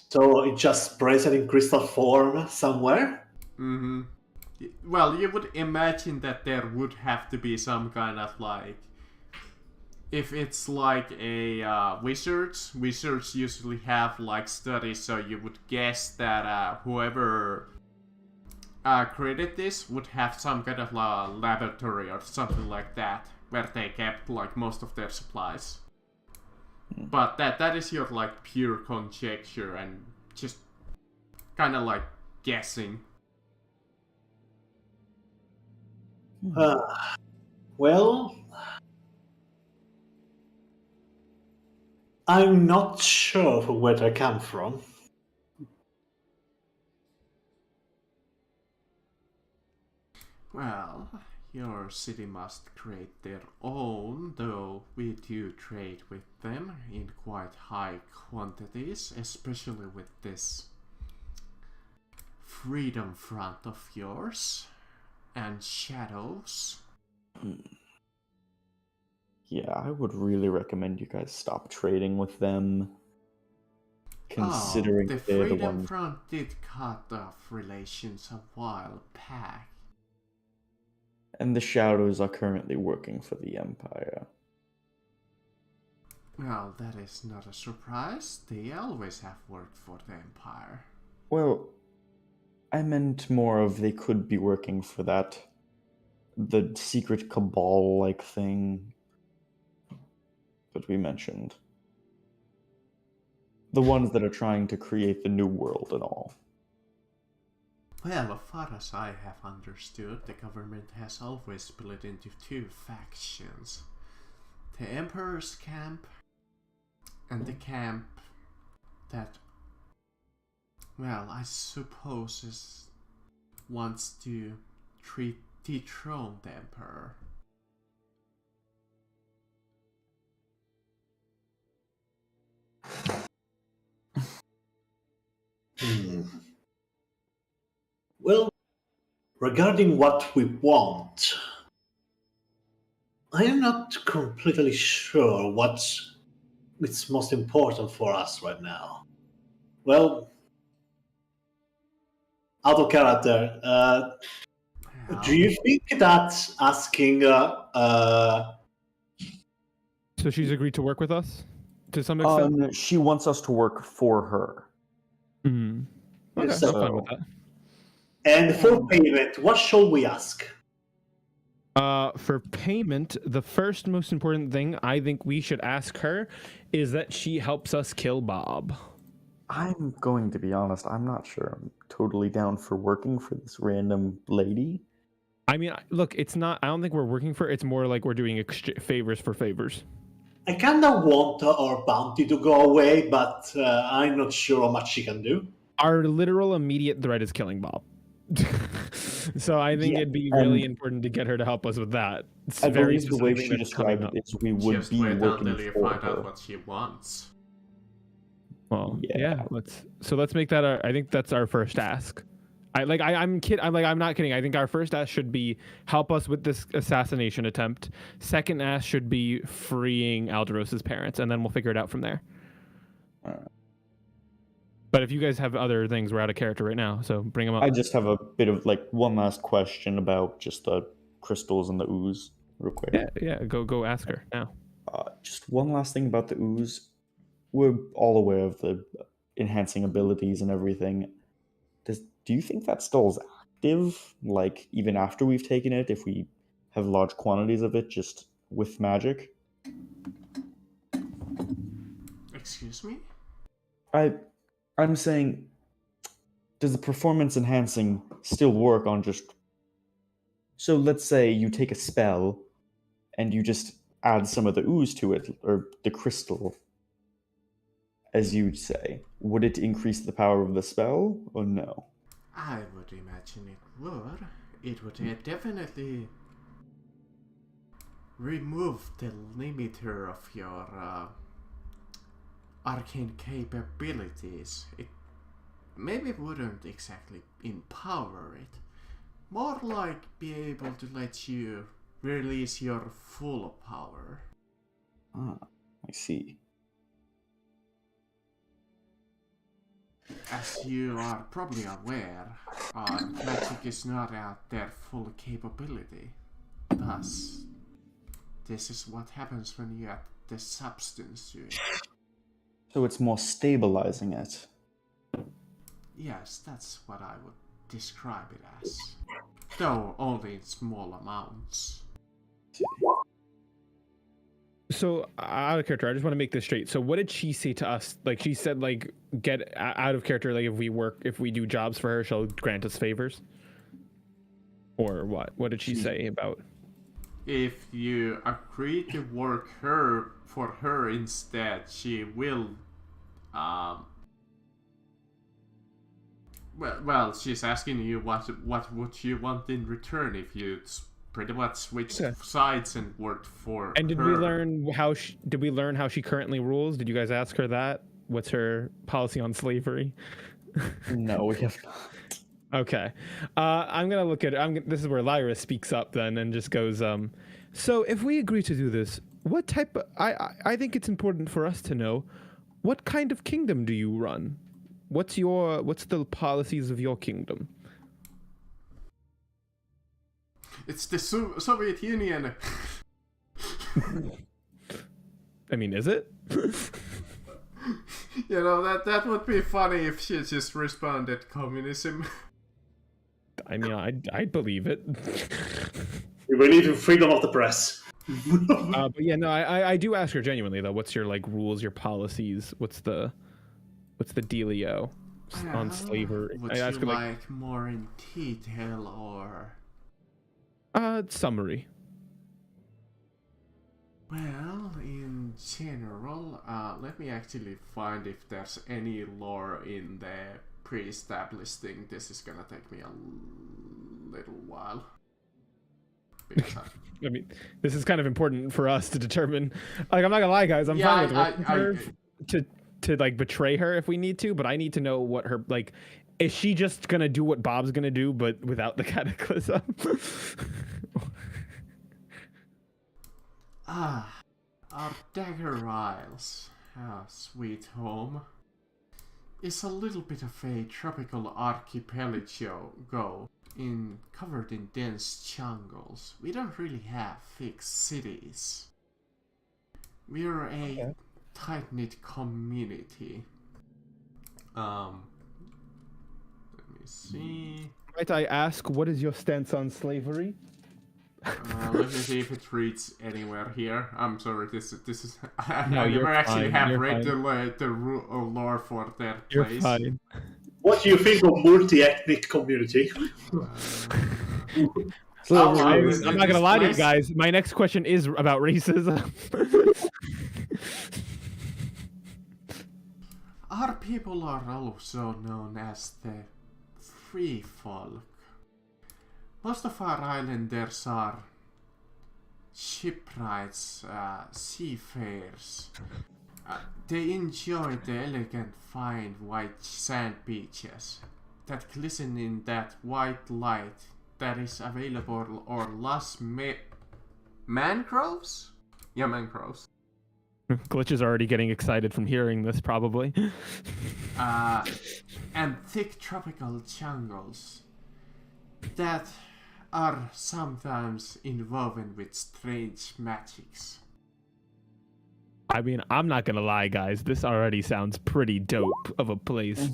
So it just present in crystal form somewhere? Mm-hmm. Well, you would imagine that there would have to be some kind of like... If it's like a wizards usually have like studies, so you would guess that whoever created this would have some kind of laboratory or something like that where they kept like most of their supplies. But that is your like pure conjecture and just kind of like guessing. Well, I'm not sure where they come from. Well, your city must create their own, though we do trade with them in quite high quantities, especially with this freedom front of yours and shadows. Yeah, I would really recommend you guys stop trading with them. Considering the they're the freedom ones. front did cut off relations a while back. And the shadows are currently working for the Empire. Well, that is not a surprise. They always have worked for the Empire. Well, I meant more of they could be working for the secret cabal-like thing that we mentioned. The ones that are trying to create the new world and all. Well, as far as I have understood, the government has always split into two factions. The Emperor's camp and the camp that, well, I suppose wants to dethrone the Emperor. Well, regarding what we want, I am not completely sure what is most important for us right now. Well, out of character, do you think that asking So she's agreed to work with us to some extent? She wants us to work for her. Mm-hmm. Okay, so- I'm fine with that. and for payment, what shall we ask? For payment, the first most important thing I think we should ask her is that she helps us kill Bob. I'm going to be honest, I'm not sure I'm totally down for working for this random lady. I mean, look, it's not, I don't think we're working for, it's more like we're doing favors for favors. I kinda want our bounty to go away, but I'm not sure how much she can do. Our literal immediate threat is killing Bob. So I think it'd be really important to get her to help us with that. It's I very believe the way specific she thing that's described coming it up. is we would Just be wait working until you for find her. out what she wants. Well, Yeah. let's make that I think that's our first ask. I'm not kidding. I think our first ask should be help us with this assassination attempt. Second ask should be freeing Alderos's parents, and then we'll figure it out from there. But if you guys have other things, we're out of character right now, so bring them up. I just have a bit of one last question about just the crystals and the ooze. real quick? Yeah. Go ask her now. Just one last thing about the ooze. We're all aware of the enhancing abilities and everything. Do you think that still is active? Like, even after we've taken it, if we have large quantities of it, just with magic? Excuse me? I'm saying, does the performance enhancing still work on just... So let's say you take a spell and you just add some of the ooze to it, or the crystal, as you'd say. Would it increase the power of the spell, or no? I would imagine it would. It would definitely remove the limiter of your arcane capabilities. It maybe wouldn't exactly empower it. More like be able to let you release your full power. Ah, I see. As you are probably aware, magic is not at their full capability. Thus, this is what happens when you add the substance to it. So it's more stabilizing it. Yes, that's what I would describe it as. Though only in small amounts. So out of character, I just want to make this straight. So what did she say to us? Like she said, like get out of character. Like if we do jobs for her, she'll grant us favors. Or what? What did she say about? If you agree to work for her instead, she will. Well, she's asking you what would you want in return if you pretty much switched sides and worked for. And did her. we learn how she currently rules? Did you guys ask her that? What's her policy on slavery? No, we have not. Okay. I'm going to look at this is where Lyra speaks up then and just goes, so if we agree to do this, what type of, I think it's important for us to know, what kind of kingdom do you run? What's the policies of your kingdom? It's the Soviet Union. I mean, is it? You know, that would be funny if she just responded communism. I mean, I'd believe it. We believe in freedom of the press. But yeah, no, I do ask her genuinely though. What's your like rules, your policies? What's the dealio on slavery? Would I ask you her like more in detail or? Summary. Well, in general, let me actually find if there's any lore in the pre-established thing. This is gonna take me a little while. I mean, this is kind of important for us to determine. Like, I'm not gonna lie, guys. I'm fine with her to like betray her if we need to, but I need to know what her like. Is she just gonna do what Bob's gonna do, but without the cataclysm? Our Dagger Isles, our sweet home, is a little bit of a tropical archipelago covered in dense jungles. We don't really have fixed cities. We're a tight-knit community. Let me see. Might I ask, what is your stance on slavery? Let me see if it reads anywhere here. I'm sorry, this is I No, never actually fine. have You're read fine. the lore for their You're place. fine. What do you think of multi-ethnic community? I'm not gonna lie to you guys. My next question is about racism. Our people are also known as the free folk. Most of our islanders are shipwrights, seafarers. They enjoy the elegant, fine white sand beaches that glisten in that white light that is available or lush mangroves? Yeah, mangroves. Glitch is already getting excited from hearing this, probably. And thick tropical jungles that are sometimes involved with strange magics. I mean, I'm not gonna lie, guys. This already sounds pretty dope of a place.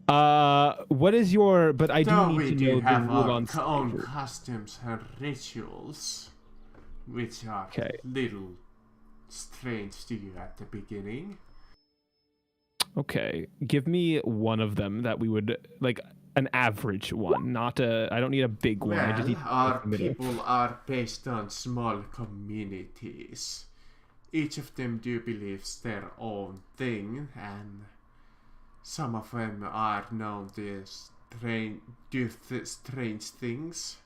What is your? But I do Though need we to do know have the rule our on own slavery. customs and rituals, which are Okay. little strange to you at the beginning. Okay, give me one of them that we would like an average one, not a. I don't need a big one. I just need Our the middle. people are based on small communities. Each of them do believes their own thing, and some of them are known to do strange things.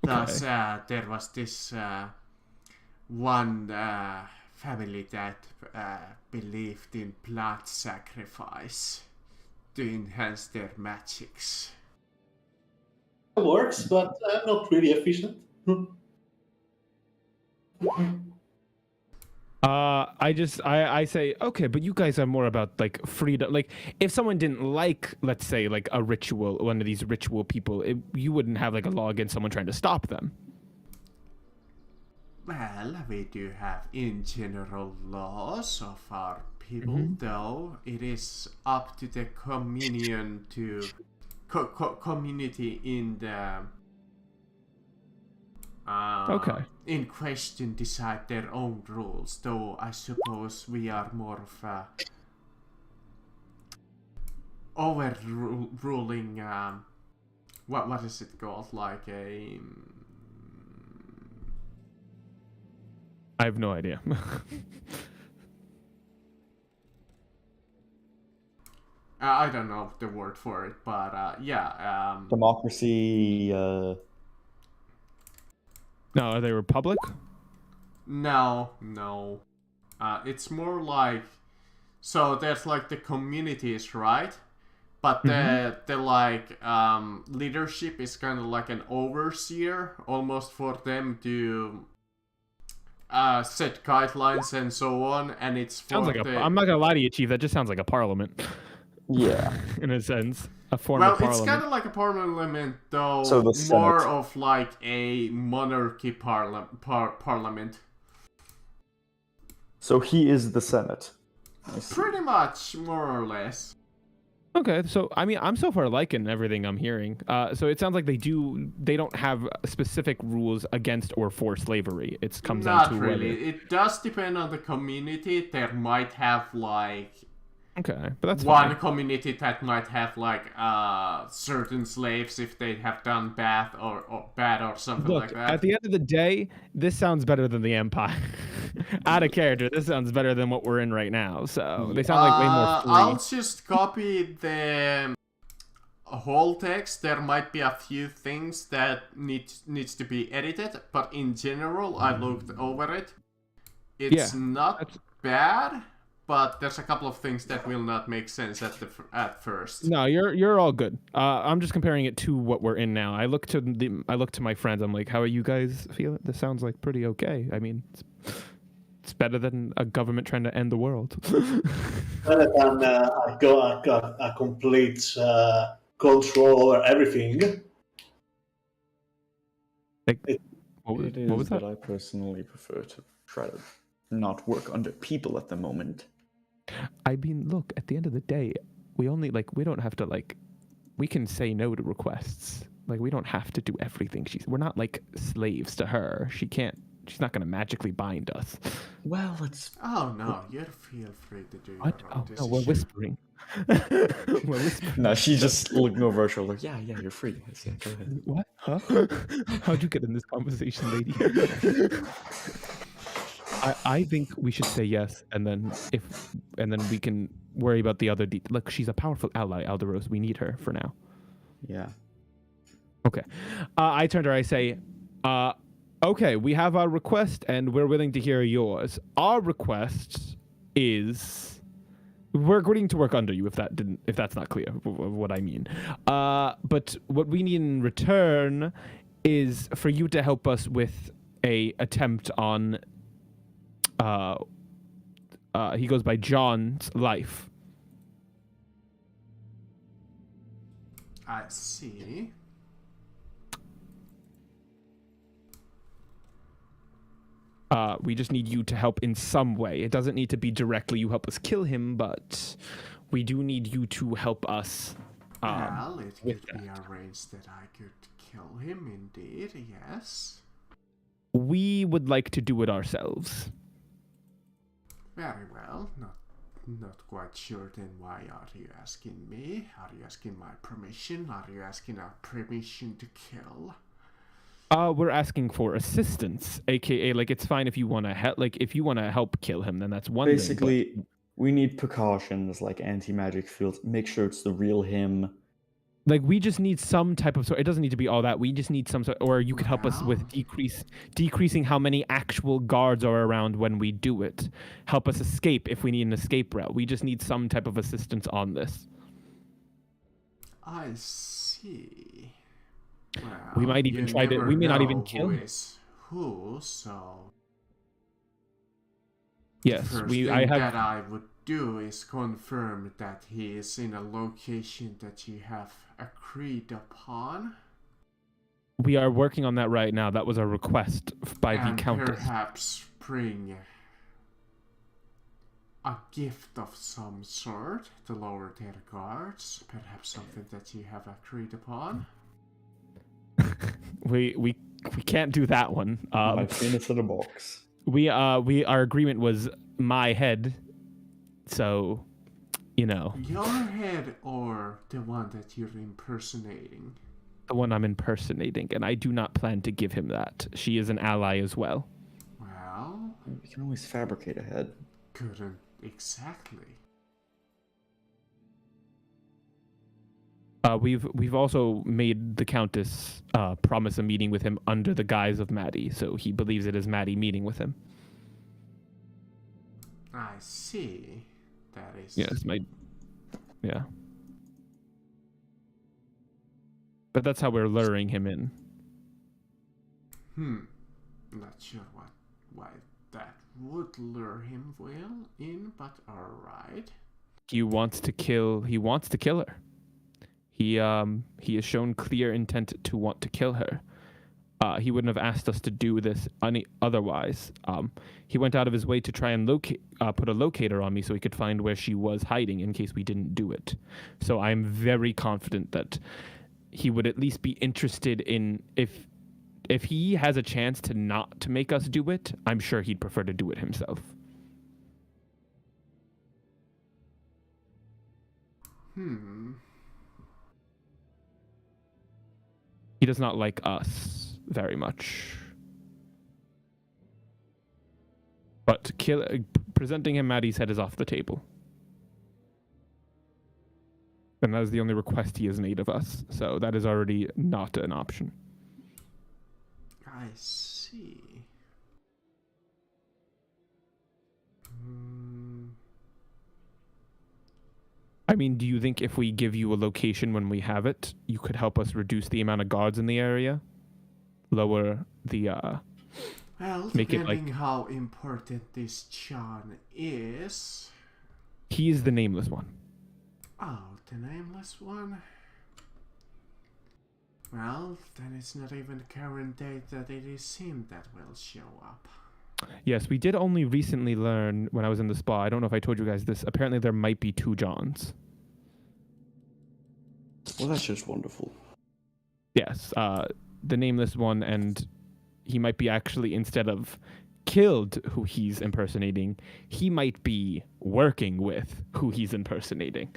Thus, there was this one family that believed in blood sacrifice to enhance their magics. It works, but not really efficient. I say, okay, but you guys are more about like freedom. Like, if someone didn't like, let's say, like a ritual, one of these ritual people, you wouldn't have like a law against someone trying to stop them. Well, we do have in general laws of our people, though it is up to the communion to community in the in question decide their own rules. Though I suppose we are more of a overruling. What is it called? Like a. I have no idea. I don't know the word for it, but yeah. Democracy. No, are they republic? No. It's more like, so there's like the communities, right? But the like leadership is kind of like an overseer, almost for them to set guidelines and so on, and it's for Sounds like I'm not gonna lie to you, Chief. That just sounds like a parliament. Yeah. In a sense, a form of parliament. It's kind of like a parliament, though So the more Senate. of like a monarchy parliament. So he is the Senate. Pretty much, more or less. Okay, so I mean, I'm so far liking everything I'm hearing. So it sounds like they don't have specific rules against or for slavery. It comes down to Not really. whether. It does depend on the community. There might have like Okay, but that's one fine. community that might have like certain slaves if they have done bad or something Look, like that. at the end of the day, this sounds better than the Empire. Out of character, this sounds better than what we're in right now. So they sound like way more free. I'll just copy the whole text. There might be a few things that needs to be edited, but in general, I looked over it. It's not bad, but there's a couple of things that will not make sense at first. No, you're all good. I'm just comparing it to what we're in now. I look to my friends. I'm like, how are you guys feeling? This sounds like pretty okay. I mean, it's better than a government trying to end the world. Better than I got a complete control over everything. Like, what was that? But I personally prefer to try to not work under people at the moment. I mean, look, at the end of the day, we don't have to we can say no to requests. Like, we don't have to do everything. We're not like slaves to her. She's not gonna magically bind us. Well, it's... Oh no, you feel free to do What? your own No, we're decision. whispering. No, she's just looking over her shoulder. Yeah, you're free. Yeah, go ahead. What? Huh? How'd you get in this conversation, lady? I think we should say yes, and then we can worry about the other details. Look, she's a powerful ally, Alderos. We need her for now. Yeah. Okay. I turn to her. I say, okay, we have our request, and we're willing to hear yours. Our request is we're agreeing to work under you. If that's not clear, what I mean. But what we need in return is for you to help us with a attempt on. He goes by John's life. I see. We just need you to help in some way. It doesn't need to be directly you help us kill him, but we do need you to help us. Well, it could be arranged that I could kill him, indeed, yes. We would like to do it ourselves. Very well. Not quite sure then why are you asking me? Are you asking my permission? Are you asking our permission to kill? We're asking for assistance, aka like it's fine if you want to help. Like if you want to help kill him, then that's one Basically, thing. But we need precautions like anti-magic fields. Make sure it's the real him. like we just need some type of sort. It doesn't need to be all that. We just need some sort, or you could help us with decreasing how many actual guards are around when we do it. Help us escape if we need an escape route. We just need some type of assistance on this. I see. Well, we might even try to. We may not even kill him. Who? So yes, first we. thing I have. that I would do is confirm that he is in a location that you have agreed upon. We are working on that right now. That was a request by the Countess. Perhaps bring a gift of some sort to lower their guards. Perhaps something that you have agreed upon. We can't do that one. I've seen this in a box. Our agreement was my head, so you know. Your head or the one that you're impersonating? The one I'm impersonating, and I do not plan to give him that. She is an ally as well. Well, We can always fabricate a head. couldn't exactly. We've also made the Countess promise a meeting with him under the guise of Maddie, so he believes it is Maddie meeting with him. I see. That is. Yes, yeah. But that's how we're luring him in. Not sure why that would lure him in, but alright. He wants to kill her. He has shown clear intent to want to kill her. He wouldn't have asked us to do this otherwise. He went out of his way to try and put a locator on me so he could find where she was hiding in case we didn't do it. So I'm very confident that he would at least be interested in if he has a chance to not to make us do it. I'm sure he'd prefer to do it himself. He does not like us very much. But presenting him Maddie's head is off the table. And that is the only request he has made of us. So that is already not an option. I see. I mean, do you think if we give you a location when we have it, you could help us reduce the amount of guards in the area? Lower the, Well, make it depending like... how important this John is... He is the nameless one. Oh, the nameless one? Well, then it's not even the current date that it is him that will show up. Yes, we did only recently learn when I was in the spa. I don't know if I told you guys this. Apparently there might be 2 Johns. Well, that's just wonderful. Yes, the nameless one, and he might be actually, instead of killed who he's impersonating, he might be working with who he's impersonating.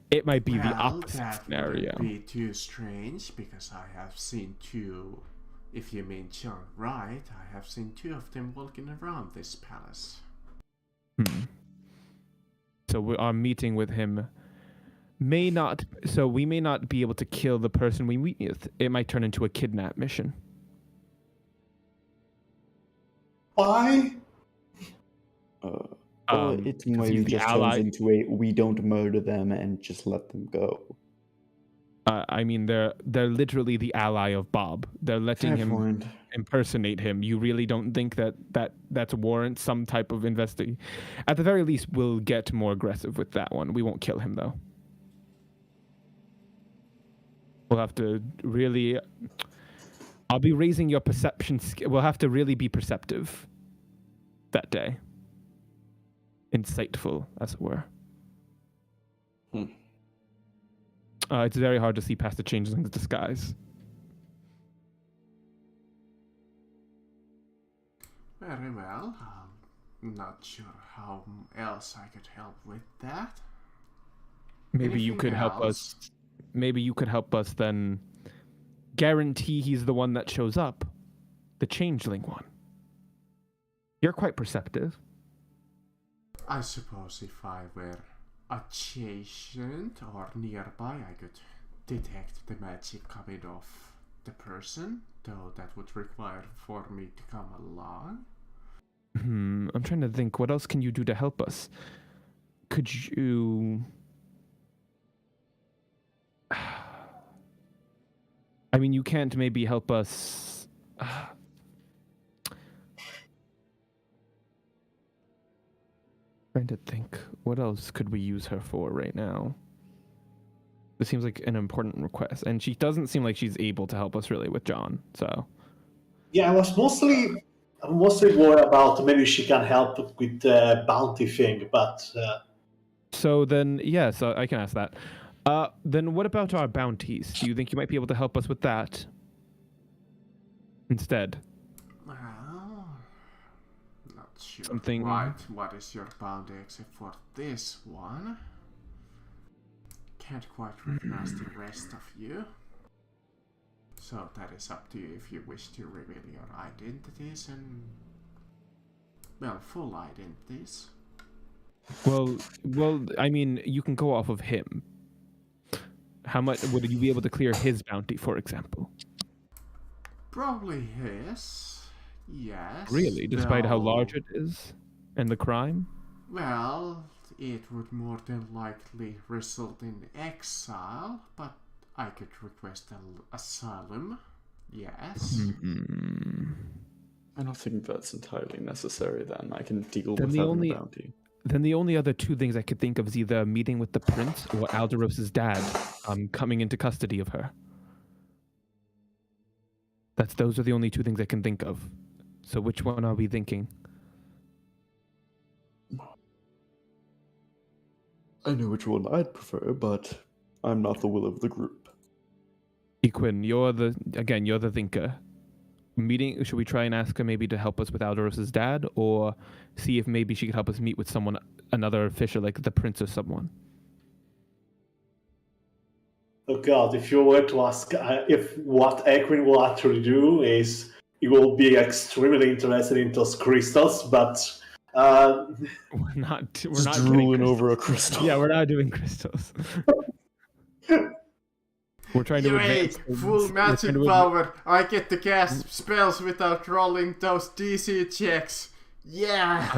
It might be the opposite that scenario. Wouldn't be too strange, because I have seen 2, if you mean John Wright, I have seen 2 of them walking around this palace. So our meeting with him we may not be able to kill the person we meet with. It might turn into a kidnap mission. Why? It might just turns into a we don't murder them and just let them go. I mean, they're literally the ally of Bob. They're letting him impersonate him. You really don't think that warrants some type of investigation? At the very least, we'll get more aggressive with that one. We won't kill him, though. We'll have to really... I'll be raising your perception skill. We'll have to really be perceptive that day. Insightful, as it were. It's very hard to see past the changeling's disguise. Very well. I'm not sure how else I could help with that. Maybe you could help us. Maybe you could help us then guarantee he's the one that shows up. The changeling one. You're quite perceptive. I suppose if I were adjacent or nearby, I could detect the magic coming off the person, though that would require for me to come along. I'm trying to think, what else can you do to help us? Could you... I mean, you can't maybe help us... Trying to think, what else could we use her for right now? This seems like an important request, and she doesn't seem like she's able to help us really with John, so... Yeah, I'm mostly worried about maybe she can help with the bounty thing, but... So then, yes, I can ask that. Then what about our bounties? Do you think you might be able to help us with that instead? Well, not sure Something... what is your bounty except for this one. Can't quite recognize the rest of you. So that is up to you if you wish to reveal your identities and, well, full identities. Well, I mean, you can go off of him. How much would you be able to clear his bounty, for example? Probably his, yes. Really? Despite how large it is? And the crime? Well, it would more than likely result in exile, but I could request an asylum, yes. I don't think that's entirely necessary then. I can deal Then with the having only- a bounty. Then the only other two things I could think of is either a meeting with the prince or Alderos's dad coming into custody of her. Those are the only two things I can think of. So which one are we thinking? I know which one I'd prefer, but I'm not the will of the group. Equin, you're the thinker. Meeting, should we try and ask her maybe to help us with Alderos's dad, or see if maybe she could help us meet with someone, another official, like the prince or someone? Oh god, if you were to ask if what Equin will actually do is he will be extremely interested in those crystals, but We're not drooling over a crystal. Yeah, we're not doing crystals. We're trying to advance full magic power. I get to cast spells without rolling those DC checks. Yeah.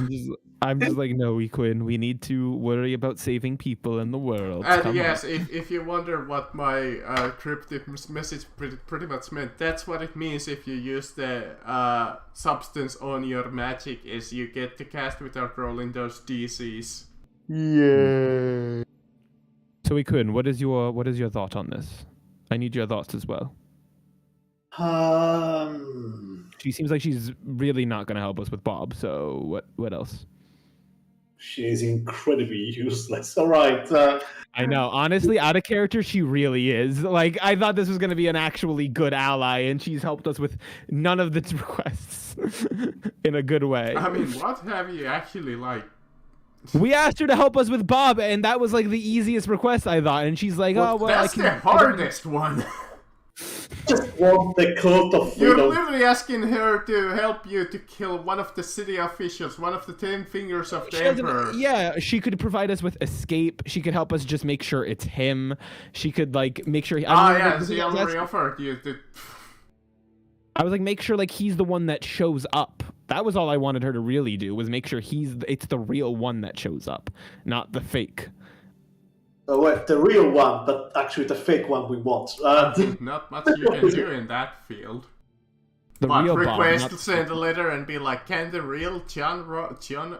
I'm just like, no, Equin, we need to worry about saving people in the world. And yes, if you wonder what my cryptic message pretty much meant, that's what it means if you use the substance on your magic, is you get to cast without rolling those DCs. Yay. So Equin, what is your thought on this? I need your thoughts as well. She seems like she's really not going to help us with Bob, so what else? She is incredibly useless. All right. I know. Honestly, out of character, she really is. Like, I thought this was going to be an actually good ally, and she's helped us with none of the requests in a good way. I mean, what have you actually, like... We asked her to help us with Bob, and that was, like, the easiest request, I thought. And she's like, oh, well, that's the hardest one. Just want the cult of freedom. You're literally asking her to help you to kill one of the city officials, one of the 10 fingers of the Emperor. Yeah, she could provide us with escape. She could help us just make sure it's him. She could, like, make sure... she already offered you to... I was like, make sure, like, he's the one that shows up. That was all I wanted her to really do, was make sure it's the real one that shows up, not the fake. Well, the real one, but actually the fake one we want. Not much you can do in that field. The real request Bob, to send a letter and be like, can the real John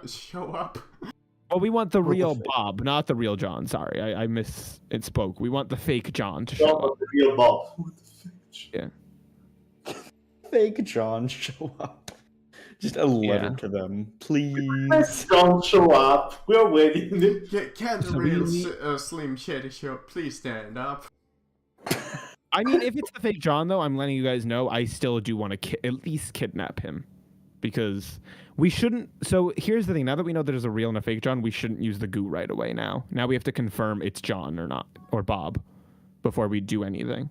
show up? Well, we want the real Bob, not the real John. Sorry, I misspoke. We want the fake John to show up. The real Bob. Yeah. fake John show up? Just a letter to them, please. Don't show up. We're waiting. Can the real Slim Shady show? Please stand up. I mean, if it's the fake John, though, I'm letting you guys know I still do want to at least kidnap him. Because we shouldn't... So here's the thing. Now that we know there's a real and a fake John, we shouldn't use the goo right away now. Now we have to confirm it's John or not, or Bob, before we do anything.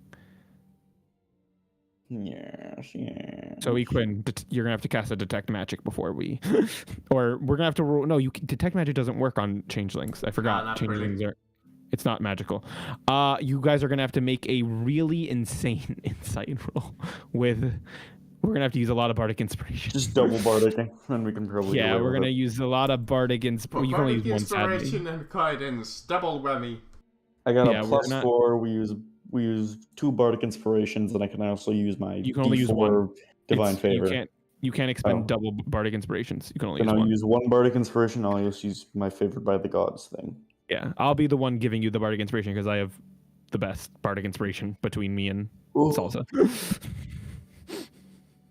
Yes. So Equin, you're gonna have to cast a detect magic before we, or we're gonna have to roll. No, detect magic doesn't work on changelings. I forgot. Changelings are, it's not magical. You guys are gonna have to make a really insane insight roll with. We're gonna have to use a lot of bardic inspiration. Just double bardic, and we can probably. Yeah, we're gonna use a lot of bardic inspiration. You can only use one. Inspiration and guidance, double whammy. I got a +4. We use 2 bardic inspirations, and I can also use my. You can only use one divine favor. You can't expend double bardic inspirations. You can only use one bardic inspiration. I'll just use my favored by the gods thing. Yeah, I'll be the one giving you the bardic inspiration because I have the best bardic inspiration between me and Salsa.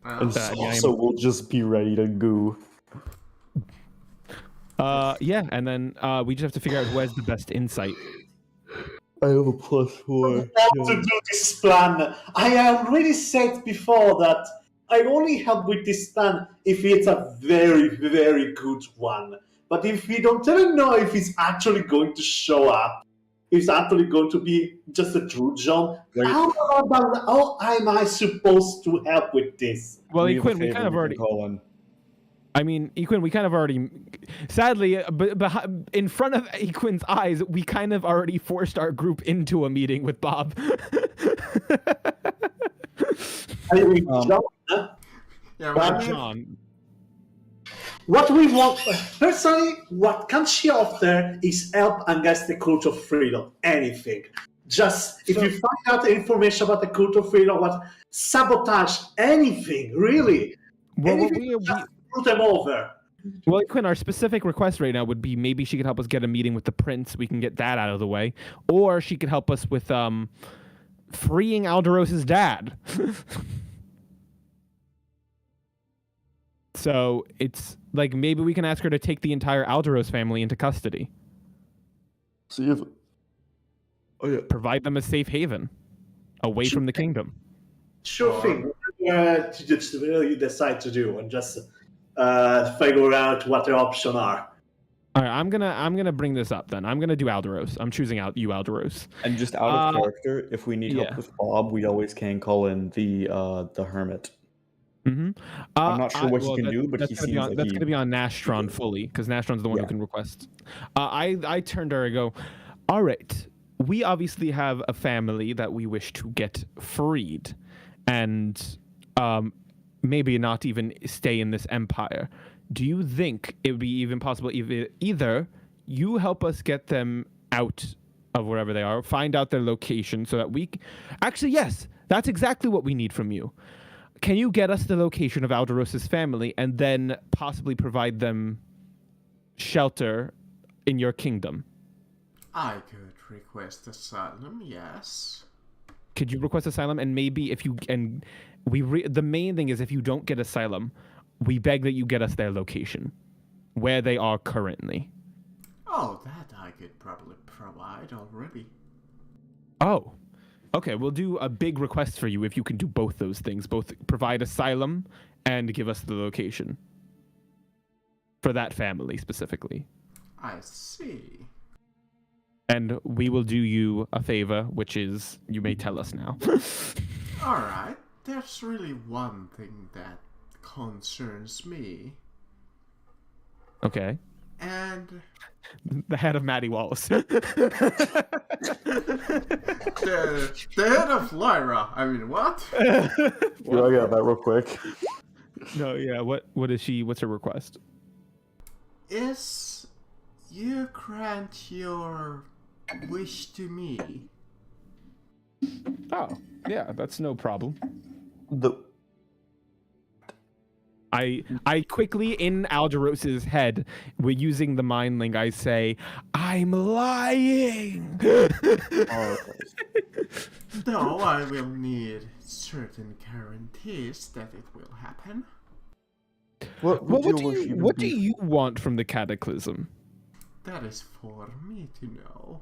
And Salsa will just be ready to goo. Yeah, and then we just have to figure out who has the best insight. I have a +4. How to do this plan? I already said before that I only help with this plan if it's a very, very good one. But if we don't even know if it's actually going to show up, if it's actually going to be just a true John, how am I supposed to help with this? Well, Equin, we kind of already... I mean, Equin, we kind of already, sadly, in front of Equin's eyes, we kind of already forced our group into a meeting with Bob. John. What we want, personally, what can she offer is help against the cult of freedom. Anything. Just, if you find out the information about the cult of freedom, what sabotage, anything, really. Well, anything, put them over. Well, Quinn, our specific request right now would be maybe she could help us get a meeting with the prince. We can get that out of the way. Or she could help us with freeing Alderos's dad. So it's like maybe we can ask her to take the entire Alderos family into custody. See if... Provide them a safe haven away from the kingdom. Sure thing. You decide to do and just figure out what the options are. All right, I'm gonna bring this up then. I'm gonna do Alderos. I'm choosing out you, Alderos. And just out of character, if we need help with Bob, we always can call in the hermit. Mm-hmm. I'm not sure what he can do, but he seems like that's gonna be on Nashtron fully because Nashtron's the one who can request. I turned to her and go, all right. We obviously have a family that we wish to get freed, and maybe not even stay in this empire. Do you think it would be even possible either you help us get them out of wherever they are, find out their location so that we... Actually, yes, that's exactly what we need from you. Can you get us the location of Alderos's family and then possibly provide them shelter in your kingdom? I could request asylum, yes. Could you request asylum? And maybe if you... And the main thing is if you don't get asylum, we beg that you get us their location, where they are currently. Oh, that I could probably provide already. Oh, okay. We'll do a big request for you if you can do both those things, both provide asylum and give us the location for that family specifically. I see. And we will do you a favor, which is you may tell us now. All right. There's really one thing that concerns me. Okay. And the head of Maddie Wallace. the head of Lyra. I mean, what? Yeah, I got that real quick. No, yeah. What is she? What's her request? Is you grant your wish to me. Oh, yeah, that's no problem. I quickly, in Alderos's head, we're using the mind link, I say, I'm lying! Oh, okay. Though I will need certain guarantees that it will happen. What do you want from the cataclysm? That is for me to know.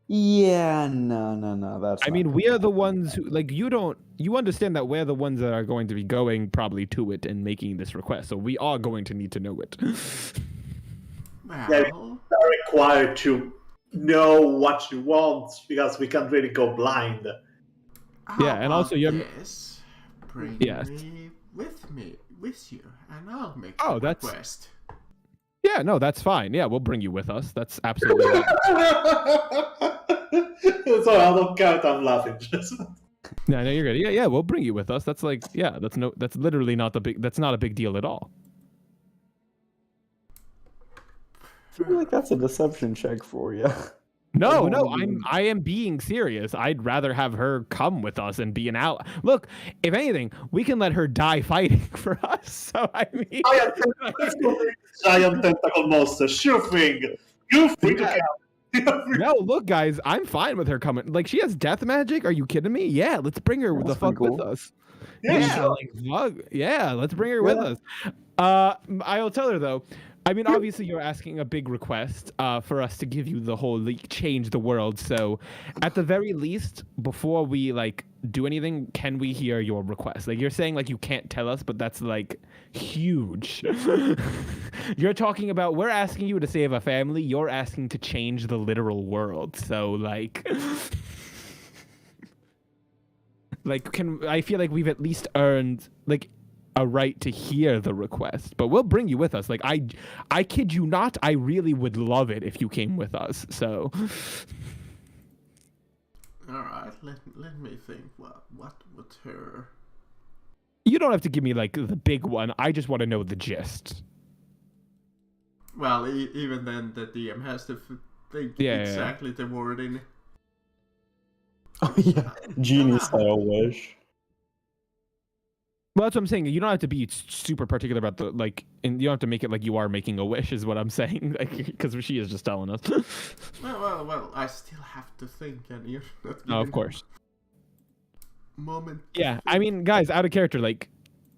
Yeah, no. That's. I mean, we are the ones who, like, you understand that we're the ones that are going to be going probably to it and making this request, so we are going to need to know it. Well, Yeah, we are required to know what you want because we can't really go blind. Yeah, and also you're. This? Bring Yes. me with you, and I'll make Oh, the that's- request. Yeah, no, that's fine. Yeah, we'll bring you with us. That's absolutely right. Sorry, I don't count. I'm laughing. No, you're good. Yeah, we'll bring you with us. That's like, yeah, that's literally not that's not a big deal at all. I feel like that's a deception check for you. No, I am being serious. I'd rather have her come with us and be an ally. Look, if anything, we can let her die fighting for us. So I mean, Giant tentacle monster, sure thing. You free to count. no, look, guys, I'm fine with her coming. Like, she has death magic. Are you kidding me? Yeah, let's bring her the fuck with us. Yeah, sure. like, fuck. Yeah, let's bring her with us. I'll tell her though. I mean, obviously, you're asking a big request for us to give you the whole change the world. So, at the very least, before we like do anything, can we hear your request? Like, you're saying like you can't tell us, but that's like huge. You're talking about we're asking you to save a family. You're asking to change the literal world. So, like, I feel like we've at least earned like a right to hear the request, but we'll bring you with us. Like, I kid you not, I really would love it if you came with us. So, All right, let me think. What would her? you don't have to give me like the big one. I just want to know the gist. Well, even then, the DM has to think exactly the wording. Oh yeah, genie style wish. Well, that's what I'm saying. You don't have to be super particular about the like, and you don't have to make it like you are making a wish. Is what I'm saying, because she is just telling us. Well. I still have to think, and you're not. Oh, of course. Moment. Yeah, I mean, guys, out of character, like,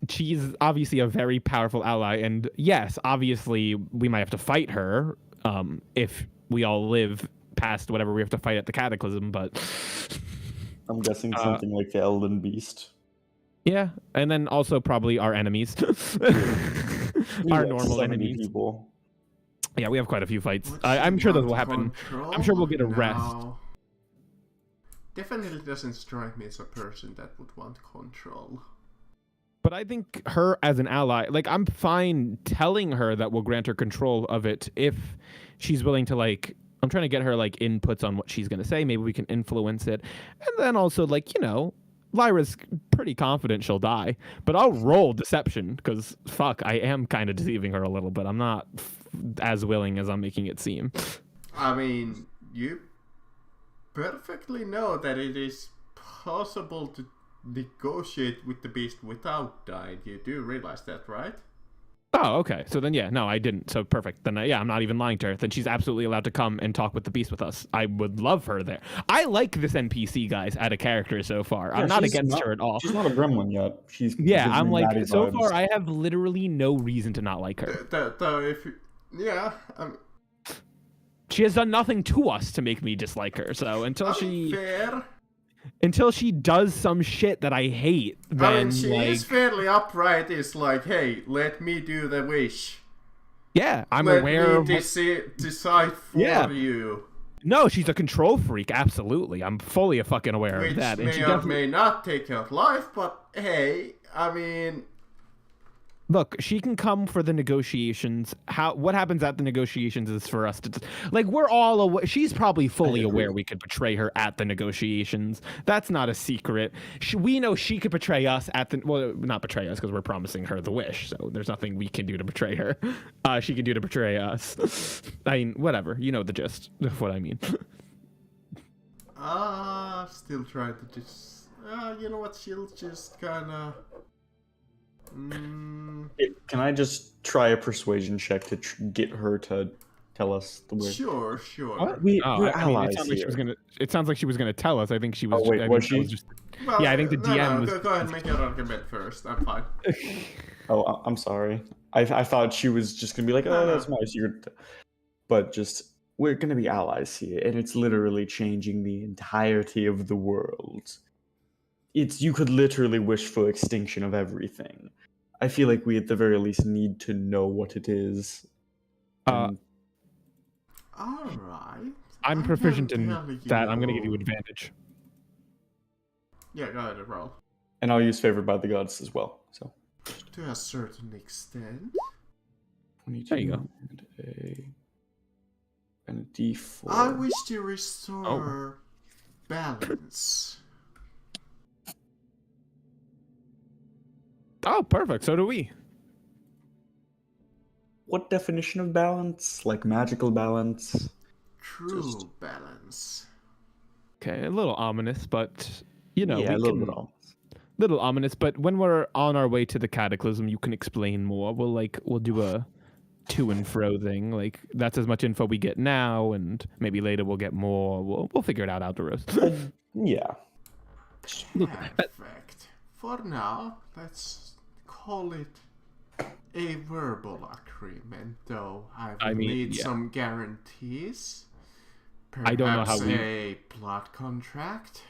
she's obviously a very powerful ally, and yes, obviously, we might have to fight her, if we all live past whatever we have to fight at the Cataclysm, but... I'm guessing something like the Elden Beast. Yeah, and then also probably our enemies. Our normal enemies. People. Yeah, we have quite a few fights. I'm sure that will happen. I'm sure we'll get a rest. No. Definitely doesn't strike me as a person that would want control. But I think her as an ally, like, I'm fine telling her that we'll grant her control of it if she's willing to, like, I'm trying to get her, like, inputs on what she's going to say. Maybe we can influence it. And then also, like, you know, Lyra's pretty confident she'll die. But I'll roll deception because, fuck, I am kind of deceiving her a little bit. I'm not as willing as I'm making it seem. I mean, you perfectly know that it is possible to negotiate with the beast without dying. You do realize that, right? Oh, okay. So then, yeah, no, I didn't. So perfect. Then, yeah, I'm not even lying to her. Then she's absolutely allowed to come and talk with the beast with us. I would love her there. I like this NPC, guys, out of character so far. Yeah, I'm not against her at all. She's not a gremlin yet. She's I'm like, Maddie so vibes. far, I have literally no reason to not like her. She has done nothing to us to make me dislike her. So until she does some shit that I hate, then I mean, she is fairly upright. It's like, hey, let me do the wish. Yeah, I'm let aware me of decide for you. No, she's a control freak. Absolutely, I'm fully fucking aware Which of that. And may she or definitely... may not take her life, but hey, I mean, look, she can come for the negotiations. What happens at the negotiations is for us to, like, we're all aware. She's probably fully aware we could betray her at the negotiations. That's not a secret. We know she could betray us at the, well, not betray us because we're promising her the wish. So there's nothing we can do to betray her. She can do to betray us. I mean, whatever. You know the gist of what I mean. Still trying to just, you know what? She'll just kind of. Can I just try a persuasion check to get her to tell us the word. Sure, sure. What? We're allies it sounds like here. it sounds like she was gonna tell us. I think she was. Oh, wait, I was think that she? just. Well, Yeah, I think the DM was. Go ahead and make your argument first. I'm fine. Oh, I'm sorry. I thought she was just gonna be like, oh, that's nice. But just we're gonna be allies here, and it's literally changing the entirety of the world. You could literally wish for extinction of everything. I feel like we at the very least need to know what it is. All right. I'm proficient in that. I'm gonna give you advantage. Yeah, go ahead and roll. And I'll use favored by the gods as well. So To a certain extent. 22 There you go. And a D4. I wish to restore balance. Oh, perfect. So do we. What definition of balance? Like magical balance? True balance. Okay, a little ominous, but you know, yeah, a little bit ominous. Little ominous, but when we're on our way to the cataclysm, you can explain more. We'll do a to and fro thing. Like that's as much info we get now, and maybe later we'll get more. We'll figure it out, Alderos. Yeah. Perfect. For now, let's call it a verbal agreement, though I will need some guarantees. Perhaps I don't know how a blood contract.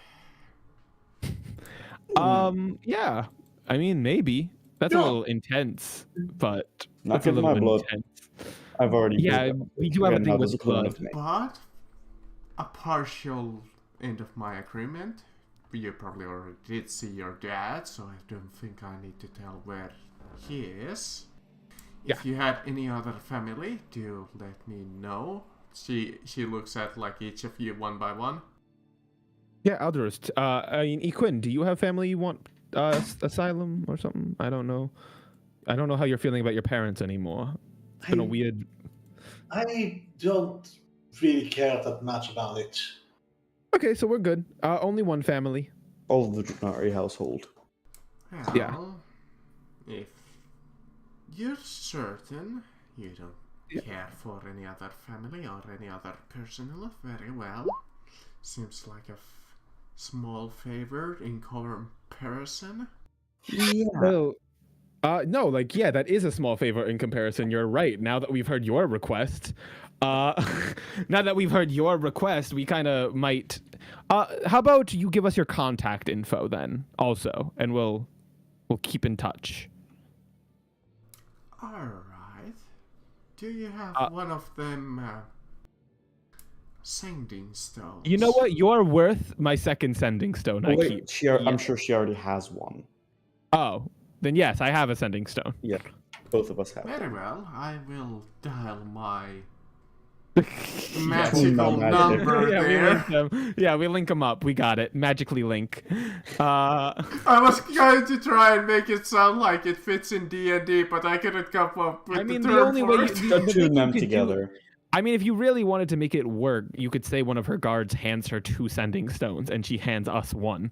Yeah. I mean, maybe. That's a little intense, but Not that's a give little my blood. intense. I've already. Yeah, we do have a thing with blood. But a partial end of my agreement. You probably already did see your dad, so I don't think I need to tell where he is. Yeah. If you had any other family, do let me know. She looks at like each of you one by one. Yeah, Alderos. I mean, Equin, do you have family you want asylum or something? I don't know. I don't know how you're feeling about your parents anymore. It's been a weird. I don't really care that much about it. Okay, so we're good. Only one family. All of the Drenari household. Well, Yeah. If you're certain you don't care for any other family or any other personnel, very well. Seems like a small favor in comparison. Yeah. Well, no, like, yeah, that is a small favor in comparison. You're right. Now that we've heard your request, we kind of might. How about you give us your contact info then, also, and we'll keep in touch. All right. Do you have one of them sending stones? You know what? You're worth my second sending stone. I'm sure she already has one. Oh, then yes, I have a sending stone. Yeah, both of us have. Very well. I will dial my Magical magical number there. We link them up. We got it. Magically link. I was going to try and make it sound like it fits in D&D, but I couldn't come up with the term for it. Tune them together. I mean, if you really wanted to make it work, you could say one of her guards hands her 2 sending stones, and she hands us 1.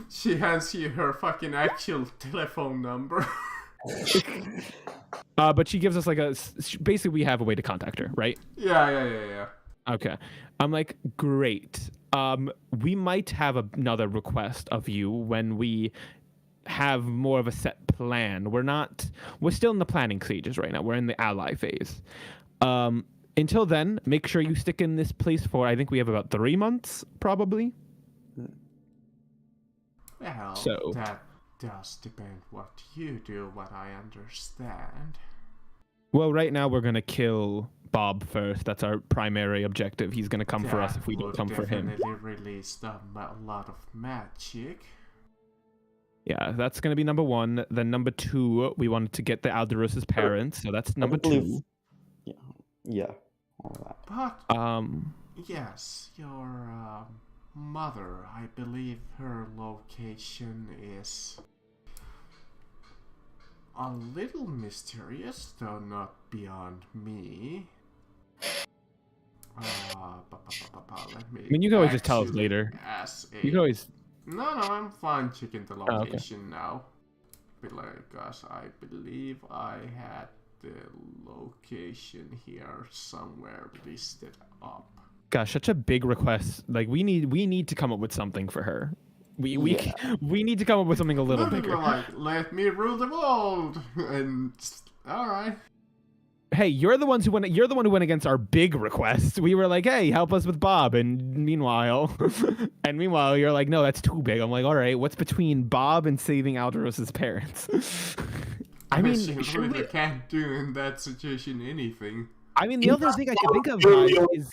She hands you her fucking actual telephone number. But she gives us like basically we have a way to contact her, right? Yeah. Okay. I'm like, great. We might have another request of you when we have more of a set plan. We're still in the planning stages right now. We're in the ally phase. Until then, make sure you stick in this place for, I think we have about 3 months, probably. Well, that does depend what you do, what I understand. Well, right now we're going to kill Bob first. That's our primary objective. He's going to come for us if we don't come for him. Definitely released a lot of magic. Yeah, that's going to be number 1. Then number 2, we wanted to get the Alderos' parents, so that's number 2. Yeah, all that. But yes, your mother, I believe her location is a little mysterious, though not beyond me. Let me. I mean, you can always just tell us later. You can always. No, I'm fine checking the location now. Because I believe I had the location here somewhere listed up. Gosh, such a big request. Like we need to come up with something for her. We need to come up with something a little bigger. Like, let me rule the world. And all right. Hey, you're the one who went against our big request. We were like, hey, help us with Bob, and meanwhile you're like, no, that's too big. I'm like, all right, what's between Bob and saving Alderos's parents? I mean, she really can't do in that situation anything. I mean, the other thing I can think of, guys, is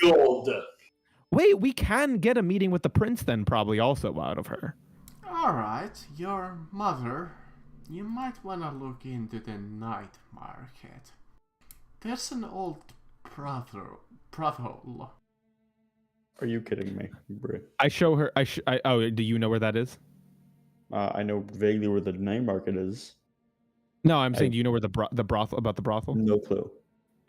wait, we can get a meeting with the prince then, probably also out of her. All right, your mother. You might want to look into the night market. There's an old brothel. Are you kidding me, Bri? I show her. Oh, do you know where that is? I know vaguely where the night market is. No, I'm saying, do you know where the brothel about the brothel? No clue.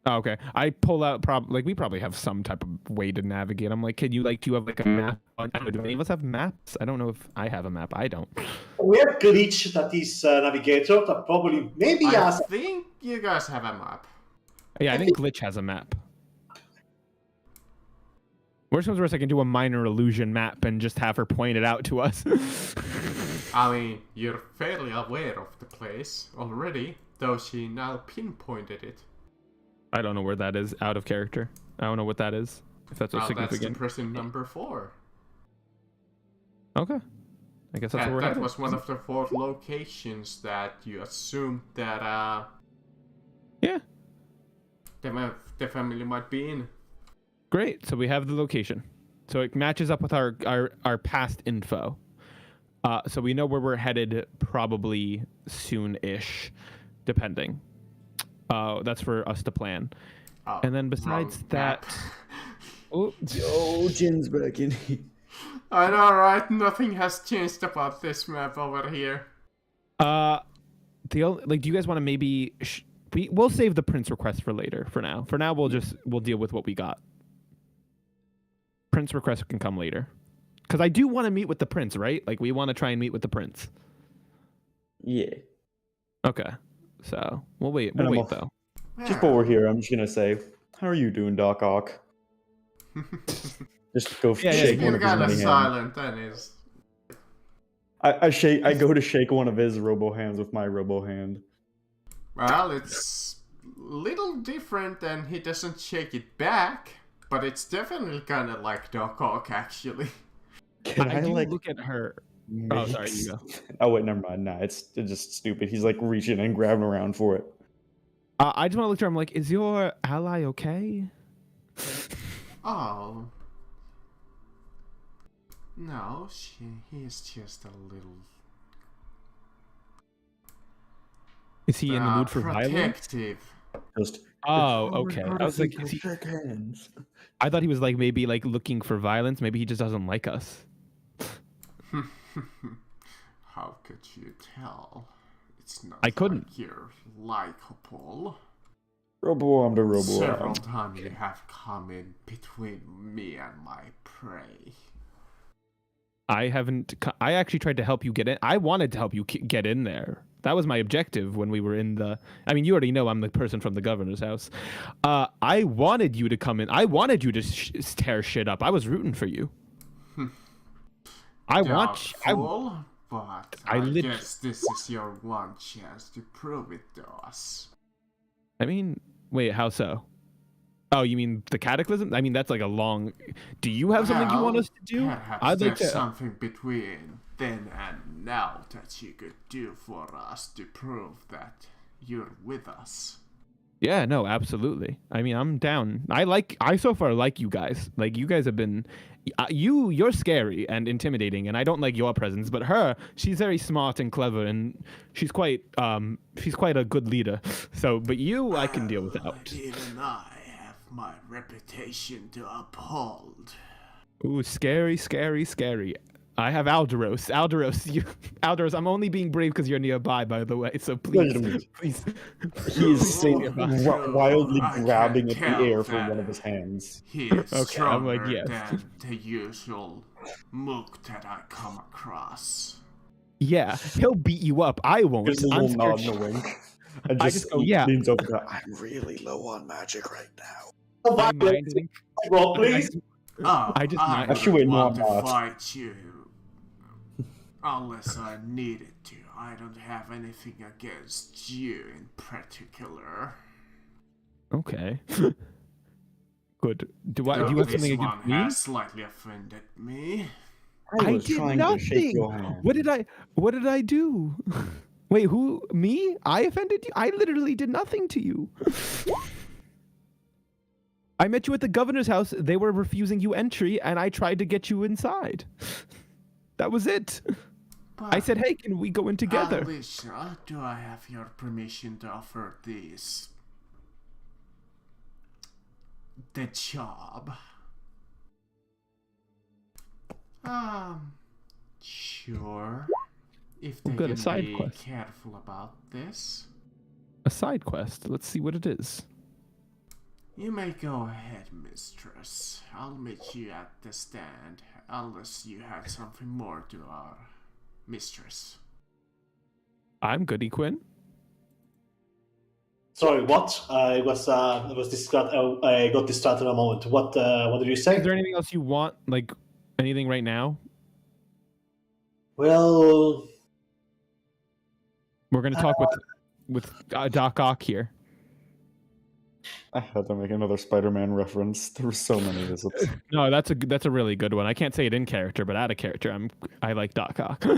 Oh, okay. I pull out we probably have some type of way to navigate. I'm like, do you have like a map? I don't know, do any of us have maps? I don't know if I have a map. I don't. We have Glitch that is navigator that probably maybe has. I think you guys have a map. Yeah, I think Glitch has a map. Worst comes worst, I can do a minor illusion map and just have her point it out to us. I mean, you're fairly aware of the place already, though she now pinpointed it. I don't know where that is out of character. I don't know what that is. If that's a significant. That's person number 4. Okay. I guess that's where we're That headed. was one of the 4 locations that you assumed that Yeah. the family might be in. Great. So we have the location. So it matches up with our past info. So we know where we're headed probably soon-ish, depending. That's for us to plan. And then besides that... Oh, Jin's back in. I know, right? Nothing has changed about this map over here. Do you guys want to maybe... We'll save the prince request for later, for now. For now, we'll deal with what we got. Prince request can come later. Because I do want to meet with the prince, right? Like, we want to try and meet with the prince. Yeah. Okay. So, we'll wait. We'll wait, though. Just while we're here, I'm just going to say, how are you doing, Doc Ock? Just go shake one of his many silent, then is. I go to shake one of his robo hands with my robo hand. Well, it's little different, and he doesn't shake it back, but it's definitely kind of like Doc Ock, actually. Can I look at her? Oh, sorry, you go. Oh wait, never mind. Nah, it's just stupid. He's like reaching and grabbing around for it. I just want to look at her. I'm like, is your ally okay? Oh. No, he's just a little... Is he in the mood for violence? Just, oh, okay. I was like, I thought he was like maybe like looking for violence. Maybe he just doesn't like us. How could you tell? It's not. I couldn't. Like you're likable. Robo-arm to robo-arm. Several times you have come in between me and my prey. I actually tried to help you get in. I wanted to help you get in there. That was my objective when we were in the... I mean, you already know I'm the person from the governor's house. I wanted you to come in. I wanted you to tear shit up. I was rooting for you. I guess this is your one chance to prove it to us. I mean, wait, how so? Oh, you mean the cataclysm? I mean, that's like a long... Do you have something you want us to do? Perhaps there's something between then and now that you could do for us to prove that you're with us. Yeah, no, absolutely. I mean, I'm down. I so far like you guys. Like, you guys have been... You're scary and intimidating, and I don't like your presence, but her, she's very smart and clever, and she's quite a good leader. So, but you, I can deal without. Even I have my reputation to uphold. Ooh, scary, scary, scary. I have Alderos. Alderos, I'm only being brave because you're nearby, by the way, so please. He's wildly grabbing at the air for one of his hands. He is stronger I'm like, yes. than the usual mook that I come across. Yeah, he'll beat you up. I won't. There's a little nod and a wink. And I just go, yeah. leans over. To, I'm really low on magic right now. I mind link. Roll, please. I just I Actually, wouldn't wait, no, want I'm to not. fight you unless I needed to. I don't have anything against you in particular. Okay. Good. Do you have something against me? Has slightly offended me. I I was did trying to shake nothing. your hand. What did I do? Wait, who? Me? I offended you? I literally did nothing to you. I met you at the governor's house. They were refusing you entry, and I tried to get you inside. That was it. But I said, hey, can we go in together? Alicia, do I have your permission to offer this? The job. Sure. If they Good, a can side be quest. careful about this. A side quest. Let's see what it is. You may go ahead, mistress. I'll meet you at the stand, unless you had something more to our mistress. I'm Goody Quinn. Sorry, what? I got distracted a moment. What did you say? Is there anything else you want? Like anything right now? Well, We're gonna talk with Doc Ock here. I had to make another Spider-Man reference. There were so many visits. No, that's a really good one. I can't say it in character, but out of character, I like Doc Ock. well,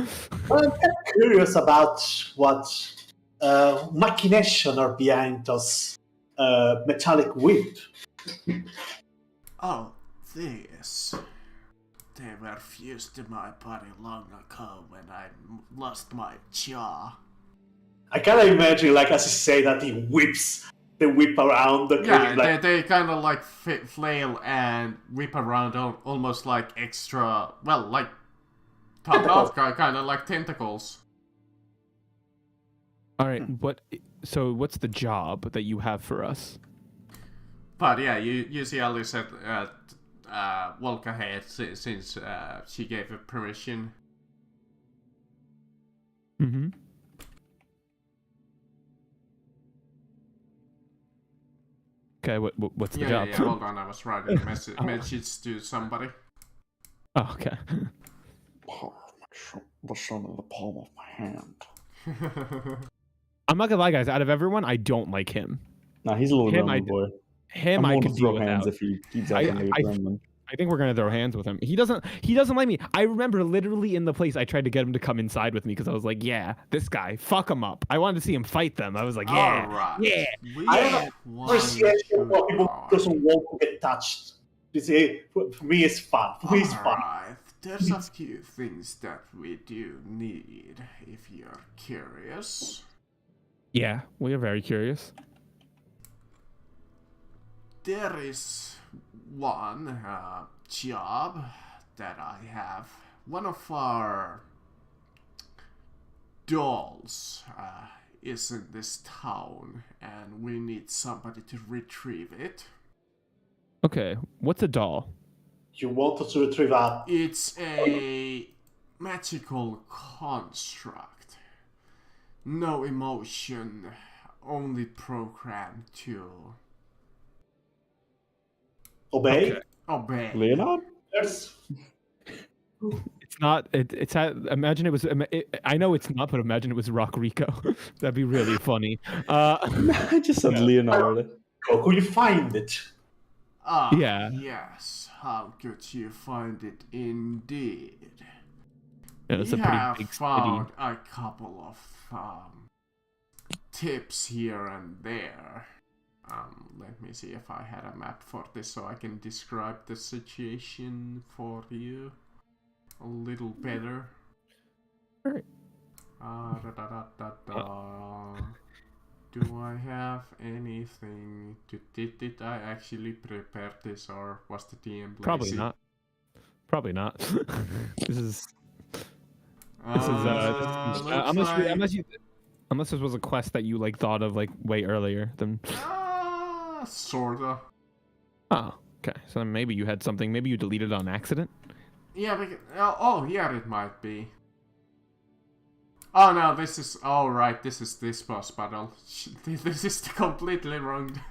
I'm kind of curious about what machination are behind those metallic whip. Oh, this. They were fused to my body long ago when I lost my jaw. I kind of imagine, like, as you say, that he whips the whip around the Yeah, like, they kind of like flail and whip around almost like extra, well, like kind of like tentacles. All right, what's the job that you have for us? But yeah, you see Alice walk ahead since she gave her permission. Mm-hmm. Okay, what's the job? Yeah, hold on, I was writing a message to somebody. Oh, okay. The sun in the palm of my hand. I'm not gonna lie, guys. Out of everyone, I don't like him. Nah, he's a little gremlin boy. Him, I'm I going could to throw deal hands without. if he's definitely a gremlin. I think we're gonna throw hands with him. He doesn't like me. I remember literally in the place I tried to get him to come inside with me because I was like, yeah, this guy, fuck him up. I wanted to see him fight them. I was like, yeah, Alright. yeah. I have appreciation for people who doesn't want to get touched. You see, for me, it's fun. For me, it's fun. Alright, there's a few things that we do need, if you're curious. Yeah, we are very curious. There is one job that I have. One of our dolls is in this town, and we need somebody to retrieve it. Okay, what's a doll? You want us to retrieve that? It's a magical construct. No emotion, only programmed to Obey? Okay. obey. Leonard? Yes. It's not. Imagine it was. I know it's not, but imagine it was Rock Rico. That'd be really funny. I just said Leonard. Could you find it? Ah, Yeah. yes. How could you find it indeed? Yeah, it's We a pretty have big found city. a couple of tips here and there. Let me see if I had a map for this so I can describe the situation for you a little better. Alright. Do I have anything to... Did I actually prepare this, or was the DM lazy? Probably not. Probably not. This is unless this was a quest that you like thought of like way earlier, then. Sorta. Oh, okay. So then maybe you had something. Maybe you deleted it on accident. Yeah, because, oh, yeah, it might be. Oh no, this is right. This is this boss battle. This is the completely wrong.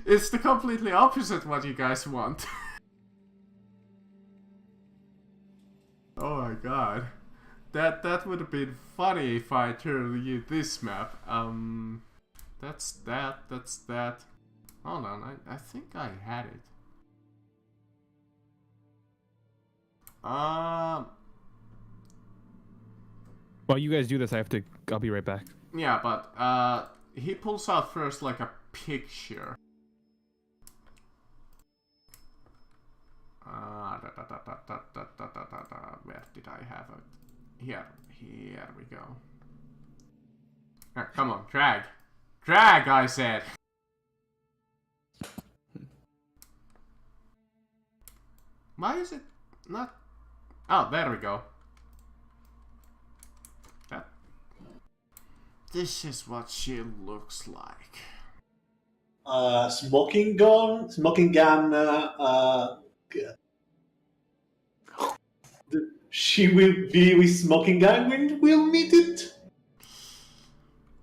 It's the completely opposite what you guys want. Oh my god, that would have been funny if I turned you this map. That's that. Hold on, I think I had it. While you guys do this, I'll be right back. Yeah, but he pulls out first like a picture. Where did I have it? Here we go. Come on, drag, I said. Why is it not? Oh, there we go. This is what she looks like. Smoking gun. She will be with smoking gun when we'll meet it.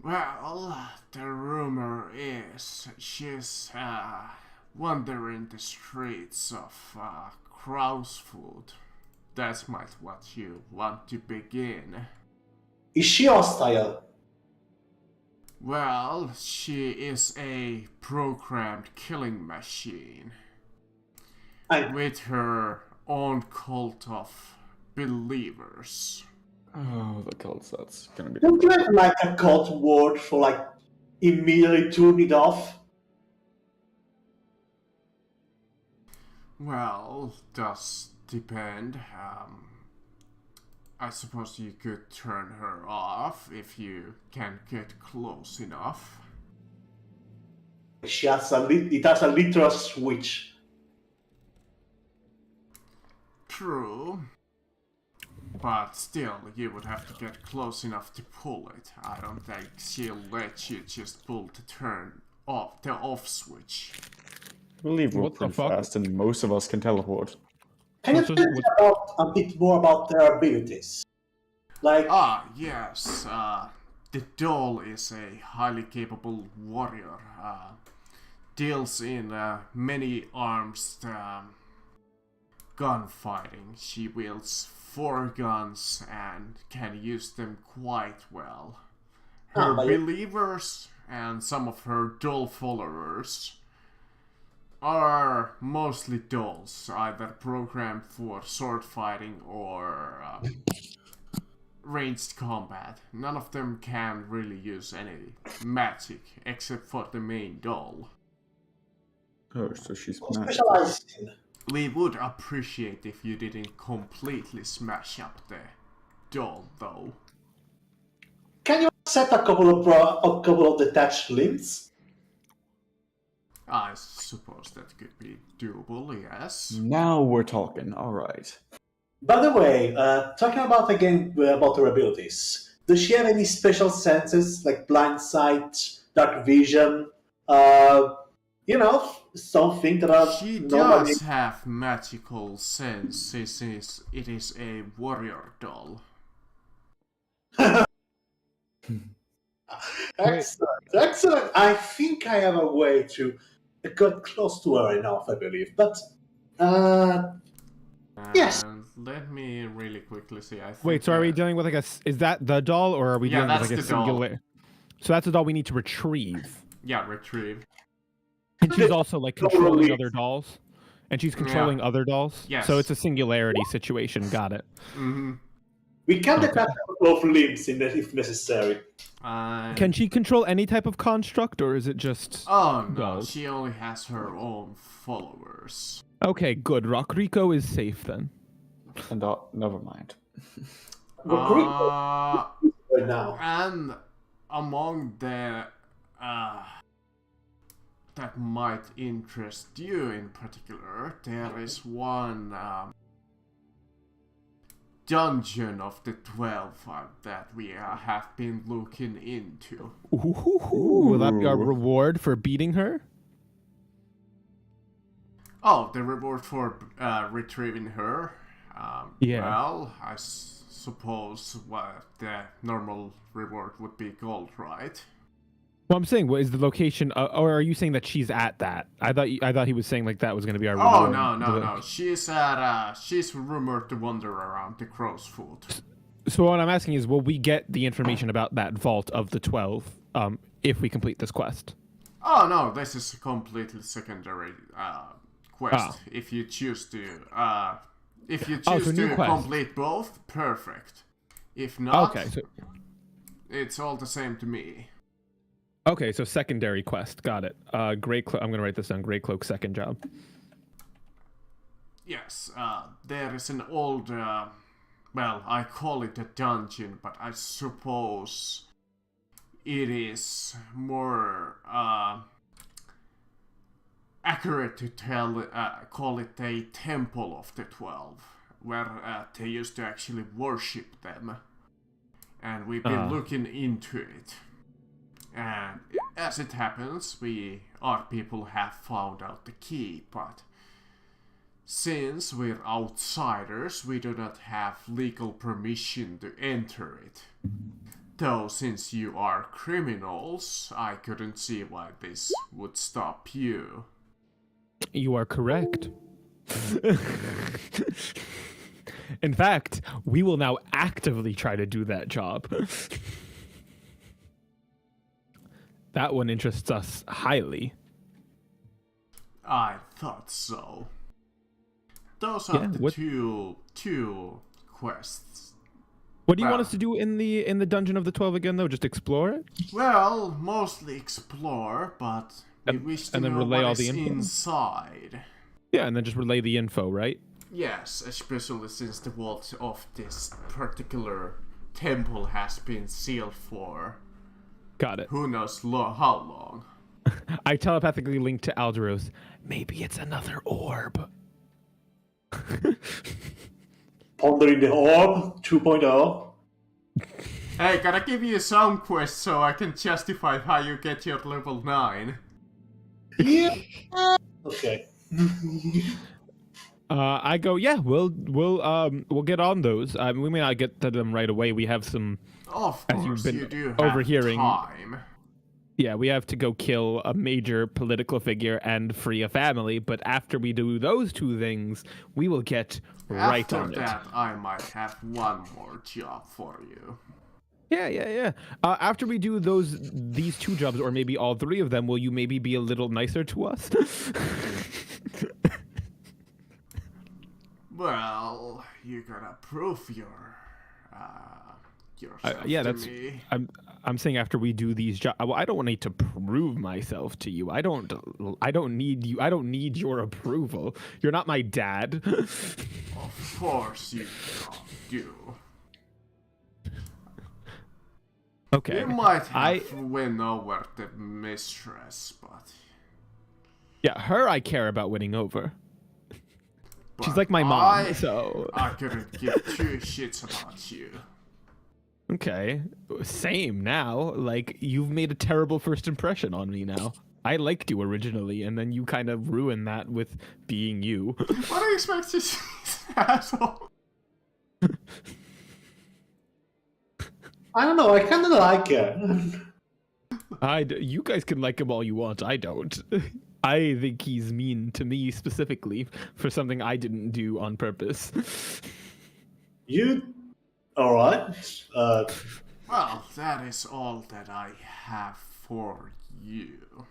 Well, the rumor is she's wandering the streets of Crowsfoot. That's what you want to begin. Is she hostile? Well, she is a programmed killing machine. With her own cult of believers. Oh, the cults, that's gonna be... Don't you have like a cult word for like immediately turn it off? Well, does depend. I suppose you could turn her off if you can get close enough. It has a literal switch. True. But still, you would have to get close enough to pull it. I don't think she'll let you just pull the off switch. I believe we're pretty fast and most of us can teleport. Can you tell me a bit more about their abilities? Like... yes. The doll is a highly capable warrior. Deals in many arms gunfighting. She wields 4 guns and can use them quite well. Her believers and some of her doll followers are mostly dolls, either programmed for sword fighting or ranged combat. None of them can really use any magic except for the main doll. Oh, so she's specialized in. We would appreciate if you didn't completely smash up the doll, though. Can you set a couple of detached limbs? I suppose that could be doable, yes. Now we're talking, alright. By the way, talking about her abilities, does she have any special senses like blind sight, dark vision? Something that are She normally... does have magical sense. It is a warrior doll. Excellent. I think I have a way to get close to her enough, I believe. But, yes. Let me really quickly see. Wait, so are we dealing with like is that the doll, or are we dealing with like a singular? Doll. So that's a doll we need to retrieve. Yeah, retrieve. And she's also like controlling other dolls. And she's controlling other dolls. Yes. So it's a singularity situation. Got it. Mm-hmm. We can detach a couple of limbs if necessary. Can she control any type of construct, or is it just... Oh, no. dolls? She only has her own followers. Okay, good. Rockrico is safe then. And never mind. Right now. And among the... that might interest you in particular, there is one dungeon of the 12 that we have been looking into. Ooh, will that be our reward for beating her? Oh, the reward for retrieving her? Well, I suppose the normal reward would be gold, right? Well, I'm saying, what is the location, or are you saying that she's at that? I thought he was saying like that was going to be our Oh, reward. no. She's rumored to wander around the crow's foot. So what I'm asking is, will we get the information about that vault of the 12 if we complete this quest? Oh, no, this is a completely secondary quest. If you choose to, complete both, perfect. If not, okay, so it's all the same to me. Okay, so secondary quest. Got it. Grey Cloak. I'm going to write this down. Grey Cloak, second job. Yes, there is an old, well, I call it a dungeon, but I suppose it is more accurate to call it a Temple of the 12, where they used to actually worship them. And we've been looking into it. And as it happens, our people have found out the key, but since we're outsiders, we do not have legal permission to enter it. Though since you are criminals, I couldn't see why this would stop you. You are correct. In fact, we will now actively try to do that job. That one interests us highly. I thought so. Those are the two quests. What do you want us to do in the Dungeon of the 12 again, though? Just explore it? Well, mostly explore, but we wish to know what is inside. Yeah, and then just relay the info, right? Yes, especially since the vault of this particular temple has been sealed for... Got it. Who knows how long. I telepathically linked to Alderos. Maybe it's another orb. Pondering the orb 2.0. Hey, can I give you a sound quest so I can justify how you get your level 9? Yeah. Okay. I go, yeah, we'll get on those. We may not get to them right away. We have some, of as course, you've been you do overhearing. Have time. Yeah, we have to go kill a major political figure and free a family. But after we do those two things, we will get right on it. After that, I might have one more job for you. Yeah. After we do these two jobs, or maybe all three of them, will you maybe be a little nicer to us? Well, you gotta prove yourself yeah, to me. I'm saying after we do these jobs. Well, I don't need to prove myself to you. I don't need you. I don't need your approval. You're not my dad. Of course you do. Okay. You might have win over the mistress, but... Yeah, her I care about winning over. But she's like my mom, so... I couldn't give two shits about you. Okay. Same now. Like, you've made a terrible first impression on me now. I liked you originally, and then you kind of ruined that with being you. What do you expect to see, asshole? I don't know, I kind of like it. You guys can like him all you want. I don't. I think he's mean to me specifically for something I didn't do on purpose. You... Alright. Well, that is all that I have for you.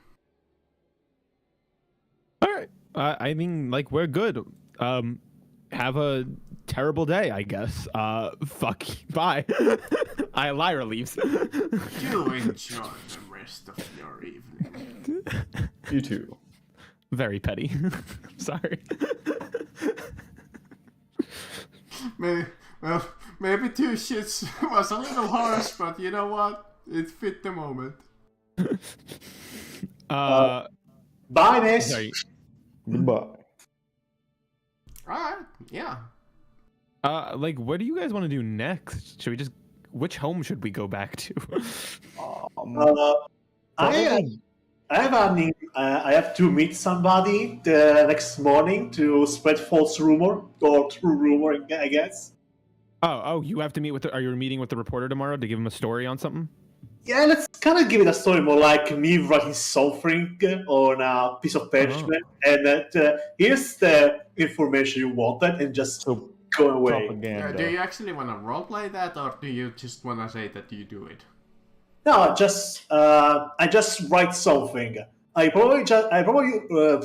Alright. I mean, like, we're good. Have a terrible day, I guess. Fuck. Bye. Lyra leaves. You enjoy the rest of your evening. You too. Very petty. Sorry. Maybe two shits was a little harsh, but you know what? It fit the moment. Bye, miss. Sorry. Goodbye. Alright, yeah. Like, what do you guys want to do next? Should we just... Which home should we go back to? I I have to meet somebody the next morning to spread false rumor or true rumor, I guess. Oh, you have to meet with. Are you meeting with the reporter tomorrow to give him a story on something? Yeah, let's kind of give it a story more like me writing something on a piece of parchment, and here's the information you wanted, and just So go away. propaganda. Do you actually want to roleplay that, or do you just want to say that you do it? No, I just write something. I probably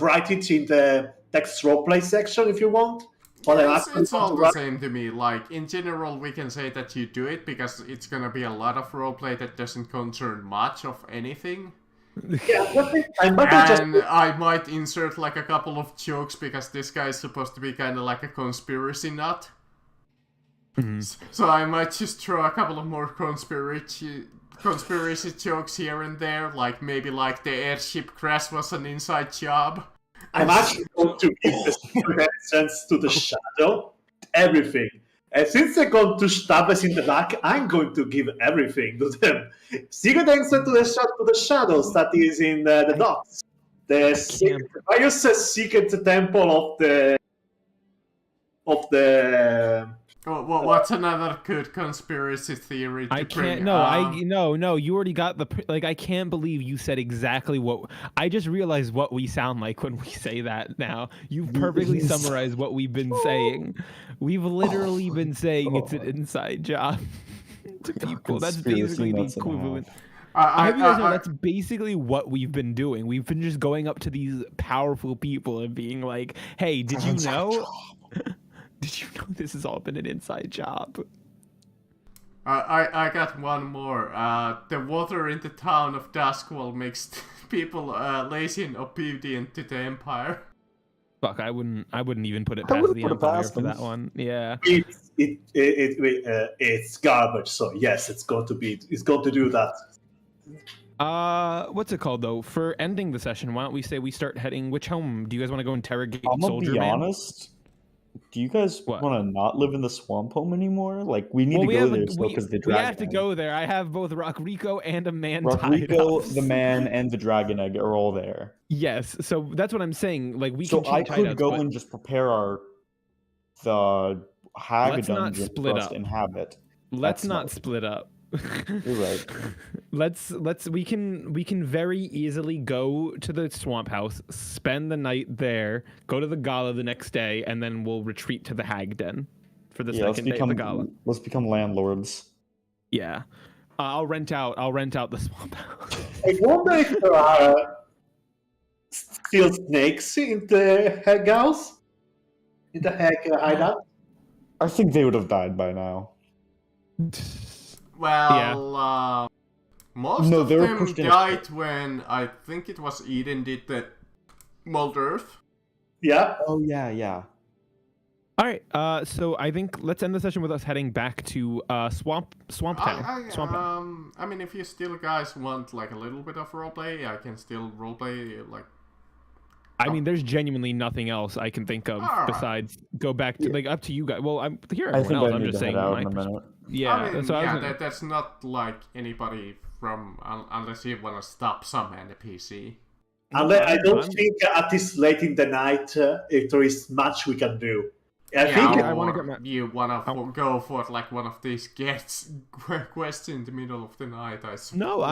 write it in the text roleplay section if you want. But Yeah, it's all the same to me. Like, in general, we can say that you do it because it's gonna be a lot of roleplay that doesn't concern much of anything. Yeah, I might insert like a couple of jokes because this guy is supposed to be kind of like a conspiracy nut. Mm-hmm. So I might just throw a couple of more conspiracy jokes here and there, like maybe like the airship crash was an inside job. I'm actually going to give the secret entrance to the shadow, everything. And since they're going to stab us in the back, I'm going to give everything to them. Secret entrance to the shadows that is in the docks. The secret temple of the. Well, what's another good conspiracy theory to I bring? can't. No. You already got the. Like, I can't believe you said exactly what. I just realized what we sound like when we say that. Now you've perfectly summarized what we've been saying. We've literally been saying it's an inside job to people. That's basically the equivalent. I hope you guys know that's basically what we've been doing. We've been just going up to these powerful people and being like, "Hey, did you know? Did you know this has all been an inside job?" I got one more. The water in the town of Duskwall makes people lazy and obedient to the Empire. Fuck, I wouldn't even put it past the Empire for that one. Yeah. It's garbage. So yes, it's going to do that. What's it called though? For ending the session, why don't we say we start heading which home? Do you guys want to go interrogate Soldier Man? I'm gonna be honest. Do you guys want to not live in the swamp home anymore? Like, we need to go there because the dragon. We have to go there. I have both Rodrigo and a man Rodrigo, tied up. the man, and the dragon egg are all there. Yes, so that's what I'm saying. Like, we so can. I could go and just prepare the hag dungeon for us to inhabit. Let's not split up. You're right. We can very easily go to the swamp house, spend the night there, go to the gala the next day, and then we'll retreat to the hag den for the second day of the gala. Let's become landlords. Yeah. I'll rent out the swamp house. I wonder if there are still snakes in the hag house? In the hag hideout? I think they would have died by now. Well, most of them died when I think it was Eden did the mold earth. Yeah. Oh yeah. All right. So I think let's end the session with us heading back to Swamp Town. I mean, if you still guys want like a little bit of roleplay, I can still roleplay like. I mean, there's genuinely nothing else I can think of besides go back to like up to you guys. Well, I'm here. I think I'm just saying. Yeah, I mean, so that's not like anybody from unless you want to stop some NPC. I don't think at this late in the night if there is much we can do. I think I want to get you want to go for like one of these quests in the middle of the night. I suppose. No,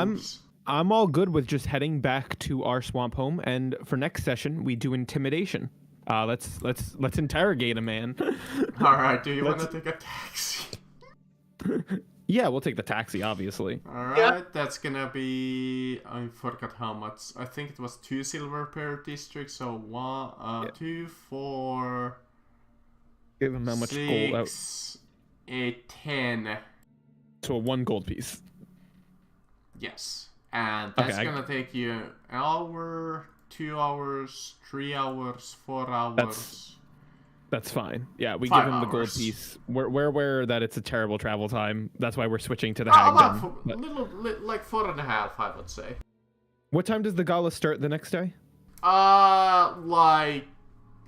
I'm all good with just heading back to our swamp home, and for next session we do intimidation. Let's interrogate a man. All right. Do you want to take a taxi? Yeah, we'll take the taxi, obviously. All right, that's gonna be. I forgot how much. I think it was 2 silver per district. So 2, 4. Give him how much gold out? 8, 10. So 1 gold piece. Yes, and that's gonna take you an hour, 2 hours, 3 hours, 4 hours. That's fine. Yeah, we 5 give him the gold hours. piece. We're aware that it's a terrible travel time. That's why we're switching to the hag den. Like 4.5, I would say. What time does the gala start the next day? Like,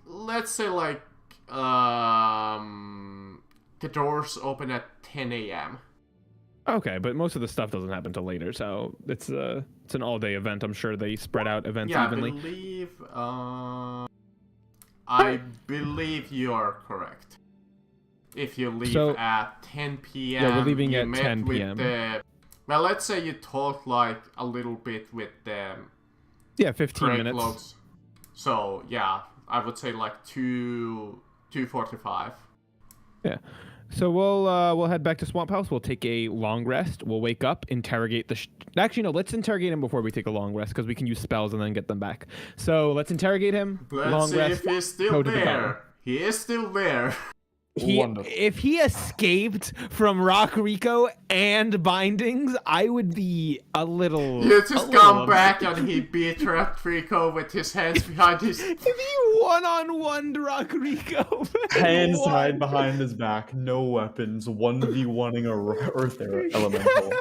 let's say like, the doors open at 10 a.m. Okay, but most of the stuff doesn't happen till later, so it's It's an all-day event. I'm sure they spread out events evenly. I believe you are correct. If you leave at 10 p.m. Yeah, we're leaving you at met 10 with p.m. well, let's say you talked like a little bit with them. Yeah, 15 minutes. Logs. So yeah, I would say like 2:45. Yeah. So we'll head back to Swamp House. We'll take a long rest. We'll wake up, interrogate the. Actually, no. Let's interrogate him before we take a long rest because we can use spells and then get them back. So let's interrogate him. Let's see if he's still there. He is still there. If he escaped from Rock Rico and bindings, I would be a little. You just come back and he beat Rock Rico with his hands behind his. If he one-on-one Rock Rico, hands tied behind his back, no weapons, 1v1ing a Earth Elemental.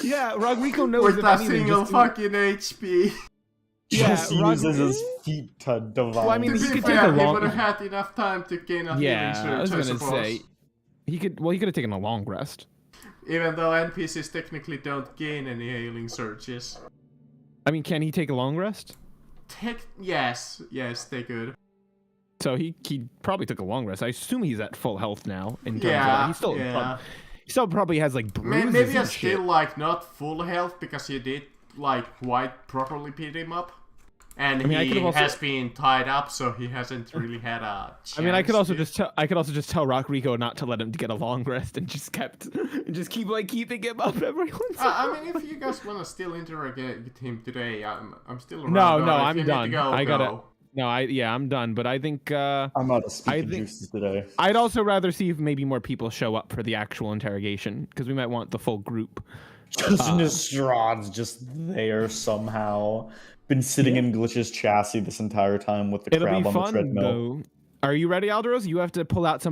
Yeah, Rock Rico knows with a single fucking HP. Just uses his feet to divide. Well, I mean, he could take a long. He would have had enough time to gain a healing surge. I was gonna say, he could have taken a long rest. Even though NPCs technically don't gain any healing surges. I mean, can he take a long rest? Yes, they could. So he probably took a long rest. I assume he's at full health now. In terms of, he still probably has like bruises. Maybe he's still like not full health because he did like quite properly beat him up, and he has been tied up, so he hasn't really had a chance. I mean, I could also just tell Rock Rico not to let him get a long rest and just keep like keeping him up every once. I mean, if you guys want to still interrogate him today, I'm still around. No, I'm done. I'm done. But I think I'm out of speaking juices today. I'd also rather see if maybe more people show up for the actual interrogation because we might want the full group. Just Nestrad's just there somehow. Been sitting in Glitch's chassis this entire time with the crab on the treadmill. Though. Are you ready, Alderos? You have to pull out some